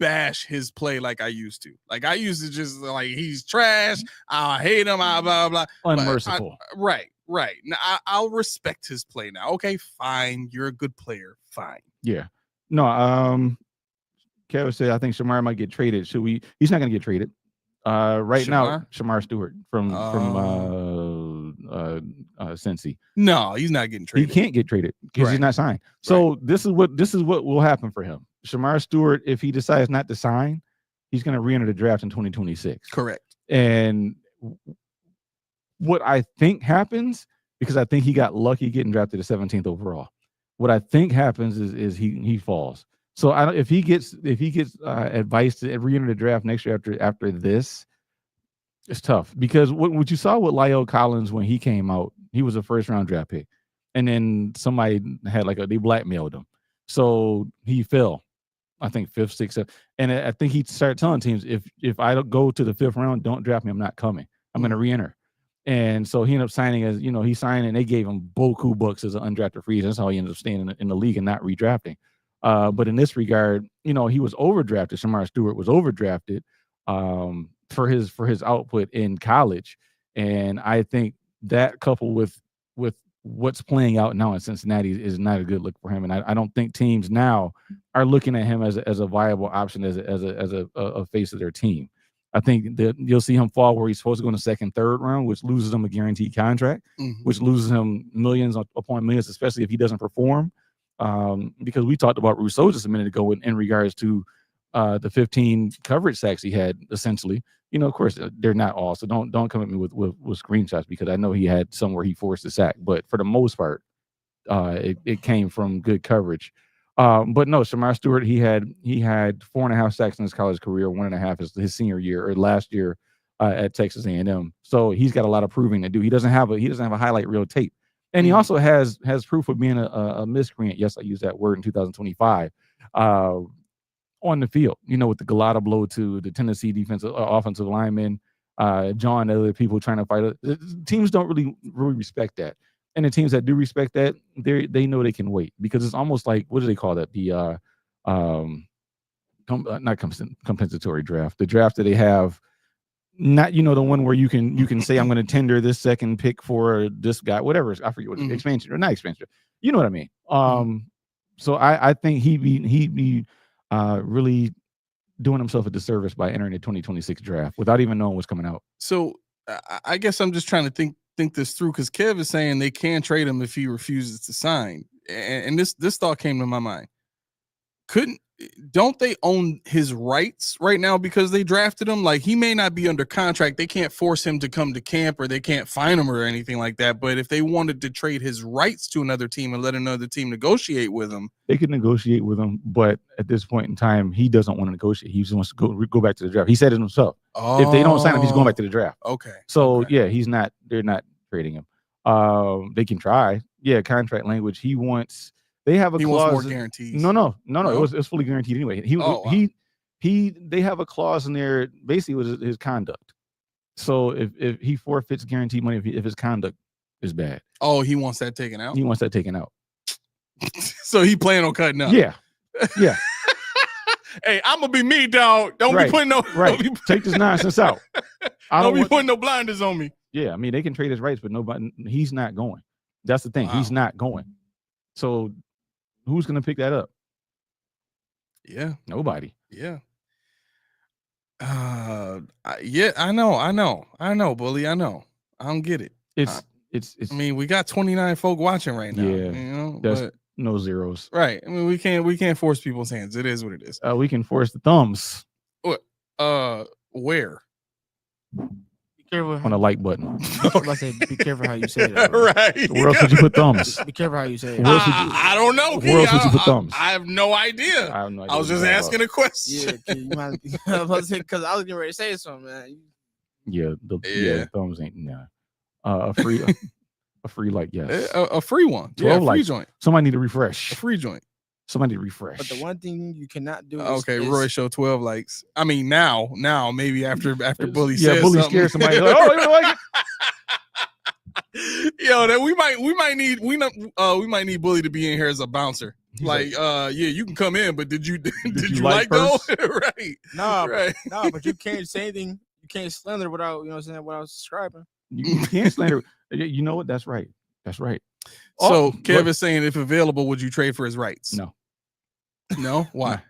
bash his play like I used to. Like I used to just like he's trash. I hate him. Blah blah blah. Unmerciful. Right. Now I'll respect his play now. Okay, fine. You're a good player. Fine. Yeah. No. Kevin said I think Shamar might get traded. Should we? He's not going to get traded. Right now, Shamar Stewart from Cincy. No, he's not getting traded. He can't get traded because he's not signed. So this is what will happen for him. Shamar Stewart, if he decides not to sign, he's going to re-enter the draft in 2026. Correct. And what I think happens, because I think he got lucky getting drafted to 17th overall. What I think happens is he falls. So if he gets advice to re-enter the draft next year after this, it's tough because what you saw with Lyle Collins when he came out, he was a first round draft pick, and then somebody had they blackmailed him, so he fell. I think 5th, 6th, 7th. And I think he started telling teams if I don't go to the 5th round, don't draft me. I'm not coming. I'm going to re-enter. And so he ended up signing he signed and they gave him boku bucks as an undrafted free agent. That's how he ended up staying in the league and not redrafting. But in this regard, he was overdrafted. Shamar Stewart was overdrafted for his output in college. And I think that coupled with what's playing out now in Cincinnati is not a good look for him. And I don't think teams now are looking at him as a viable option as a face of their team. I think that you'll see him fall where he's supposed to go in the 2nd, 3rd round, which loses him a guaranteed contract, which loses him millions upon millions, especially if he doesn't perform. Because we talked about Rousseau just a minute ago in regards to the 15 coverage sacks he had, essentially. Of course, they're not all, so don't come at me with screenshots because I know he had some where he forced a sack, but for the most part, it came from good coverage. But no, Shamar Stewart, he had 4.5 sacks in his college career, 1.5 his senior year or last year at Texas A&M. So he's got a lot of proving to do. He doesn't have a highlight reel tape, and he also has proof of being a miscreant. Yes, I used that word in 2025. On the field, with the Galata blow to the Tennessee offensive lineman, John, and other people trying to fight it. Teams don't really respect that. And the teams that do respect that, they know they can wait because it's almost like, what do they call that? The not compensatory draft, the draft that they have, not the one where you can say I'm going to tender this 2nd pick for this guy, whatever. I forget what expansion or not expansion. You know what I mean? So I think he'd be really doing himself a disservice by entering the 2026 draft without even knowing what's coming out. So I guess I'm just trying to think this through because Kev is saying they can trade him if he refuses to sign, and this thought came to my mind. Don't they own his rights right now because they drafted him? Like he may not be under contract. They can't force him to come to camp or they can't fine him or anything like that. But if they wanted to trade his rights to another team and let another team negotiate with him, they could negotiate with him. But at this point in time, he doesn't want to negotiate. He just wants to go back to the draft. He said it himself. If they don't sign him, he's going back to the draft. Okay. So yeah, they're not trading him. They can try. Yeah, contract language. He wants. They have a clause. Wants more guarantees. No. It was fully guaranteed anyway. They have a clause in there. Basically, was his conduct. So if he forfeits guaranteed money if his conduct is bad. Oh, he wants that taken out. He wants that taken out. So he planning on cutting up. Yeah. Hey, I'm gonna be me, dog. Don't be putting no. Right. Take this nonsense out. Don't be putting no blinders on me. Yeah, I mean they can trade his rights, but nobody. He's not going. That's the thing. Wow. He's not going. So. Who's going to pick that up? Yeah. Nobody. Yeah. Yeah, I know, Bully. I know. I don't get it. It's. I mean, we got 29 folk watching right now. Yeah. That's no zeros. Right. I mean, we can't force people's hands. It is what it is. We can force the thumbs. What? Where? Be careful on a like button. I say, be careful how you say that. Right. Where else would you put thumbs? Be careful how you say it. I don't know. Where else would you put thumbs? I have no idea. I have no idea. I was just asking a question. Yeah, you might because I was getting ready to say something, man. Yeah, thumbs ain't nah. A free like yes. A free one. 12 Yeah, a free likes. joint. Somebody need to refresh. A free joint. Somebody need to refresh. But the one thing you cannot do. Okay, is, Roy show 12 likes. I mean, now maybe after Bully yeah, says Bully something. scared somebody. Like, oh, you don't like it? Yo, that we might need Bully to be in here as a bouncer. Like, yeah, you can come in, but did you like those? Right. Right. But you can't say anything. You can't slander without, you know what I'm saying, without subscribing. You can't slander. You know what? That's right. That's right. So Kev is saying, if available, would you trade for his rights? No. No? Why?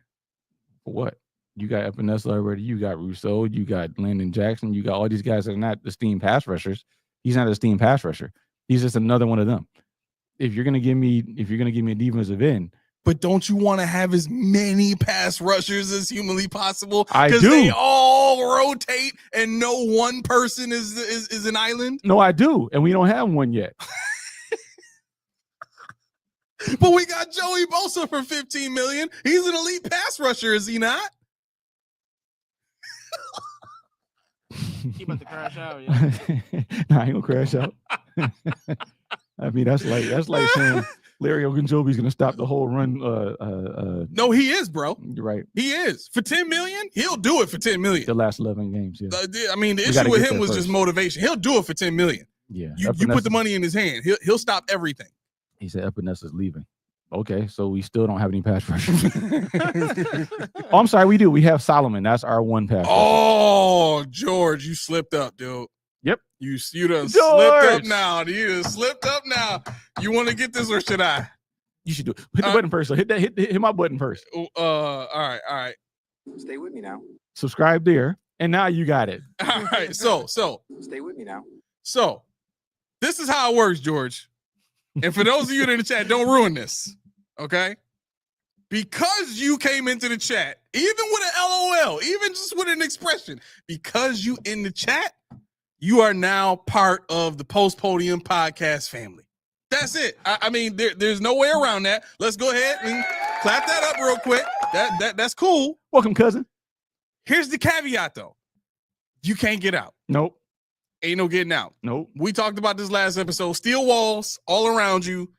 For what? You got Epinesa already. You got Rousseau. You got Landon Jackson. You got all these guys that are not esteemed pass rushers. He's not an esteemed pass rusher. He's just another one of them. If you're gonna give me a defensive end, but don't you want to have as many pass rushers as humanly possible? I do. Because they all rotate, and no one person is an island. No, I do, and we don't have one yet. But we got Joey Bosa for $15 million. He's an elite pass rusher, is he not? He about to crash out. Yeah. Nah, I ain't gonna crash out. I mean, that's like saying Larry Ogunjobi's gonna stop the whole run. No, he is, bro. You're right. He is. For $10 million, he'll do it for $10 million. The last 11 games. Yeah. I mean, the issue with him was just motivation. He'll do it for $10 million. Yeah. You put the money in his hand. He'll stop everything. He said Epinesa's leaving. Okay, so we still don't have any pass rushers. Oh, I'm sorry, we do. We have Solomon. That's our one pass rusher. Oh, George, you slipped up, dude. Yep. You done slipped up now. You done slipped up now. You want to get this or should I? You should do it. Hit the button first. So hit my button first. All right. Stay with me now. Subscribe there. And now you got it. All right. So Stay with me now. So this is how it works, George. And for those of you in the chat, don't ruin this. Okay? Because you came into the chat, even with an LOL, even just with an expression, because you in the chat, you are now part of the Post Podium Podcast family. That's it. I mean, there's no way around that. Let's go ahead and clap that up real quick. That's cool. Welcome, cousin. Here's the caveat, though. You can't get out. Nope. Ain't no getting out. Nope. We talked about this last episode. Steel walls all around you.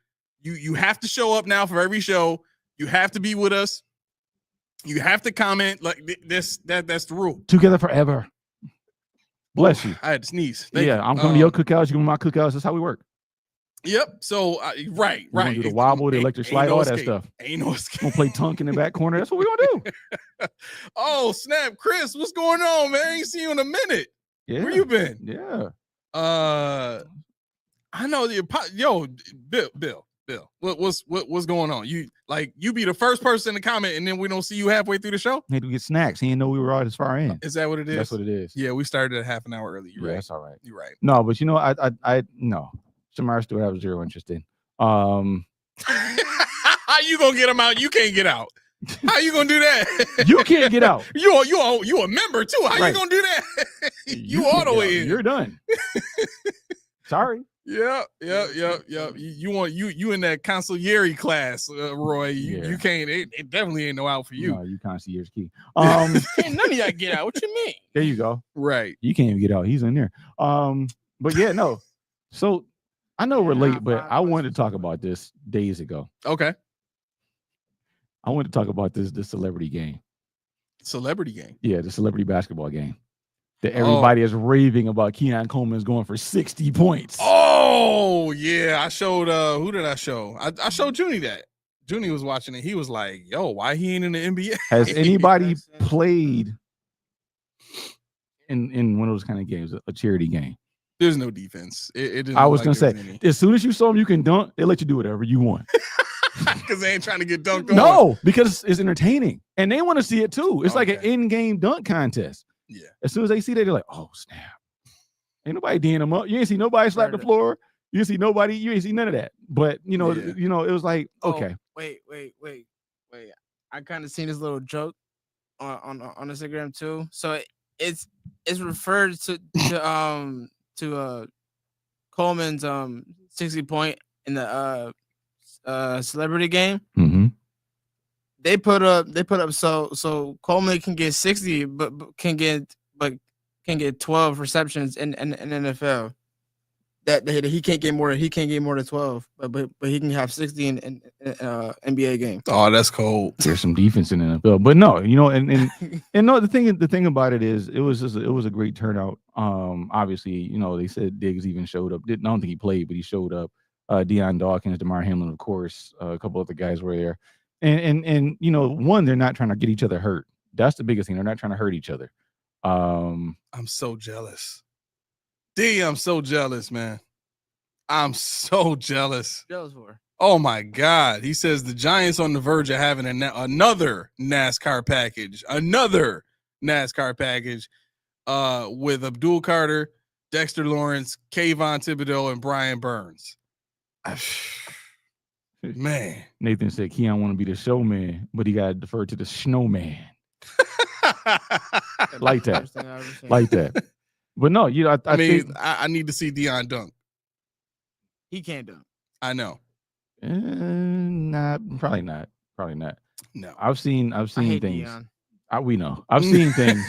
You have to show up now for every show. You have to be with us. You have to comment. Like this. That's the rule. Together forever. Bless you. I had to sneeze. I'm coming to your cookouts. You come to my cookouts. That's how we work. Yep. So right. We're gonna do the wobble, the electric slide, all that stuff. Ain't no escape. We'll play tunk in the back corner. That's what we're gonna do. Oh snap, Chris, what's going on, man? I ain't seen you in a minute. Yeah. Where you been? Yeah. I know yo, Bill. What's going on? You be the first person to comment, and then we don't see you halfway through the show. Need to get snacks. He didn't know we were all this far in. Is that what it is? That's what it is. Yeah, we started a half an hour early. You're right. That's all right. You're right. No, but you know, I no. Shamar Stewart, I have zero interest in. How you gonna get him out? You can't get out. How you gonna do that? You can't get out. You a member too. How you gonna do that? you all the way in. You're done. Sorry. Yeah. You in that consigliere class, Roy. You can't. It definitely ain't no out for you. No, you concierge key. None of y'all get out. What you mean? There you go. Right. You can't even get out. He's in there. But yeah, no. So I know we're late, but I wanted to talk about this days ago. Okay. I wanted to talk about this celebrity game. Celebrity game? Yeah, the celebrity basketball game. That everybody is raving about. Keon Coleman's going for 60 points. Oh, yeah. I showed, who did I show? I showed Junie that. Junie was watching it. He was like, yo, why he ain't in the NBA? Has anybody played in one of those kind of games, a charity game? There's no defense. I was going to say, as soon as you saw them, you can dunk, they let you do whatever you want. Because they ain't trying to get dunked on. No, because it's entertaining. And they want to see it too. It's like an in-game dunk contest. Yeah. As soon as they see that, they're like, oh, snap. Ain't nobody D'ing them up. You ain't see nobody slap the floor. You ain't see nobody. You ain't see none of that. But, it was like, okay. Wait. I kind of seen this little joke on Instagram too. So it's referred to Coleman's 60 point in the celebrity game. Mm-hmm. They put up so Coleman can get 60 but can get 12 receptions in NFL. that he can't get more than 12, but he can have 60 in NBA game. Oh, that's cold. There's some defense in the NFL, but no, and no, the thing about it is it was a great turnout. Obviously, they said Diggs even showed up. I don't think he played, but he showed up. Deion Dawkins, DeMar Hamlin, of course, a couple other guys were there, and one, they're not trying to get each other hurt. That's the biggest thing. They're not trying to hurt each other. I'm so jealous. D, I'm so jealous, man. I'm so jealous. Jealous for. Oh my God. He says the Giants on the verge of having another NASCAR package. Another NASCAR package with Abdul Carter, Dexter Lawrence, Kayvon Thibodeau, and Brian Burns. Man. Nathan said Keon want to be the showman, but he got to defer to the snowman. Like that. But no, I mean, think, I need to see Deion dunk. He can't dunk. I know. Probably not. No. I've seen things. We know. I've seen things.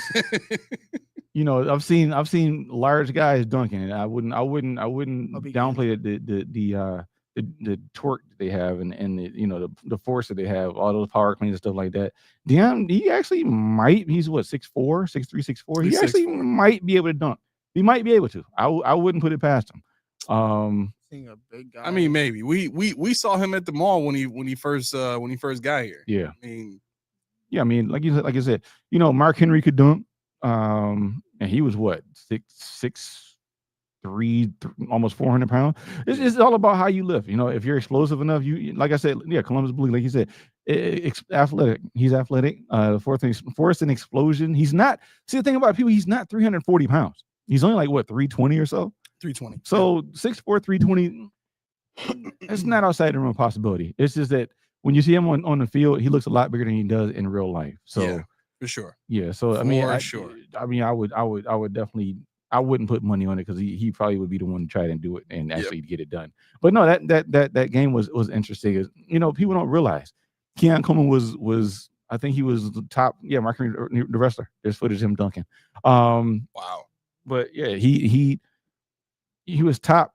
I've seen large guys dunking, and I wouldn't downplay the torque that they have and the force that they have, all those power cleans and stuff like that. Deion, he actually might. He's what, 6'4", 6'3", 6'4". He actually might be able to dunk. He might be able to. I wouldn't put it past him. Seeing a big guy. I mean, maybe we saw him at the mall when he first got here. Yeah. I mean, like you said, Mark Henry could dunk. And he was what, 6'3", almost 400 pounds. It's all about how you lift. If you're explosive enough, you, like I said, Columbus Blue, like you said, athletic. He's athletic. Force and explosion. He's not. See, the thing about people, he's not 340 pounds. He's only like what, 320 or so. 320. So 6'4", 320. It's not outside the realm of possibility. It's just that when you see him on the field, he looks a lot bigger than he does in real life. So yeah, for sure. Yeah. So I would definitely. I wouldn't put money on it because he probably would be the one to try and do it and actually get it done. But no, that game was interesting. People don't realize Keon Coleman was I think he was the top. Yeah, Mark Henry, the wrestler. There's footage of him dunking. Wow. But yeah, he was top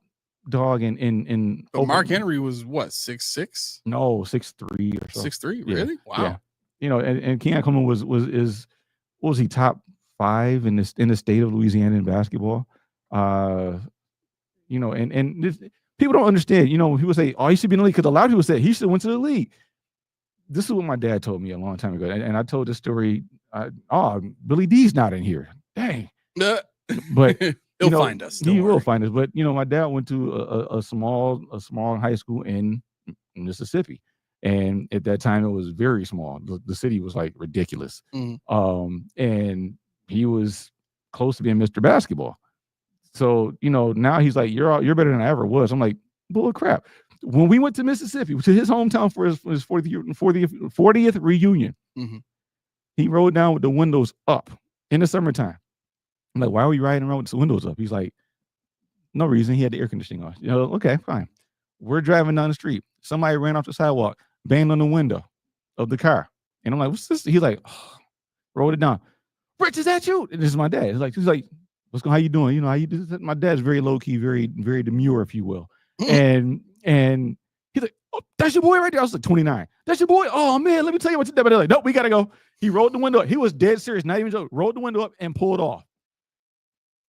dog in. But Mark Henry was what, 6'6"? No, 6'3" or so. 6'3", really? Yeah. Wow. Yeah. And Keon Coleman what was he, top 5 in the state of Louisiana in basketball? And this, people don't understand. When people say, "Oh, he should be in the league," because a lot of people say he should have went to the league. This is what my dad told me a long time ago, and I told this story. Billy D's not in here. Dang. But he'll find us. He will find us. But my dad went to a small high school in Mississippi, and at that time it was very small. The city was like ridiculous. And he was close to being Mr. Basketball. So now he's like, you're better than I ever was. I'm like, bull crap. When we went to Mississippi, to his hometown for his 40th reunion, he rode down with the windows up in the summertime. I'm like, why are we riding around with the windows up? He's like, no reason. He had the air conditioning on. Okay, fine. We're driving down the street. Somebody ran off the sidewalk, banged on the window of the car. And I'm like, what's this? He's like, rolled it down. Rich, is that you? And this is my dad. He's like, what's going? How you doing? How you do? My dad's very low key, very, very demure, if you will. And he's like, oh, that's your boy right there. I was like 29. That's your boy. Oh man, let me tell you what you did. But they're like, nope, we gotta go. He rolled the window up. He was dead serious, not even joking. Rolled the window up and pulled off.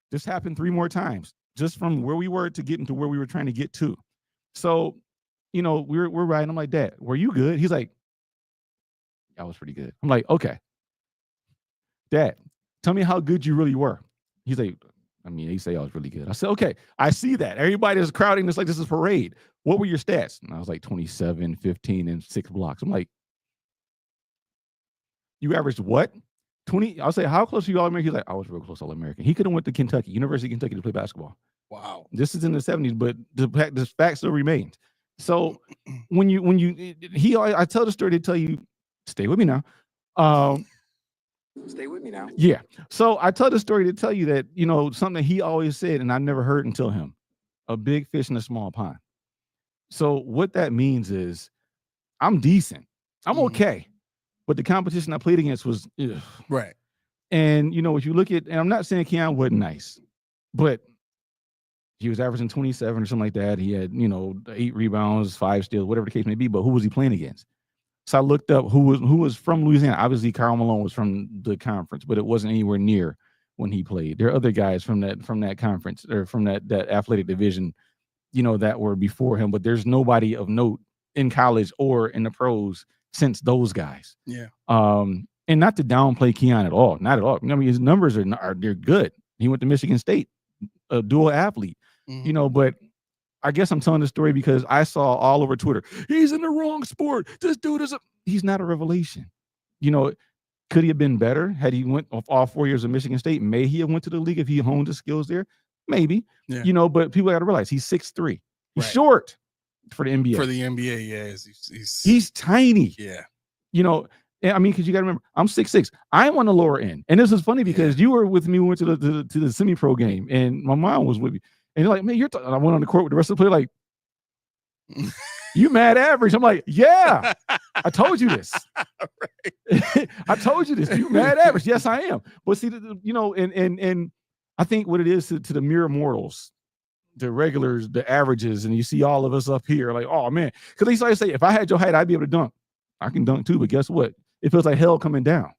This happened 3 more times, just from where we were to getting to where we were trying to get to. So, we're riding. I'm like, Dad, were you good? He's like, I was pretty good. I'm like, okay. Dad, tell me how good you really were. He's like, he said I was really good. I said, okay, I see that. Everybody is crowding. It's like this is a parade. What were your stats? And I was like 27, 15, and 6 blocks. I'm like, you averaged what? 20. I'll say, how close are you All-American? He's like, I was real close All-American. He could have went to University of Kentucky to play basketball. Wow. This is in the 70s, but the fact still remains. So I tell the story to tell you, stay with me now. Stay with me now. Yeah. So I tell the story to tell you that, something that he always said, and I never heard until him, a big fish in a small pond. So what that means is I'm decent. I'm okay. But the competition I played against was ugh. Right. And, if you look at, and I'm not saying Keon wasn't nice, but He was averaging 27 or something like that. He had, 8 rebounds, 5 steals, whatever the case may be. But who was he playing against? So I looked up who was from Louisiana. Obviously, Karl Malone was from the conference, but it wasn't anywhere near when he played. There are other guys from that conference or from that athletic division, that were before him. But there's nobody of note in college or in the pros since those guys. Yeah. And not to downplay Keon at all, not at all. I mean, his numbers they're good. He went to Michigan State, a dual athlete, But I guess I'm telling the story because I saw all over Twitter, he's in the wrong sport. This dude he's not a revelation. Could he have been better had he went off all 4 years of Michigan State? May he have went to the league if he honed his skills there? Maybe. Yeah. But people got to realize he's 6'3". He's Right. short for the NBA. For the NBA, yeah. He's tiny. Yeah. I mean, because you got to remember, I'm 6'6". I'm on the lower end. And this is funny because you were with me, we went to the semi-pro game, and my mom was with me. And you're like, man, I went on the court with the rest of the play, like, you mad average. I'm like, yeah, I told you this. I told you this. You mad average. Yes, I am. But see, and I think what it is to the mere mortals, the regulars, the averages, and you see all of us up here like, oh, man. Because they used to say, if I had your height, I'd be able to dunk. I can dunk too, but guess what? It feels like hell coming down.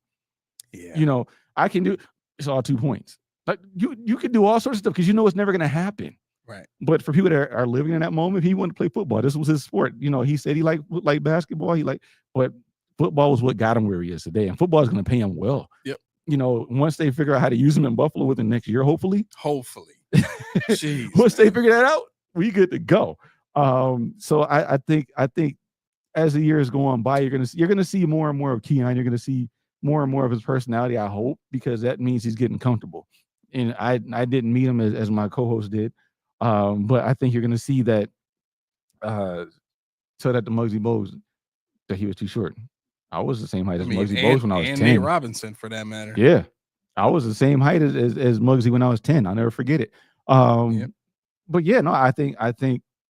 Yeah. I can do, it's all 2 points. Like you can do all sorts of stuff because it's never going to happen. Right. But for people that are living in that moment, he wanted to play football. This was his sport. He said he liked basketball. But football was what got him where he is today. And football is going to pay him well. Yep. Once they figure out how to use him in Buffalo within next year, hopefully. Jeez, once they figure that out, we good to go. So I think as the years go on by, you're gonna see more and more of Keon. You're gonna see more and more of his personality, I hope, because that means he's getting comfortable. And I didn't meet him as my co-host did. But I think you're gonna see that so that the Muggsy Bogues that he was too short. I was the same height as Muggsy Bogues when I was 10. Nate Robinson, for that matter. Yeah. I was the same height as Muggsy when I was 10. I'll never forget it. But yeah, no, I think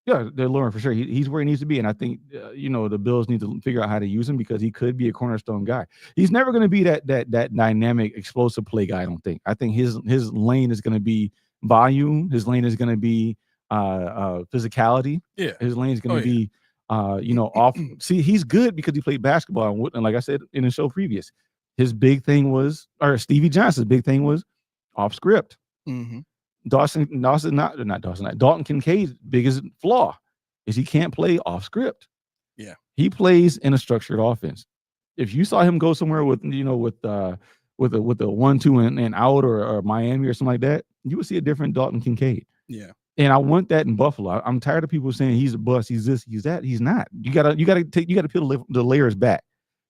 they're lowering for sure. He's where he needs to be, and I think the Bills need to figure out how to use him because he could be a cornerstone guy. He's never going to be that dynamic, explosive play guy. I don't think. I think his lane is going to be volume. His lane is going to be physicality. Yeah, his lane is going to be off. See, he's good because he played basketball, and like I said in the show previous, his big thing was, or Stevie Johnson's big thing was off script. Mm-hmm. Dalton Kincaid's biggest flaw is he can't play off script. Yeah. He plays in a structured offense. If you saw him go somewhere with a 1-2 and out or Miami or something like that, you would see a different Dalton Kincaid. Yeah. And I want that in Buffalo. I'm tired of people saying he's a bust, he's this, he's that. He's not. You gotta peel the layers back.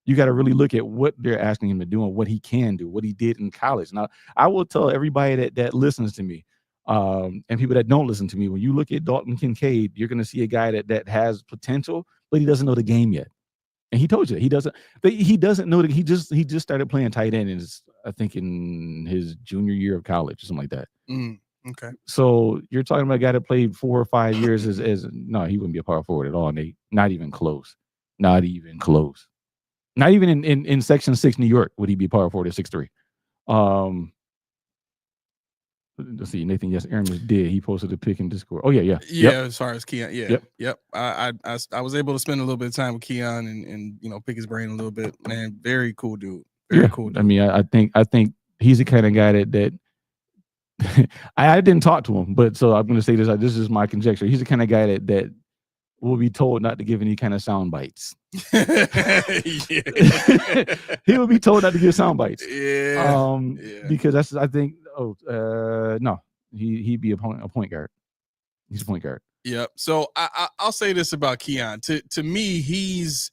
You got to really look at what they're asking him to do and what he can do, what he did in college. Now, I will tell everybody that listens to me, and people that don't listen to me, when you look at Dalton Kincaid, you're going to see a guy that has potential, but he doesn't know the game yet. And he told you he doesn't know that he just started playing tight end I think in his junior year of college or something like that. Okay. So you're talking about a guy that played 4 or 5 years as no, he wouldn't be a power forward at all, Nate. Not even close. Not even close. Not even in Section 6, New York, would he be power forward at 6'3". Let's see, Nathan. Yes, Aaron was dead. He posted a pic in Discord. Oh yeah. As far as Keon, yep. I was able to spend a little bit of time with Keon and pick his brain a little bit. Man, very cool dude. Very cool dude. I mean, I think he's the kind of guy that I didn't talk to him, but so I'm going to say this. This is my conjecture. He's the kind of guy that will be told not to give any kind of sound bites. He will be told not to give sound bites. Because that's, I think, no, he'd be a point guard. He's a point guard. Yep. So I'll say this about Keon. To me, he's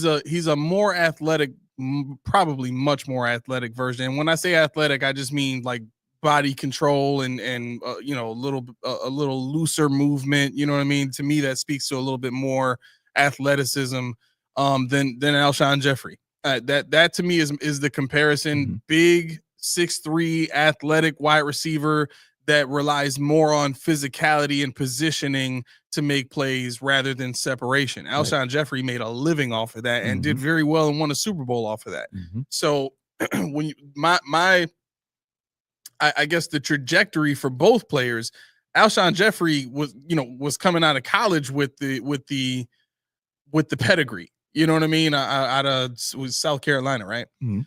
a more athletic, probably much more athletic version. And when I say athletic, I just mean like body control and a little looser movement. You know what I mean? To me, that speaks to a little bit more athleticism than Alshon Jeffrey. That to me is the comparison. Mm-hmm. Big 6'3" athletic wide receiver that relies more on physicality and positioning to make plays rather than separation. Alshon Jeffrey made a living off of that and did very well and won a Super Bowl off of that. Mm-hmm. So when I guess the trajectory for both players, Alshon Jeffrey was coming out of college with the pedigree. You know what I mean? Out of South Carolina, right? Mhm.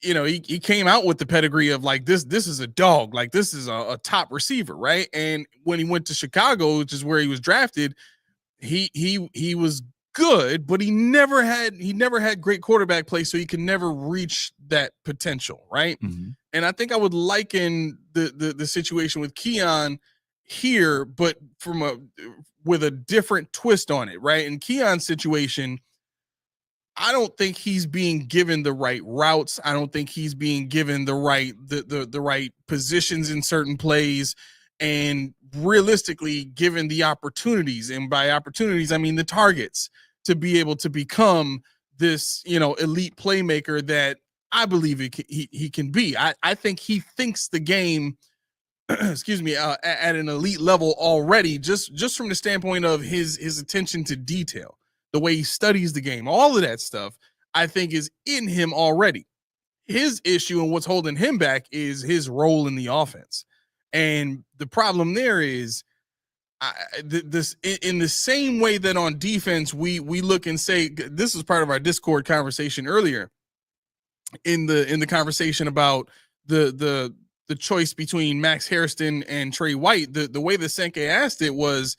He came out with the pedigree of like this is a dog, like this is a top receiver, right? And when he went to Chicago, which is where he was drafted, he was good, but he never had great quarterback play, so he could never reach that potential, right? Mhm. And I think I would liken the situation with Keon here, but with a different twist on it, right? In Keon's situation, I don't think he's being given the right routes. I don't think he's being given the right positions in certain plays, and realistically given the opportunities. And by opportunities, I mean the targets to be able to become this, elite playmaker that I believe he can be. I think he thinks the game, excuse me, at an elite level already, just from the standpoint of his attention to detail, the way he studies the game, all of that stuff, I think is in him already. His issue and what's holding him back is his role in the offense. And the problem there is in the same way that on defense, we look and say, this is part of our Discord conversation earlier in the conversation about the choice between Max Hairston and Trey White. The way that Senke asked it was,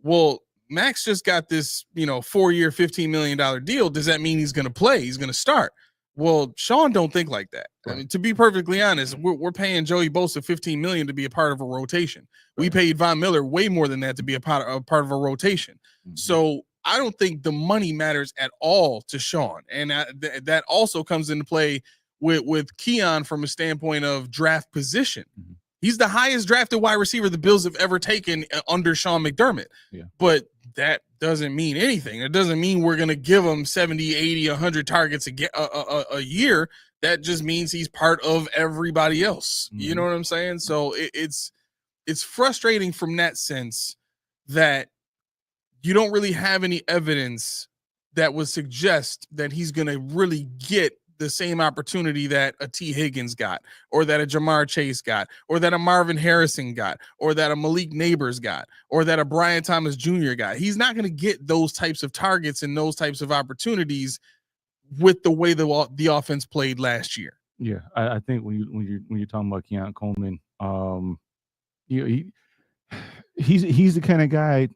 well, Max just got this, 4-year, $15 million deal. Does that mean he's going to play? He's going to start? Well, Sean don't think like that. Right. I mean, to be perfectly honest, we're paying Joey Bosa $15 million to be a part of a rotation. Right. We paid Von Miller way more than that to be a part of a rotation. Mm-hmm. So I don't think the money matters at all to Sean. And that also comes into play with Keon from a standpoint of draft position. Mm-hmm. He's the highest drafted wide receiver the Bills have ever taken under Sean McDermott. Yeah. But that doesn't mean anything. It doesn't mean we're going to give him 70, 80, 100 targets a year. That just means he's part of everybody else. Mm-hmm. You know what I'm saying? So it's frustrating from that sense that you don't really have any evidence that would suggest that he's going to really get the same opportunity that a T. Higgins got, or that a Jamar Chase got, or that a Marvin Harrison got, or that a Malik Neighbors got, or that a Brian Thomas Jr. got. He's not going to get those types of targets and those types of opportunities with the way the offense played last year. Yeah, I think when you're talking about Keon Coleman, he's the kind of guy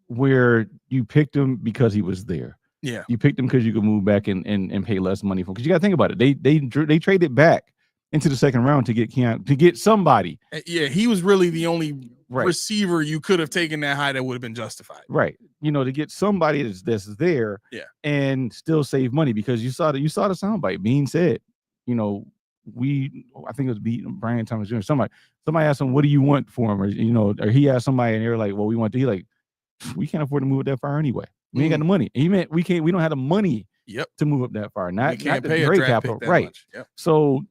where you picked him because he was there. Yeah, you picked him because you could move back and pay less money for him. Because you got to think about it. They traded back into the second round to get somebody. Yeah, he was really the only receiver you could have taken that high that would have been justified. Right. To get somebody that's there. Yeah. And still save money, because you saw the soundbite. Bean said, I think it was Brian Thomas Jr. Somebody asked him, what do you want for him? Or he asked somebody and they were like, well, we can't afford to move it that far anyway. We ain't got the money. He meant we don't have the money to move up that far. Not the great capital. Right. Yep. So,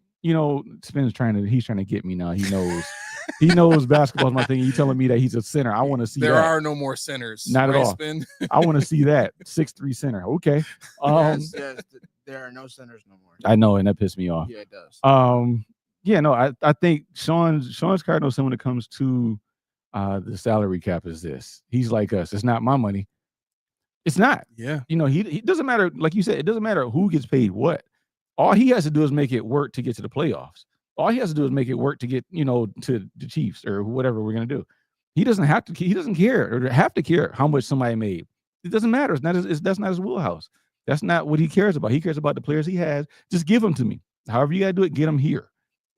Spin's he's trying to get me now. He knows he knows basketball's my thing. He's telling me that he's a center. I want to see there that. are no more centers. Not at all. Spin? I want to see that 6'3" center. Okay. Yes, there are no centers no more. I know, and that pissed me off. Yeah, it does. I think Sean's Cardinals, when it comes to the salary cap, is this. He's like us. It's not my money. It's not. Yeah. He doesn't matter. Like you said, it doesn't matter who gets paid what. All he has to do is make it work to get to the playoffs. All he has to do is make it work to get, to the Chiefs or whatever we're going to do. He doesn't have to. He doesn't care or have to care how much somebody made. It doesn't matter. That's not his wheelhouse. That's not what he cares about. He cares about the players he has. Just give them to me. However you got to do it, get them here.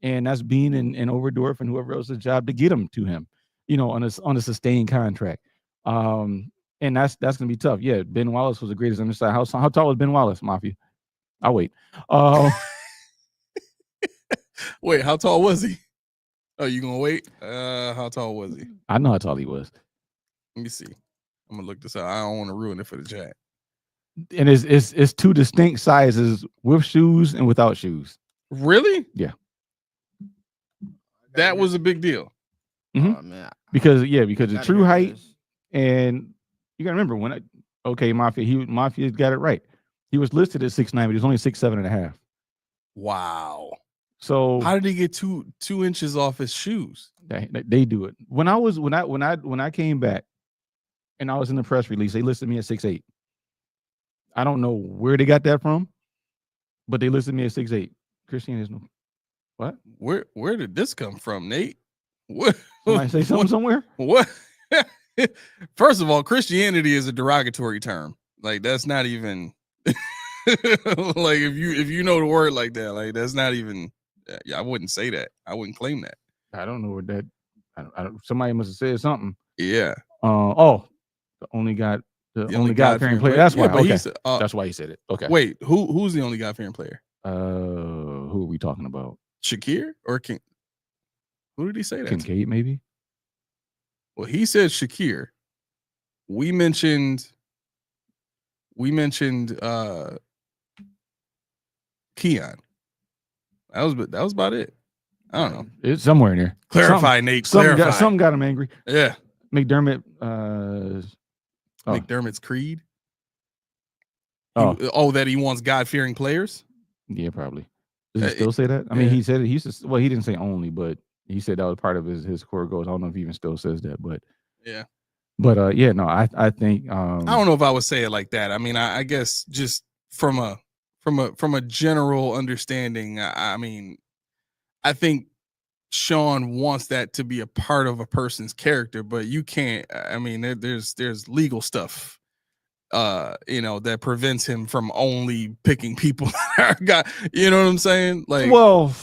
And that's Bean and Overdorf and whoever else's job to get them to him, on a sustained contract. And that's going to be tough. Yeah, Ben Wallace was the greatest on the side. How tall was Ben Wallace, Mafia? I'll wait. Wait, how tall was he? Oh, you gonna wait? How tall was he? I know how tall he was. Let me see. I'm gonna look this up. I don't want to ruin it for the chat. And it's two distinct sizes, with shoes and without shoes. Really? Yeah. That was a big deal. Mm-hmm. Oh, man. Because the true height, and you gotta remember Mafia got it right. He was listed at 6'9", but he was only 6'7.5". Wow. So how did he get two inches off his shoes? They do it. When I came back and I was in the press release, they listed me at 6'8". I don't know where they got that from, but they listed me at 6'8". Christian is no what? Where did this come from, Nate? What? Somebody say something somewhere? What? First of all, Christianity is a derogatory term. Like that's not even like if you know the word like that, like that's not even. Yeah, I wouldn't say that. I wouldn't claim that. I don't know what that. I don't, somebody must have said something. Yeah. The only God-fearing player. That's why. Okay. That's why he said it. Okay. Wait, who's the only God-fearing player? Who are we talking about? Shakir or King? Who did he say that? Kincaid, maybe. Well, he said Shakir. We mentioned Keon. That was about it. I don't know. It's somewhere in there. Clarify, Nate. Clarify. Something got him angry. Yeah. McDermott. McDermott's creed. Oh, That he wants God-fearing players. Yeah, probably. Does he still say that? I mean, he said it. He used to, well, he didn't say only, but he said that was part of his core goals. I don't know if he even still says that, but yeah. But yeah, no, I think I don't know if I would say it like that. I mean, I guess just from a general understanding, I mean, I think Sean wants that to be a part of a person's character, but you can't. I mean, there's legal stuff, that prevents him from only picking people that are God. You know what I'm saying? Like, well,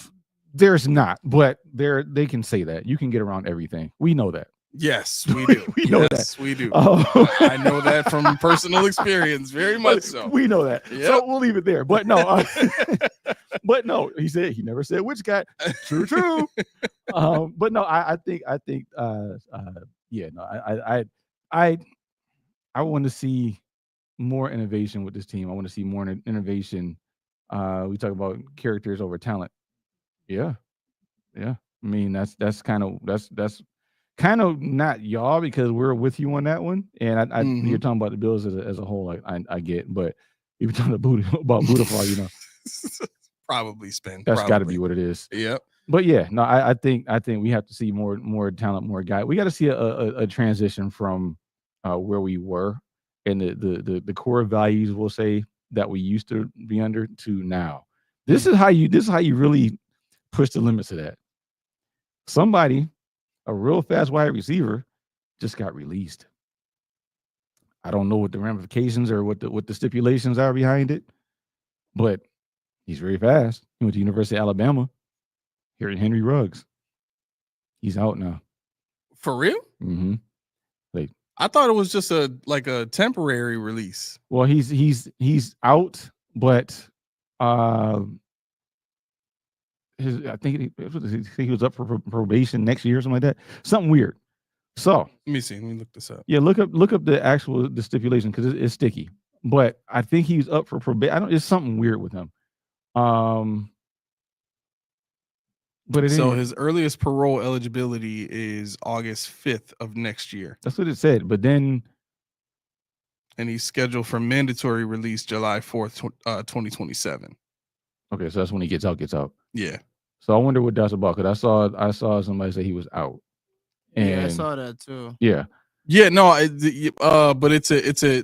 there's not, but they can say that. You can get around everything. We know that. Yes, we do. We know that. We do. I know that from personal experience, very much so. We know that. Yep. So we'll leave it there. But no, but no, he never said which guy. True. But no, I think yeah, no, I want to see more innovation with this team. I want to see more innovation. We talk about characters over talent. Yeah. I mean, that's kind of not y'all because we're with you on that one. And you're talking about the Bills as a whole. Like I get, but if you're talking about Budafar, probably spend. That's got to be what it is. Yep. But yeah, no, I think we have to see more talent, more guy. We got to see a transition from where we were and the core values, we'll say, that we used to be under to now. This is how you really push the limits of that. Somebody, a real fast wide receiver, just got released. I don't know what the ramifications or what the stipulations are behind it, but he's very fast. He went to University of Alabama. Here in Henry Ruggs. He's out now. For real? Mm-hmm. I thought it was just a temporary release. Well, he's out, but I think he was up for probation next year or something like that. Something weird. So let me see. Let me look this up. Yeah, look up the stipulation because it's sticky. But I think he's up for probation. It's something weird with him. But his earliest parole eligibility is August 5th of next year. That's what it said. But then, and he's scheduled for mandatory release July 4th, 2027. Okay, so that's when he gets out. Yeah. So I wonder what that's about because I saw somebody say he was out. And I saw that too. Yeah. Yeah. No. But it's a.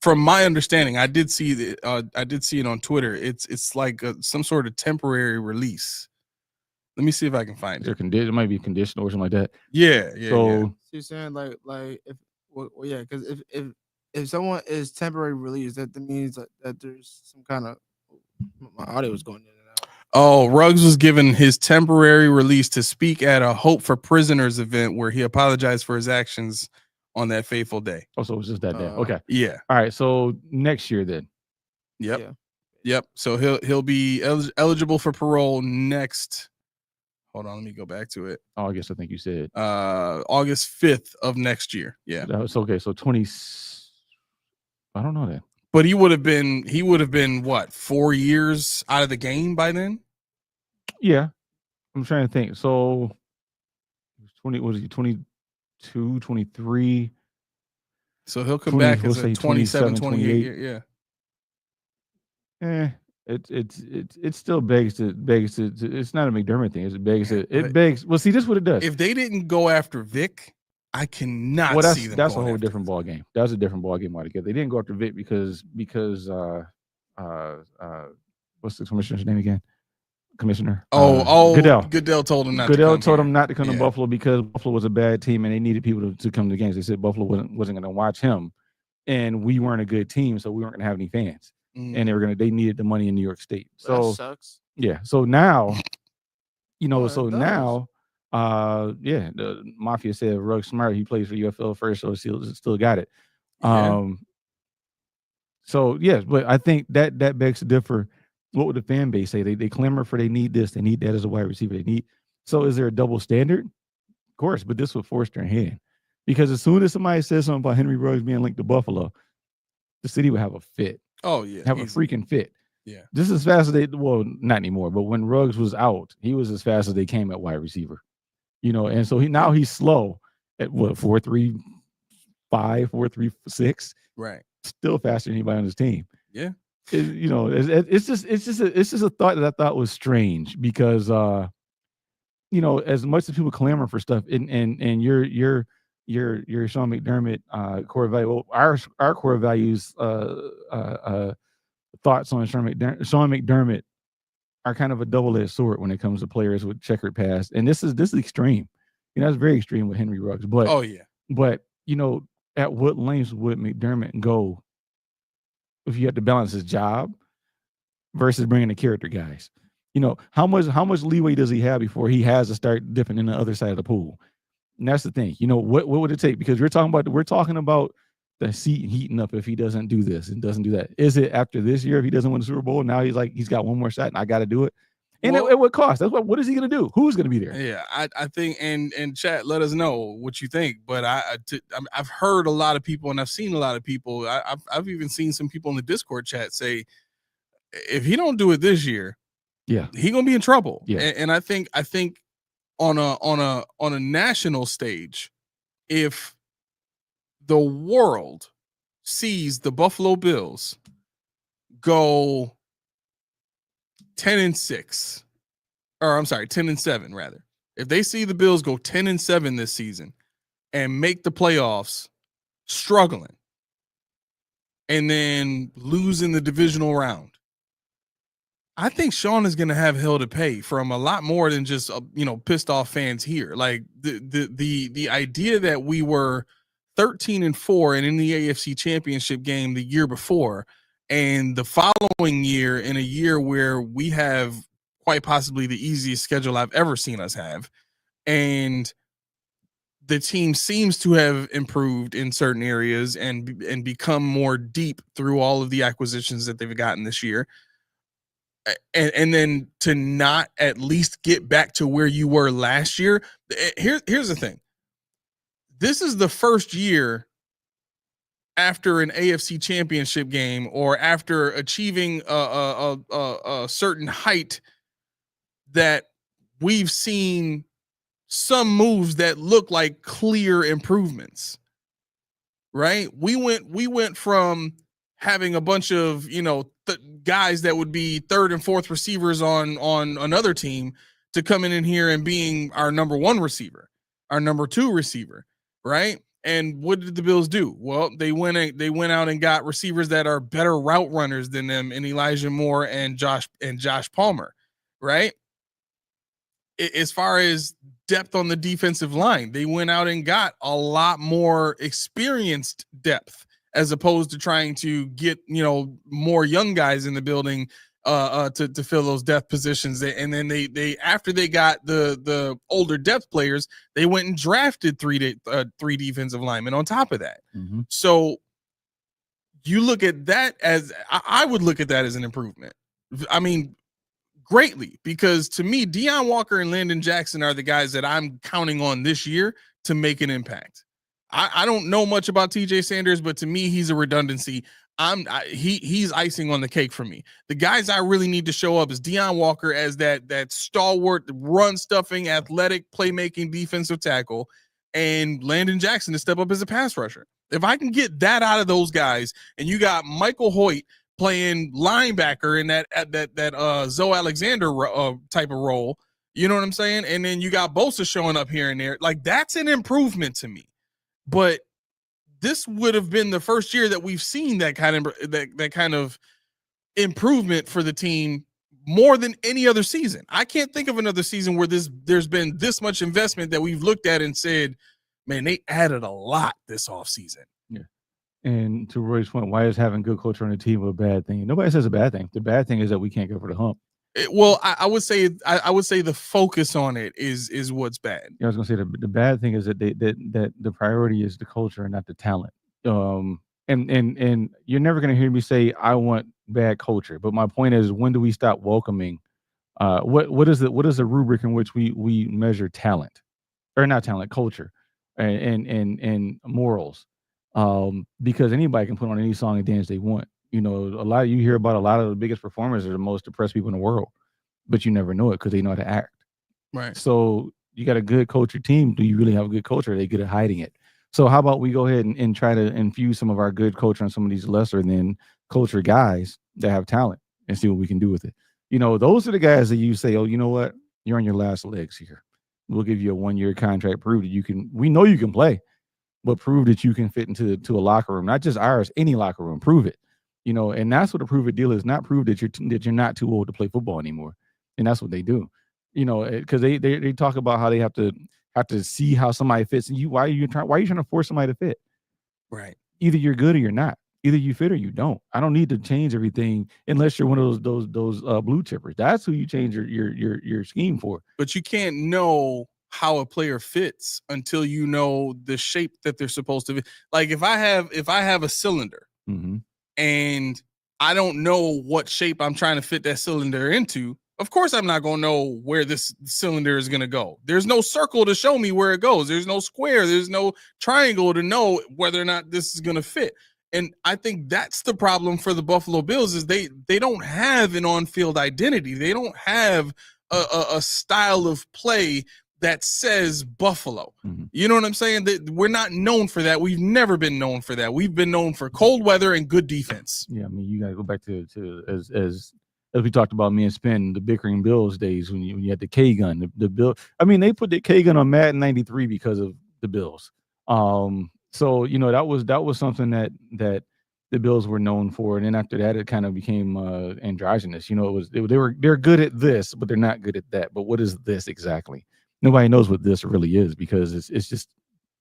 From my understanding, I did see it on Twitter. It's like some sort of temporary release. Let me see if I can find it. It might be conditional or something like that. Yeah. So you're saying like if because if someone is temporary release, that means that there's some kind of my audio was going in and out. Oh, Ruggs was given his temporary release to speak at a Hope for Prisoners event where he apologized for his actions on that fateful day. Oh, so it was just that day. Okay. Yeah. All right. So next year then. Yep. Yeah. Yep. So he'll be eligible for parole next. Hold on, let me go back to it. August, I think you said. August 5th of next year. Yeah. That's okay. So 20. I don't know that. But he would have been what, 4 years out of the game by then? Yeah. I'm trying to think. So 22, 23. So he'll come back as a 27, 28 year. Yeah. It still begs to it's not a McDermott thing. It begs. Well, see, this is what it does. If they didn't go after Vic, I cannot Well, see them. that's a going whole after different ball game. That's a different ball game altogether. They didn't go after Vic because what's the commissioner's name again? Commissioner. Goodell. Goodell told him not. Goodell to come told here. him not to come Yeah. to Buffalo because Buffalo was a bad team and they needed people to come to games. They said Buffalo wasn't going to watch him, and we weren't a good team, so we weren't going to have any fans. And they needed the money in New York State. So that sucks. yeah. So now, Well, so it does. now, the Mafia said Ruggs smart. He plays for UFL first, so still got it. Yeah. So yes, but I think that begs to differ. What would the fan base say? They clamor for they need this, they need that as a wide receiver. They need. So is there a double standard? Of course, but this would force their hand. Because as soon as somebody says something about Henry Ruggs being linked to Buffalo, the city would have a fit. Oh yeah. Have a freaking fit. Yeah. Just as fast as not anymore, but when Ruggs was out, he was as fast as they came at wide receiver. And so he's slow at what 4.35, 4.36. Right. Still faster than anybody on his team. Yeah. It's just a thought that I thought was strange because as much as people clamor for stuff and your Sean McDermott core value, our core values thoughts on Sean McDermott are kind of a double-edged sword when it comes to players with checkered past, and this is extreme. It's very extreme with Henry Ruggs. But but at what lengths would McDermott go if you had to balance his job versus bringing the character guys? How much leeway does he have before he has to start dipping in the other side of the pool? And that's the thing. What would it take? Because we're talking about the seat heating up if he doesn't do this and doesn't do that. Is it after this year if he doesn't win the Super Bowl? Now he's got one more shot and I got to do it. And it would cost. That's what is he going to do? Who's going to be there? Yeah, I think and chat, let us know what you think. But I've heard a lot of people and I've seen a lot of people. I've even seen some people in the Discord chat say if he don't do it this year, he gonna be in trouble. Yeah. And I think on a national stage, if the world sees the Buffalo Bills go 10-6, or I'm sorry, 10-7 rather. If they see the Bills go 10-7 this season and make the playoffs struggling and then lose in the divisional round, I think Sean is going to have hell to pay from a lot more than just pissed off fans here. Like the idea that we were 13-4 and in the AFC Championship game the year before, and the following year in a year where we have quite possibly the easiest schedule I've ever seen us have, and the team seems to have improved in certain areas and become more deep through all of the acquisitions that they've gotten this year. And then to not at least get back to where you were last year. Here's the thing. This is the first year after an AFC Championship game or after achieving a certain height that we've seen some moves that look like clear improvements. Right? We went from having a bunch of guys that would be third and fourth receivers on another team to coming in here and being our number one receiver, our number two receiver, right? And what did the Bills do? Well, they went out and got receivers that are better route runners than them, and Elijah Moore and Josh Palmer, right? As far as depth on the defensive line, they went out and got a lot more experienced depth, as opposed to trying to get more young guys in the building to fill those depth positions. And then they after they got the older depth players, they went and drafted three defensive linemen on top of that. Mm-hmm. So you look at that as I would look at that as an improvement. I mean, greatly, because to me, Deion Walker and Landon Jackson are the guys that I'm counting on this year to make an impact. I don't know much about TJ Sanders, but to me, he's a redundancy. He's icing on the cake for me. The guys I really need to show up is Deion Walker as that stalwart, run stuffing, athletic, playmaking defensive tackle, and Landon Jackson to step up as a pass rusher. If I can get that out of those guys, and you got Michael Hoyt playing linebacker in that Zoe Alexander type of role. You know what I'm saying? And then you got Bosa showing up here and there. Like, that's an improvement to me. But this would have been the first year that we've seen that kind of improvement for the team more than any other season. I can't think of another season where there's been this much investment that we've looked at and said, man, they added a lot this offseason. Yeah. And to Roy's point, why is having good culture on the team a bad thing? Nobody says a bad thing. The bad thing is that we can't go for the hump. I would say the focus on it is what's bad. Yeah, I was gonna say the bad thing is that that the priority is the culture and not the talent. And you're never gonna hear me say I want bad culture. But my point is, when do we stop welcoming? What is the rubric in which we measure talent, or not talent, culture, and morals? Because anybody can put on any song and dance they want. You know, you hear about a lot of the biggest performers are the most depressed people in the world, but you never know it because they know how to act. Right. So you got a good culture team. Do you really have a good culture? Are they good at hiding it? So how about we go ahead and try to infuse some of our good culture on some of these lesser than culture guys that have talent and see what we can do with it. You know, those are the guys that you say, oh, you know what? You're on your last legs here. We'll give you a 1-year contract. Prove that you can. We know you can play, but prove that you can fit into a locker room, not just ours, any locker room. Prove it. You know, and that's what a prove it deal is. Not prove that you're not too old to play football anymore, and that's what they do. You know, because they talk about how they have to see how somebody fits, and why are you trying to force somebody to fit? Right. Either you're good or you're not. Either you fit or you don't. I don't need to change everything unless you're one of those blue chippers. That's who you change your scheme for. But you can't know how a player fits until you know the shape that they're supposed to be. Like if I have a cylinder. Mm-hmm. And I don't know what shape I'm trying to fit that cylinder into, of course I'm not going to know where this cylinder is going to go. There's no circle to show me where it goes. There's no square. There's no triangle to know whether or not this is going to fit. And I think that's the problem for the Buffalo Bills is they don't have an on-field identity. They don't have a style of play that says Buffalo. Mm-hmm. You know what I'm saying? That we're not known for that. We've never been known for that. We've been known for cold weather and good defense. Yeah, I mean, you got to go back to as we talked about me and Spin, the bickering Bills days when you had the K gun, the Bill. I mean, they put the K gun on Madden 93 because of the Bills. So you know that was something that the Bills were known for, and then after that, it kind of became androgynous. You know, they're good at this, but they're not good at that. But what is this exactly? Nobody knows what this really is because it's just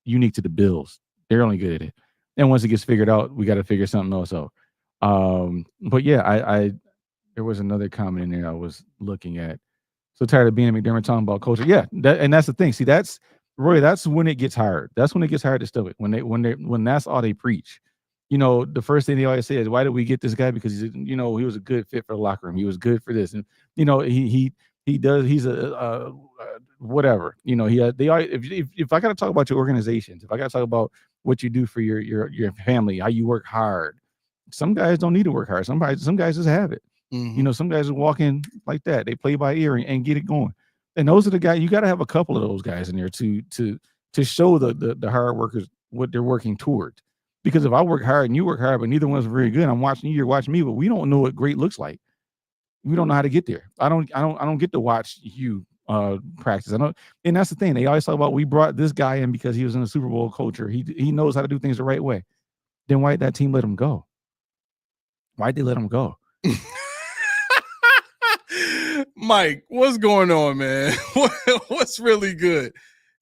unique to the Bills. They're only good at it. And once it gets figured out, we got to figure something else out. But yeah, there was another comment in there I was looking at. So tired of being in McDermott talking about culture. Yeah, and that's the thing. See, that's Roy. That's when it gets hard. That's when it gets hard to stuff it. When that's all they preach. You know, the first thing they always say is, "Why did we get this guy?" Because he was a good fit for the locker room. He was good for this, and you know he does. He's a whatever. You know, if I got to talk about your organizations, if I got to talk about what you do for your family, how you work hard. Some guys don't need to work hard. Some guys just have it. Mm-hmm. You know, some guys walk in like that. They play by ear and get it going. And those are the guys. You got to have a couple of those guys in there to show the hard workers what they're working toward. Because if I work hard and you work hard, but neither one's very good, I'm watching you, you're watching me, but we don't know what great looks like. We don't know how to get there. I don't get to watch you practice. I know, and that's the thing. They always talk about we brought this guy in because he was in a Super Bowl culture. He knows how to do things the right way. Then why'd that team let him go? Why'd they let him go? Mike, what's going on, man? What's really good?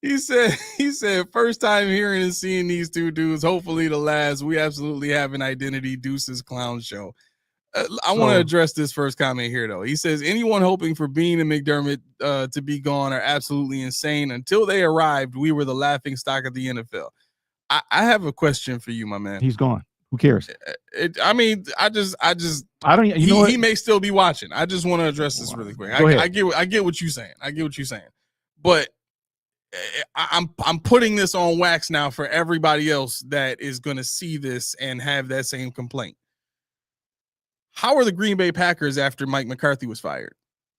He said, first time hearing and seeing these two dudes, hopefully the last. We absolutely have an identity. Deuces Clown Show. I want to address this first comment here, though. He says, anyone hoping for Bean and McDermott to be gone are absolutely insane. Until they arrived, we were the laughing stock of the NFL. I have a question for you, my man. He's gone. Who cares? I don't. You know what? He may still be watching. I just want to address this really quick. I get what you're saying. I get what you're saying, but I'm putting this on wax now for everybody else that is going to see this and have that same complaint. How are the Green Bay Packers after Mike McCarthy was fired?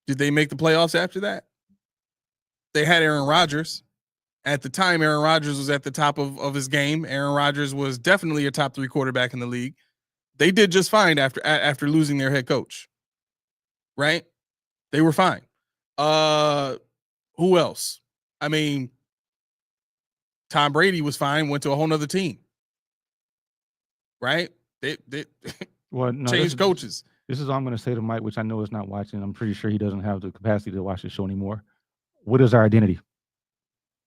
Did they make the playoffs after that? They had Aaron Rodgers. At the time, Aaron Rodgers was at the top of his game. Aaron Rodgers was definitely a top 3 quarterback in the league. They did just fine after losing their head coach. Right? They were fine. Who else? I mean, Tom Brady was fine, went to a whole nother team. Right? They Well, no, changed coaches. This is all I'm going to say to Mike, which I know is not watching. I'm pretty sure he doesn't have the capacity to watch the show anymore. What is our identity?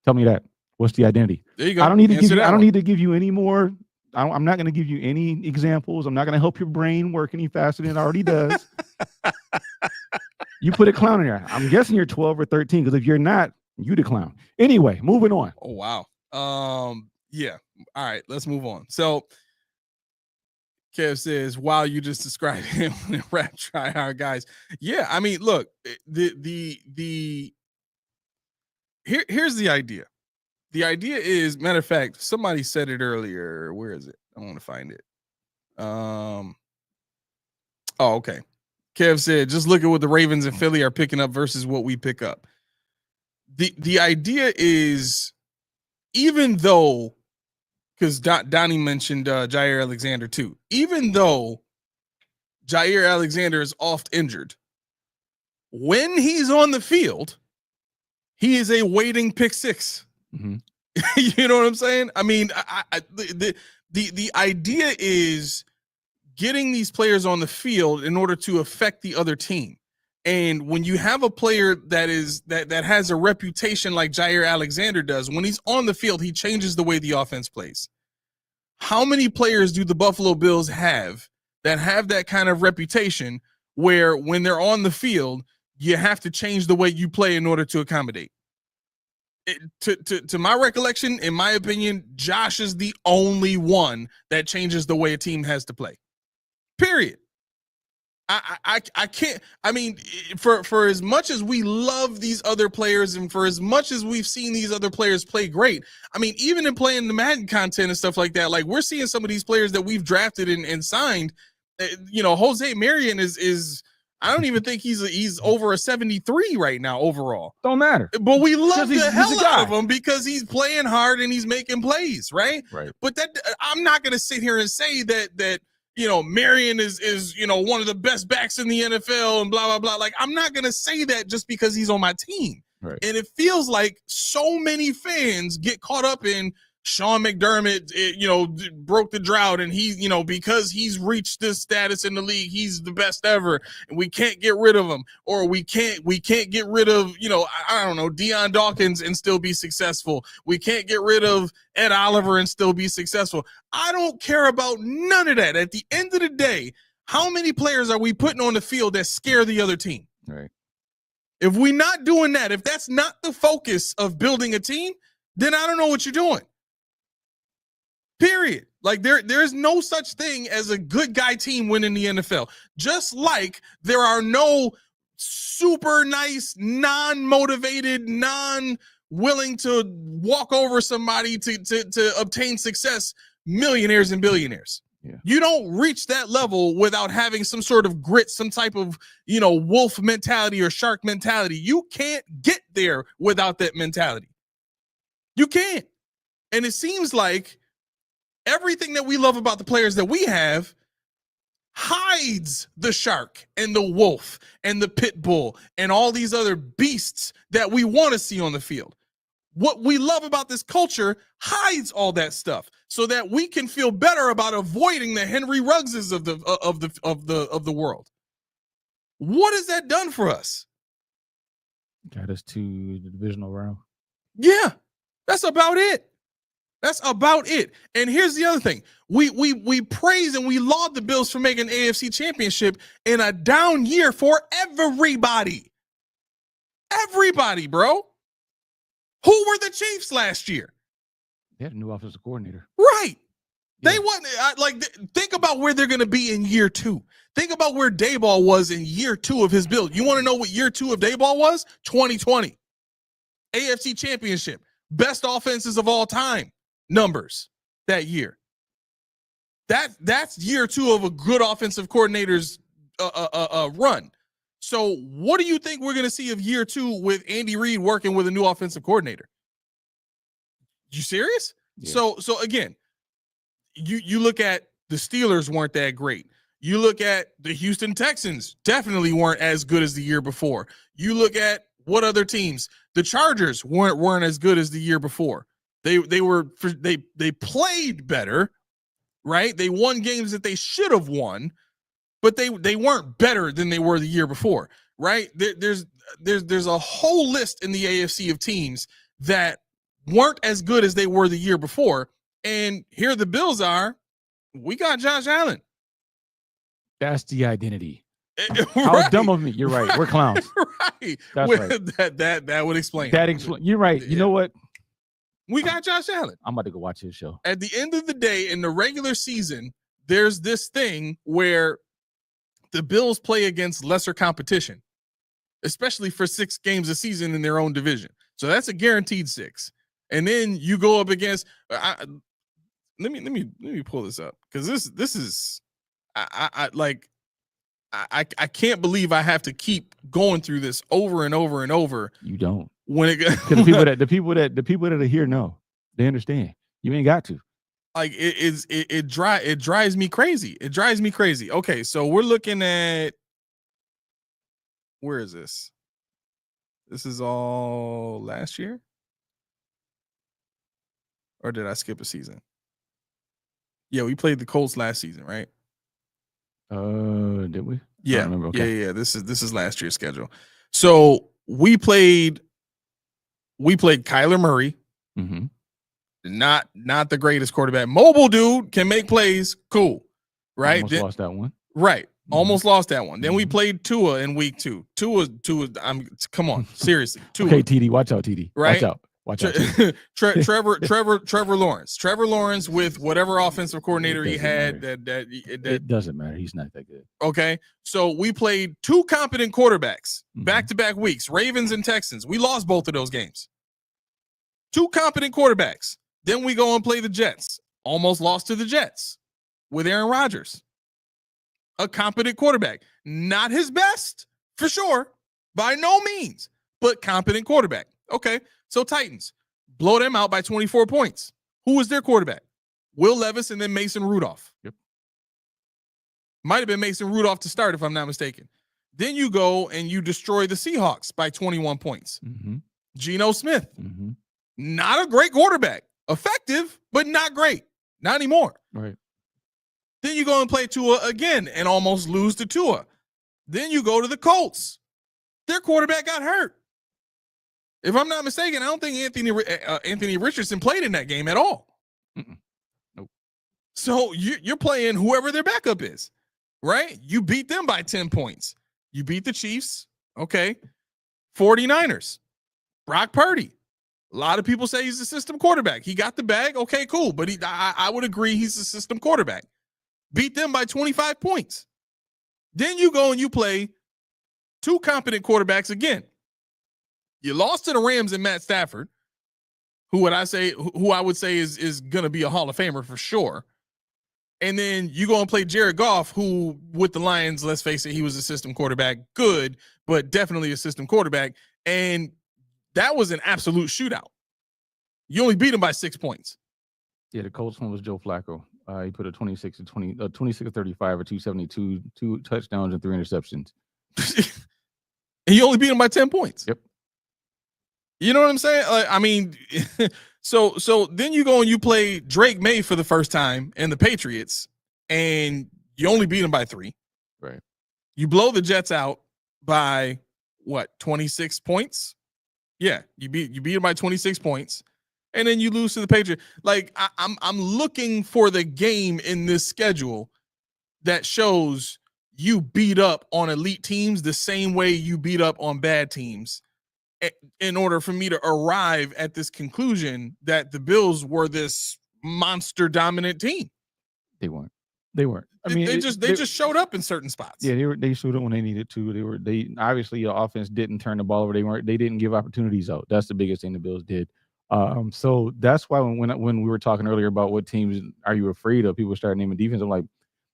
Tell me that. What's the identity? There you go. I don't need to Answer give you. that I don't one. need to give you any more. I'm not going to give you any examples. I'm not going to help your brain work any faster than it already does. You put a clown in there. I'm guessing you're 12 or 13 because if you're not, you the clown. Anyway, moving on. Oh wow. Yeah. All right, let's move on. So Kev says, wow, you just described him when rap try hard guys. Yeah, I mean, look, here's the idea. The idea is, matter of fact, somebody said it earlier. Where is it? I want to find it. Oh, okay. Kev said, just look at what the Ravens and Philly are picking up versus what we pick up. The idea is, even though, because Donnie mentioned Jair Alexander too, even though Jair Alexander is oft injured, when he's on the field, he is a waiting pick six. Mm-hmm. You know what I'm saying? I mean, the idea is getting these players on the field in order to affect the other team. And when you have a player that has a reputation like Jair Alexander does, when he's on the field, he changes the way the offense plays. How many players do the Buffalo Bills have that kind of reputation where when they're on the field, you have to change the way you play in order to accommodate? To my recollection, in my opinion, Josh is the only one that changes the way a team has to play. Period. I can't. I mean, for as much as we love these other players and for as much as we've seen these other players play great, I mean, even in playing the Madden content and stuff like that, like we're seeing some of these players that we've drafted and signed. Jose Marion is I don't even think he's over a 73 right now overall. Don't matter. But we love the hell a out of him because he's playing hard and he's making plays, right? Right. But that I'm not going to sit here and say that Marion is one of the best backs in the NFL and blah blah blah. Like, I'm not going to say that just because he's on my team. Right. And it feels like so many fans get caught up in Sean McDermott, broke the drought, and he, because he's reached this status in the league, he's the best ever, and we can't get rid of him, or we can't get rid of, I don't know, Deion Dawkins and still be successful. We can't get rid of Ed Oliver and still be successful. I don't care about none of that. At the end of the day, how many players are we putting on the field that scare the other team? Right. If we're not doing that, if that's not the focus of building a team, then I don't know what you're doing. Period. Like there's no such thing as a good guy team winning the NFL. Just like there are no super nice, non-motivated, non-willing to walk over somebody to obtain success millionaires and billionaires. Yeah. You don't reach that level without having some sort of grit, some type of, wolf mentality or shark mentality. You can't get there without that mentality. You can't. And it seems like everything that we love about the players that we have hides the shark and the wolf and the pit bull and all these other beasts that we want to see on the field. What we love about this culture hides all that stuff so that we can feel better about avoiding the Henry Ruggses of the world. What has that done for us? Got us to the divisional round. Yeah, that's about it. That's about it. And here's the other thing. We praise and we laud the Bills for making the AFC Championship in a down year for everybody. Everybody, bro. Who were the Chiefs last year? They had a new offensive coordinator. Right. They Yeah. wasn't think about where they're going to be in year 2. Think about where Dayball was in year 2 of his build. You want to know what year 2 of Dayball was? 2020. AFC Championship. Best offenses of all time. Numbers that year. That's year 2 of a good offensive coordinator's run. So what do you think we're going to see of year 2 with Andy Reid working with a new offensive coordinator? You serious? Yeah. So again, you look at The Steelers weren't that great. You look at the Houston Texans, definitely weren't as good as the year before. You look at what other teams? The Chargers weren't as good as the year before. They played better, right? They won games that they should have won, but they weren't better than they were the year before, right? There's a whole list in the AFC of teams that weren't as good as they were the year before, and here the Bills are. We got Josh Allen. That's the identity. Right. How dumb of me. You're right. We're clowns. Right. That's right. That would explain. You're right. You know what? We got Josh Allen. I'm about to go watch his show. At the end of the day, in the regular season, there's this thing where the Bills play against lesser competition, especially for 6 games a season in their own division. So that's a guaranteed 6. And then you go up against. Let me pull this up, because this is I can't believe I have to keep going through this over and over and over. You don't. When it the people that are here know, they understand. You ain't got to. Like it drives me crazy. It drives me crazy. Okay, so we're looking at, where is this? This is all last year? Or did I skip a season? Yeah, we played the Colts last season, right? Did we? Yeah, I remember. Okay. Yeah. This is last year's schedule. So we played Kyler Murray. Mm-hmm. Not the greatest quarterback. Mobile dude, can make plays. Cool. Right? Almost lost that one. Right. Mm-hmm. Almost lost that one. Then we played Tua in week 2. Tua. Come on, seriously. Tua. Okay, TD, watch out, TD. Right? Watch out. Trevor Lawrence. Trevor Lawrence with whatever offensive coordinator he had. It doesn't matter. He's not that good. Okay. So we played 2 competent quarterbacks back-to-back weeks, Ravens and Texans. We lost both of those games. 2 competent quarterbacks. Then we go and play the Jets. Almost lost to the Jets with Aaron Rodgers. A competent quarterback. Not his best, for sure. By no means, but competent quarterback. Okay. So Titans, blow them out by 24 points. Who was their quarterback? Will Levis and then Mason Rudolph. Yep. Might have been Mason Rudolph to start, if I'm not mistaken. Then you go and you destroy the Seahawks by 21 points. Mm-hmm. Geno Smith. Mm-hmm. Not a great quarterback. Effective, but not great. Not anymore. Right. Then you go and play Tua again and almost lose to Tua. Then you go to the Colts. Their quarterback got hurt. If I'm not mistaken, I don't think Anthony Richardson played in that game at all. Mm-mm. Nope. So you're playing whoever their backup is, right? You beat them by 10 points. You beat the Chiefs. Okay. 49ers. Brock Purdy. A lot of people say he's a system quarterback. He got the bag. Okay, cool. But I would agree he's a system quarterback. Beat them by 25 points. Then you go and you play 2 competent quarterbacks again. You lost to the Rams and Matt Stafford, who I would say is going to be a Hall of Famer for sure. And then you go and play Jared Goff, who with the Lions, let's face it, he was a system quarterback. Good, but definitely a system quarterback. And that was an absolute shootout. You only beat him by 6 points. Yeah, the Colts one was Joe Flacco. He put a 26 to 35 or 272, 2 touchdowns and 3 interceptions. And you only beat him by 10 points. Yep. You know what I'm saying? I mean, so then you go and you play Drake May for the first time and the Patriots, and you only beat them by 3. Right. You blow the Jets out by what, 26 points? Yeah, you beat them by 26 points, and then you lose to the Patriots. Like I'm looking for the game in this schedule that shows you beat up on elite teams the same way you beat up on bad teams, in order for me to arrive at this conclusion that the Bills were this monster dominant team. They weren't. I mean, they just showed up in certain spots. Yeah, they showed up when they needed to. They obviously your offense didn't turn the ball over. They didn't give opportunities out. That's the biggest thing the Bills did. So that's why when we were talking earlier about what teams are you afraid of, people started naming defense. I'm like,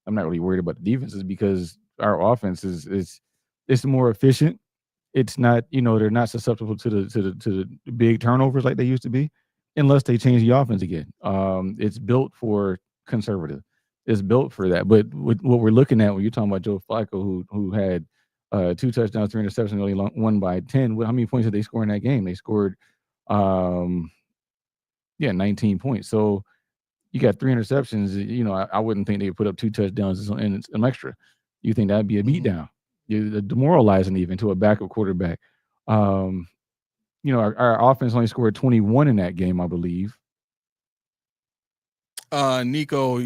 I'm not really worried about the defenses because our offense is more efficient. It's not, they're not susceptible to the big turnovers like they used to be, unless they change the offense again. It's built for conservative. is built for that. But what we're looking at when you're talking about Joe Flacco, who had 2 touchdowns, 3 interceptions, only won by 10. How many points did they score in that game? They scored, 19 points. So you got 3 interceptions. You know, I wouldn't think they would put up 2 touchdowns and some extra. You think that'd be a beatdown? You're demoralizing even to a backup quarterback. You know, our offense only scored 21 in that game, I believe. Nico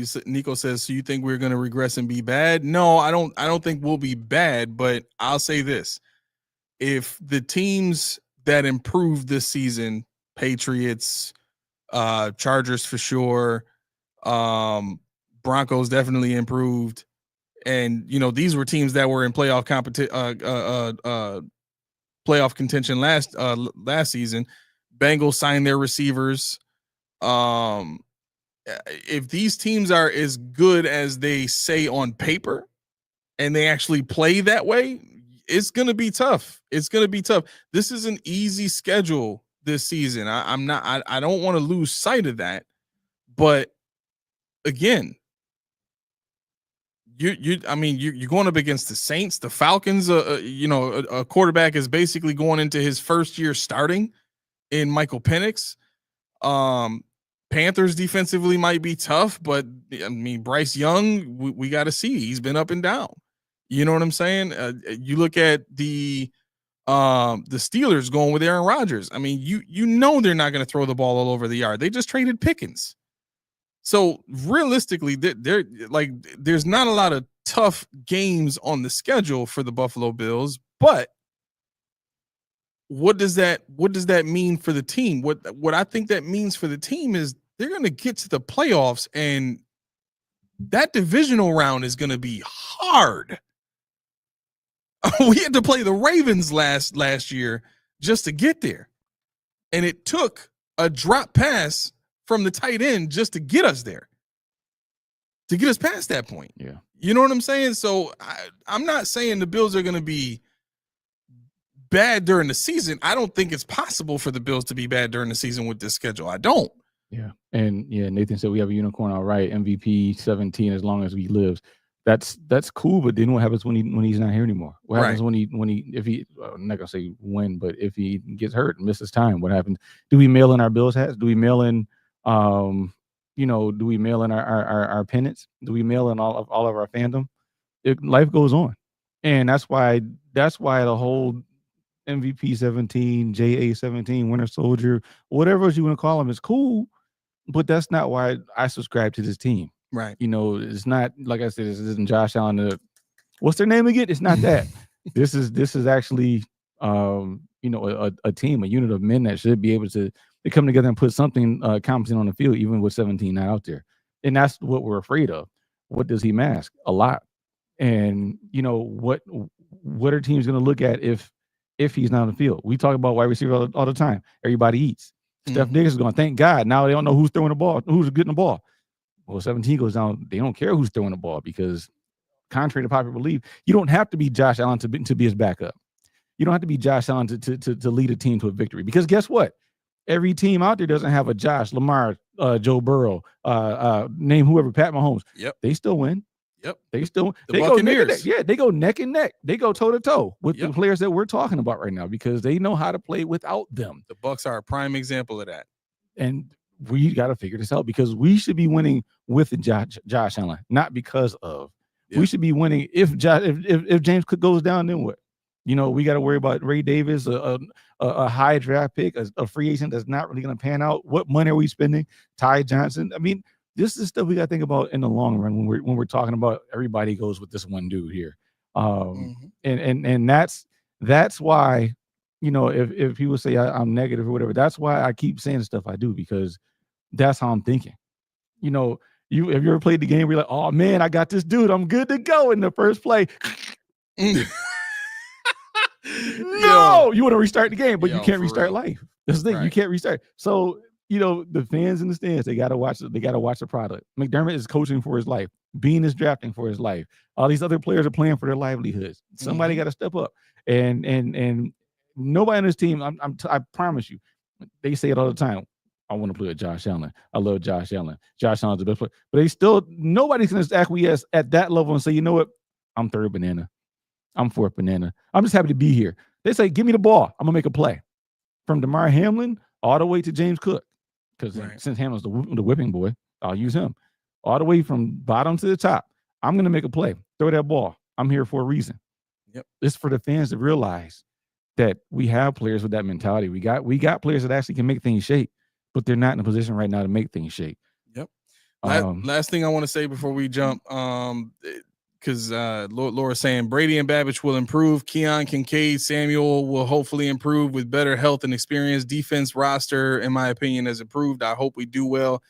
says, so you think we're going to regress and be bad? No, I don't think we'll be bad, but I'll say this. If the teams that improved this season, Patriots, Chargers for sure, Broncos definitely improved, and you know, these were teams that were in playoff contention last season. Bengals signed their receivers. If these teams are as good as they say on paper and they actually play that way, it's going to be tough. It's going to be tough. This is an easy schedule this season. I don't want to lose sight of that. But again, you're going up against the Saints, the Falcons. A quarterback is basically going into his first year starting in Michael Penix. Panthers defensively might be tough, but I mean, Bryce Young, we got to see. He's been up and down. You know what I'm saying? You look at the Steelers going with Aaron Rodgers. I mean, you know they're not going to throw the ball all over the yard. They just traded Pickens. So realistically, there's not a lot of tough games on the schedule for the Buffalo Bills, but what does that mean for the team? What I think that means for the team is they're going to get to the playoffs, and that divisional round is going to be hard. We had to play the Ravens last year just to get there, and it took a drop pass from the tight end just to get us there, to get us past that point. Yeah, you know what I'm saying? So I'm not saying the Bills are going to be bad during the season. I don't think it's possible for the Bills to be bad during the season with this schedule. I don't. Yeah. And Nathan said we have a unicorn, all right. MVP 17 as long as he lives. That's cool, but then what happens when he's not here anymore? What happens when he I'm not gonna say when, but if he gets hurt and misses time, what happens? Do we mail in our Bills hats? Do we mail in do we mail in our pennants? Do we mail in all of our fandom? Life goes on. And that's why the whole MVP 17, JA17, Winter Soldier, whatever you want to call him, is cool, but that's not why I subscribe to this team. Right. You know, it's not, like I said, this isn't Josh Allen. What's their name again? It's not that. This is actually, a team, a unit of men that should be able to come together and put something competent on the field, even with 17 not out there. And that's what we're afraid of. What does he mask? A lot. And, what are teams going to look at if he's not on the field? We talk about wide receiver all the time. Everybody eats. Steph Diggs is going, thank God. Now they don't know who's throwing the ball, who's getting the ball. Well, 17 goes down. They don't care who's throwing the ball because, contrary to popular belief, you don't have to be Josh Allen to be his backup. You don't have to be Josh Allen to lead a team to a victory. Because guess what? Every team out there doesn't have a Josh, Lamar, Joe Burrow, name whoever, Pat Mahomes. Yep. They still win. Yep. They go Buccaneers. they go neck and neck. They go toe to toe with the players that we're talking about right now because they know how to play without them. The Bucs are a prime example of that. And we got to figure this out because we should be winning with Josh Allen, not because of. Yeah. We should be winning if James Cook goes down, then what? We got to worry about Ray Davis, a high draft pick, a free agent that's not really going to pan out. What money are we spending? Ty Johnson. I mean, this is stuff we got to think about in the long run when we're talking about everybody goes with this one dude here. And that's why, if people say I'm negative or whatever, that's why I keep saying the stuff I do, because that's how I'm thinking. Have you ever played the game where you're like, oh man, I got this dude, I'm good to go in the first play. No, you want to restart the game, but you can't restart life. That's the thing. Right. You can't restart. So, the fans in the stands, they got to watch the product. McDermott is coaching for his life. Bean is drafting for his life. All these other players are playing for their livelihoods. Somebody got to step up. And nobody on this team, I promise you, they say it all the time. I want to play with Josh Allen. I love Josh Allen. Josh Allen's the best player. But they still, nobody's going to acquiesce at that level and say, you know what? I'm third banana. I'm fourth banana. I'm just happy to be here. They say, give me the ball. I'm going to make a play. From DeMar Hamlin all the way to James Cook. Because since Hamlin's the whipping boy, I'll use him. All the way from bottom to the top. I'm going to make a play. Throw that ball. I'm here for a reason. Yep. It's for the fans to realize that we have players with that mentality. We got players that actually can make things shake, but they're not in a position right now to make things shake. Yep. Last thing I want to say before we jump, because Laura's saying Brady and Babbage will improve. Keon, Kincaid, Samuel will hopefully improve with better health and experience. Defense roster, in my opinion, has improved. I hope we do well.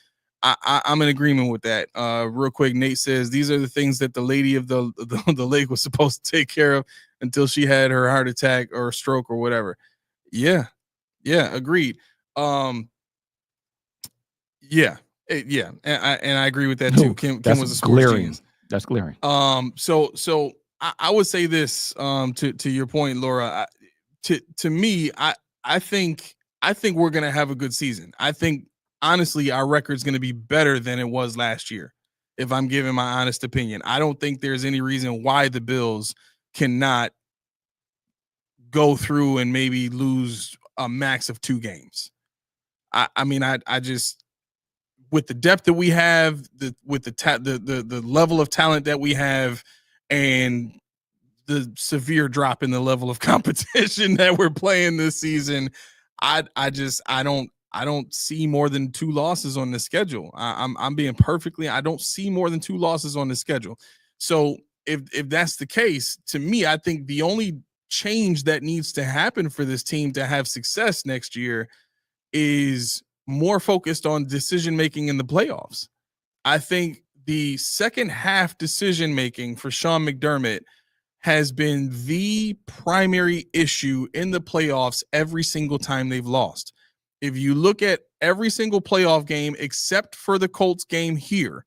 I'm in agreement with that. Real quick, Nate says these are the things that the lady of the lake was supposed to take care of until she had her heart attack or stroke or whatever. Yeah, agreed. And I agree with that too. Kim was a sports genius. That's glaring. So I would say this to your point, Laura. To me, I think we're gonna have a good season. I think honestly our record's gonna be better than it was last year. If I'm giving my honest opinion, I don't think there's any reason why the Bills cannot go through and maybe lose a max of 2 games. I just, with the depth that we have, with the level of talent that we have, and the severe drop in the level of competition that we're playing this season, I don't see more than 2 losses on the schedule. I'm being perfectly, I don't see more than 2 losses on the schedule. So if that's the case, to me, I think the only change that needs to happen for this team to have success next year is more focused on decision making in the playoffs. I think the second half decision making for Sean McDermott has been the primary issue in the playoffs every single time they've lost. If you look at every single playoff game except for the Colts game here,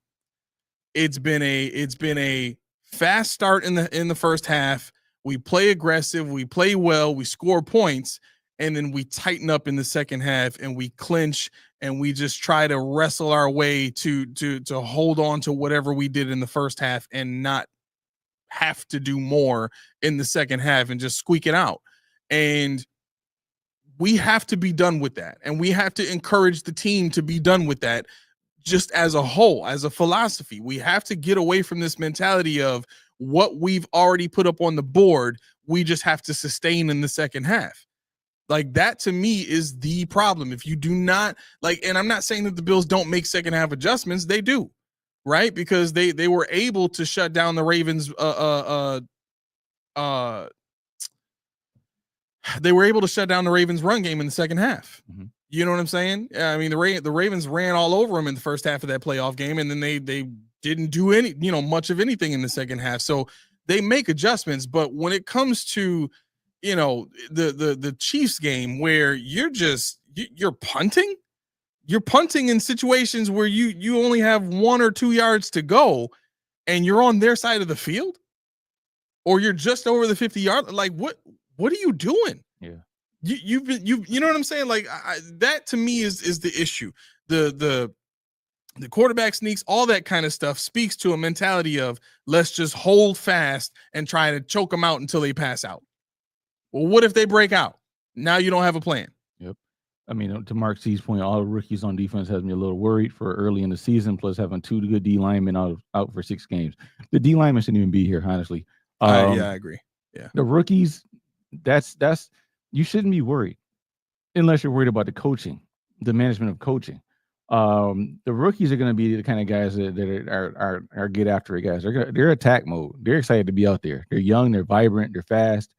it's been a fast start in the first half. We play aggressive, we play well, we score points, and then we tighten up in the second half and we clinch and we just try to wrestle our way to hold on to whatever we did in the first half and not have to do more in the second half and just squeak it out. And we have to be done with that. And we have to encourage the team to be done with that just as a whole, as a philosophy. We have to get away from this mentality of what we've already put up on the board. We just have to sustain in the second half. Like, that to me is the problem. If you do not and I'm not saying that the Bills don't make second half adjustments, they do, right? Because they were able to shut down the Ravens. They were able to shut down the Ravens run game in the second half. Mm-hmm. You know what I'm saying? I mean, the Ravens ran all over them in the first half of that playoff game, and then they didn't do any, much of anything in the second half. So they make adjustments, but when it comes to, the Chiefs game where you're punting in situations where you only have 1 or 2 yards to go and you're on their side of the field, or you're just over the 50-yard, like what are you doing? Yeah. You know what I'm saying? Like, that to me is the issue. The quarterback sneaks, all that kind of stuff speaks to a mentality of let's just hold fast and try to choke them out until they pass out. Well, what if they break out? Now you don't have a plan. Yep. I mean, to Mark C's point, all the rookies on defense has me a little worried for early in the season, plus having 2 good D linemen out for 6 games. The D linemen shouldn't even be here, honestly. Yeah, I agree. Yeah. The rookies, that's you shouldn't be worried unless you're worried about the coaching, the management of coaching. The rookies are going to be the kind of guys that are get after it guys. They're attack mode. They're excited to be out there. They're young, they're vibrant, they're fast,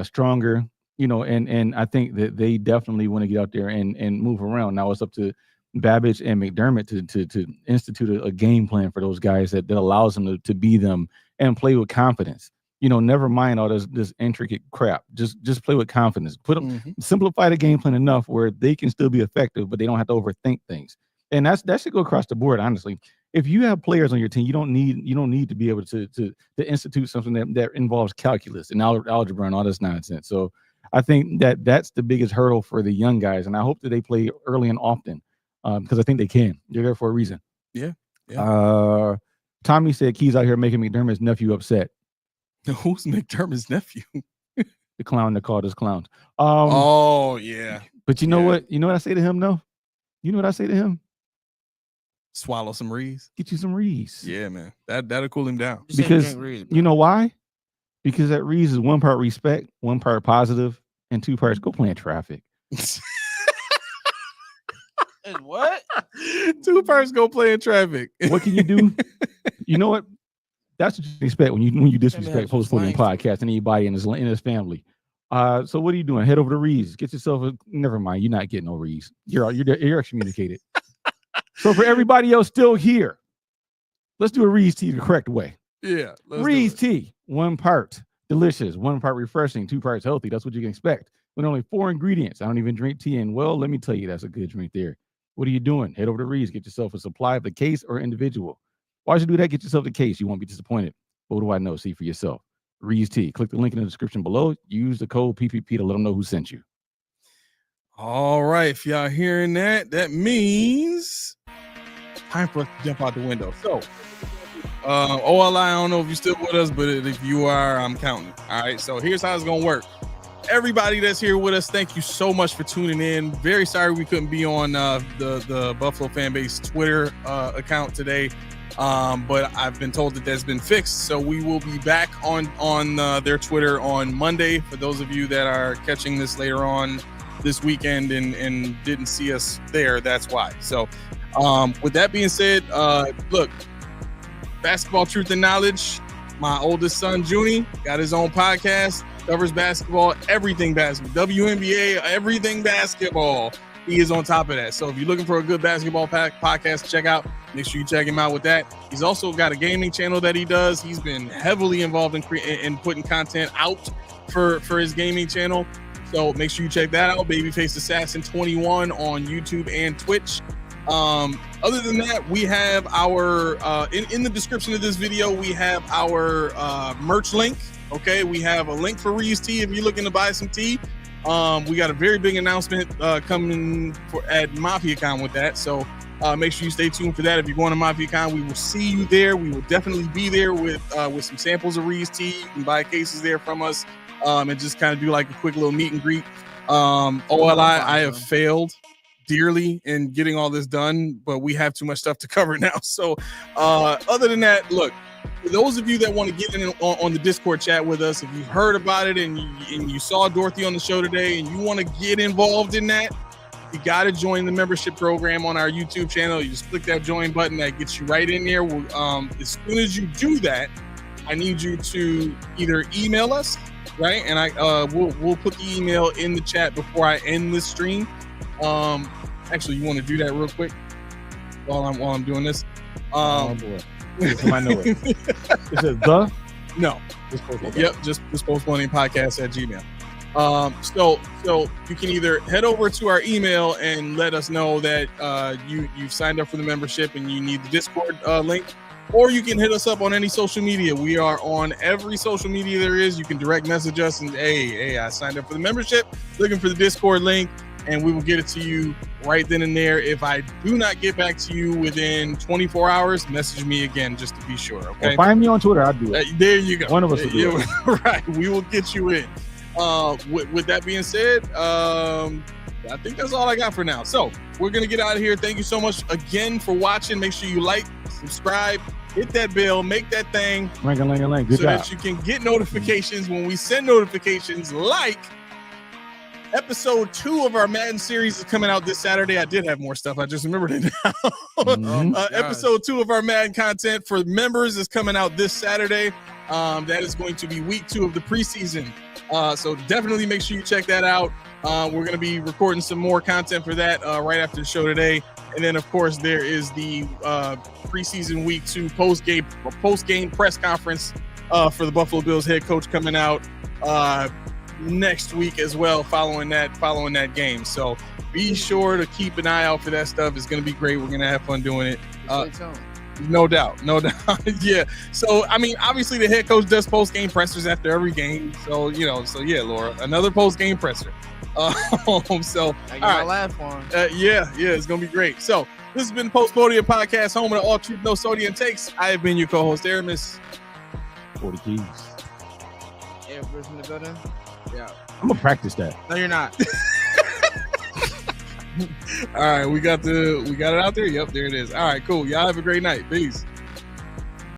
stronger, and I think that they definitely want to get out there and move around. Now it's up to Babbage and McDermott to institute a game plan for those guys that allows them to be them and play with confidence. Never mind all this intricate crap. Just play with confidence. Simplify the game plan enough where they can still be effective, but they don't have to overthink things. And that should go across the board, honestly. If you have players on your team, you don't need to be able to institute something that involves calculus and algebra and all this nonsense. So I think that's the biggest hurdle for the young guys, and I hope that they play early and often. because I think they can. They're there for a reason. Yeah. Tommy said Keys out here making McDermott's nephew upset. Who's McDermott's nephew? The clown that called us clowns. Oh yeah. But you know what? You know what I say to him though? You know what I say to him? Swallow some Reese. Get you some Reese. Yeah, man. That'll cool him down. Because you know why? Because that Reese is 1 part respect, 1 part positive, and 2 parts go play in traffic. What? 2 parts go play in traffic. What can you do? You know what? That's what you expect when you disrespect Post Footing Podcast and anybody in his family. So what are you doing? Head over to Reese. Get yourself a. Never mind. You're not getting no Reese. You're excommunicated. So for everybody else still here, let's do a Reese tea the correct way. Yeah. Reese tea, 1 part delicious, 1 part refreshing, 2 parts healthy. That's what you can expect. With only 4 ingredients. I don't even drink tea, and well, let me tell you, that's a good drink there. What are you doing? Head over to Reese. Get yourself a supply of the case or individual. Why should you do that? Get yourself the case. You won't be disappointed. But what do I know? See for yourself. Reese tea. Click the link in the description below. Use the code PPP to let them know who sent you. All right. If y'all hearing that, that means time for us to jump out the window. So, OLI, I don't know if you're still with us, but if you are, I'm counting. All right. So here's how it's going to work. Everybody that's here with us, thank you so much for tuning in. Very sorry we couldn't be on the Buffalo Fanbase Twitter account today, but I've been told that that's been fixed. So we will be back on their Twitter on Monday. For those of you that are catching this later on this weekend and didn't see us there, that's why. So with that being said, look, Basketball Truth and Knowledge, my oldest son, Junie, got his own podcast. Covers basketball, everything basketball, WNBA, everything basketball. He is on top of that. So if you're looking for a good basketball podcast to check out, make sure you check him out with that. He's also got a gaming channel that he does. He's been heavily involved in putting content out for his gaming channel. So make sure you check that out. Babyface Assassin 21 on YouTube and Twitch. Other than that, we have our in the description of this video, we have our merch link. Okay, we have a link for Reese tea if you're looking to buy some tea. We got a very big announcement coming at MafiaCon with that, so make sure you stay tuned for that. If you're going to MafiaCon, we will see you there. We will definitely be there with some samples of Reese tea. You can buy cases there from us, and just kind of do like a quick little meet and greet. OLI, I have failed dearly in getting all this done, but we have too much stuff to cover now. So other than that, look, for those of you that want to get in on the Discord chat with us, if you've heard about it and you saw Dorothy on the show today and you want to get involved in that, you got to join the membership program on our YouTube channel. You just click that join button. That gets you right in there. As soon as you do that, I need you to either email us, right? And we'll put the email in the chat before I end this stream. Actually, you want to do that real quick while I'm doing this? Oh boy. I know it. Is it the? No. Yep, just this postponing podcast at Gmail. So you can either head over to our email and let us know that you've signed up for the membership and you need the Discord link, or you can hit us up on any social media. We are on every social media there is. You can direct message us and hey, I signed up for the membership, looking for the Discord link, and we will get it to you right then and there. If I do not get back to you within 24 hours, message me again just to be sure. Okay. Well, find me on Twitter. I'll do it. There you go. One of us will do it. Right. We will get you in. With that being said, I think that's all I got for now. So we're going to get out of here. Thank you so much again for watching. Make sure you like, subscribe, hit that bell, make that thing. Ring-a-ling-a-ling. Good so job. that you can get notifications when we send notifications, like episode 2 of our Madden series is coming out this Saturday. I did have more stuff. I just remembered it now. Episode 2 of our Madden content for members is coming out this Saturday. That is going to be week 2 of the preseason. So definitely make sure you check that out. We're going to be recording some more content for that right after the show today. And then, of course, there is the preseason week 2 post-game press conference for the Buffalo Bills head coach coming out next week as well, following that game. So be sure to keep an eye out for that stuff. It's going to be great. We're going to have fun doing it. No doubt. Yeah. So I mean, obviously the head coach does post game pressers after every game. So yeah, Laura, another post game presser. So I get all my right. laugh on. Yeah, it's gonna be great. So this has been Post Podium Podcast, home of the All Truth No Sodium Takes. I have been your co-host, Aramis. 40 keys. Air Bruce in the building. Yeah. I'm gonna practice that. No, you're not. All right, we got it out there. Yep, there it is. All right, cool. Y'all have a great night. Peace.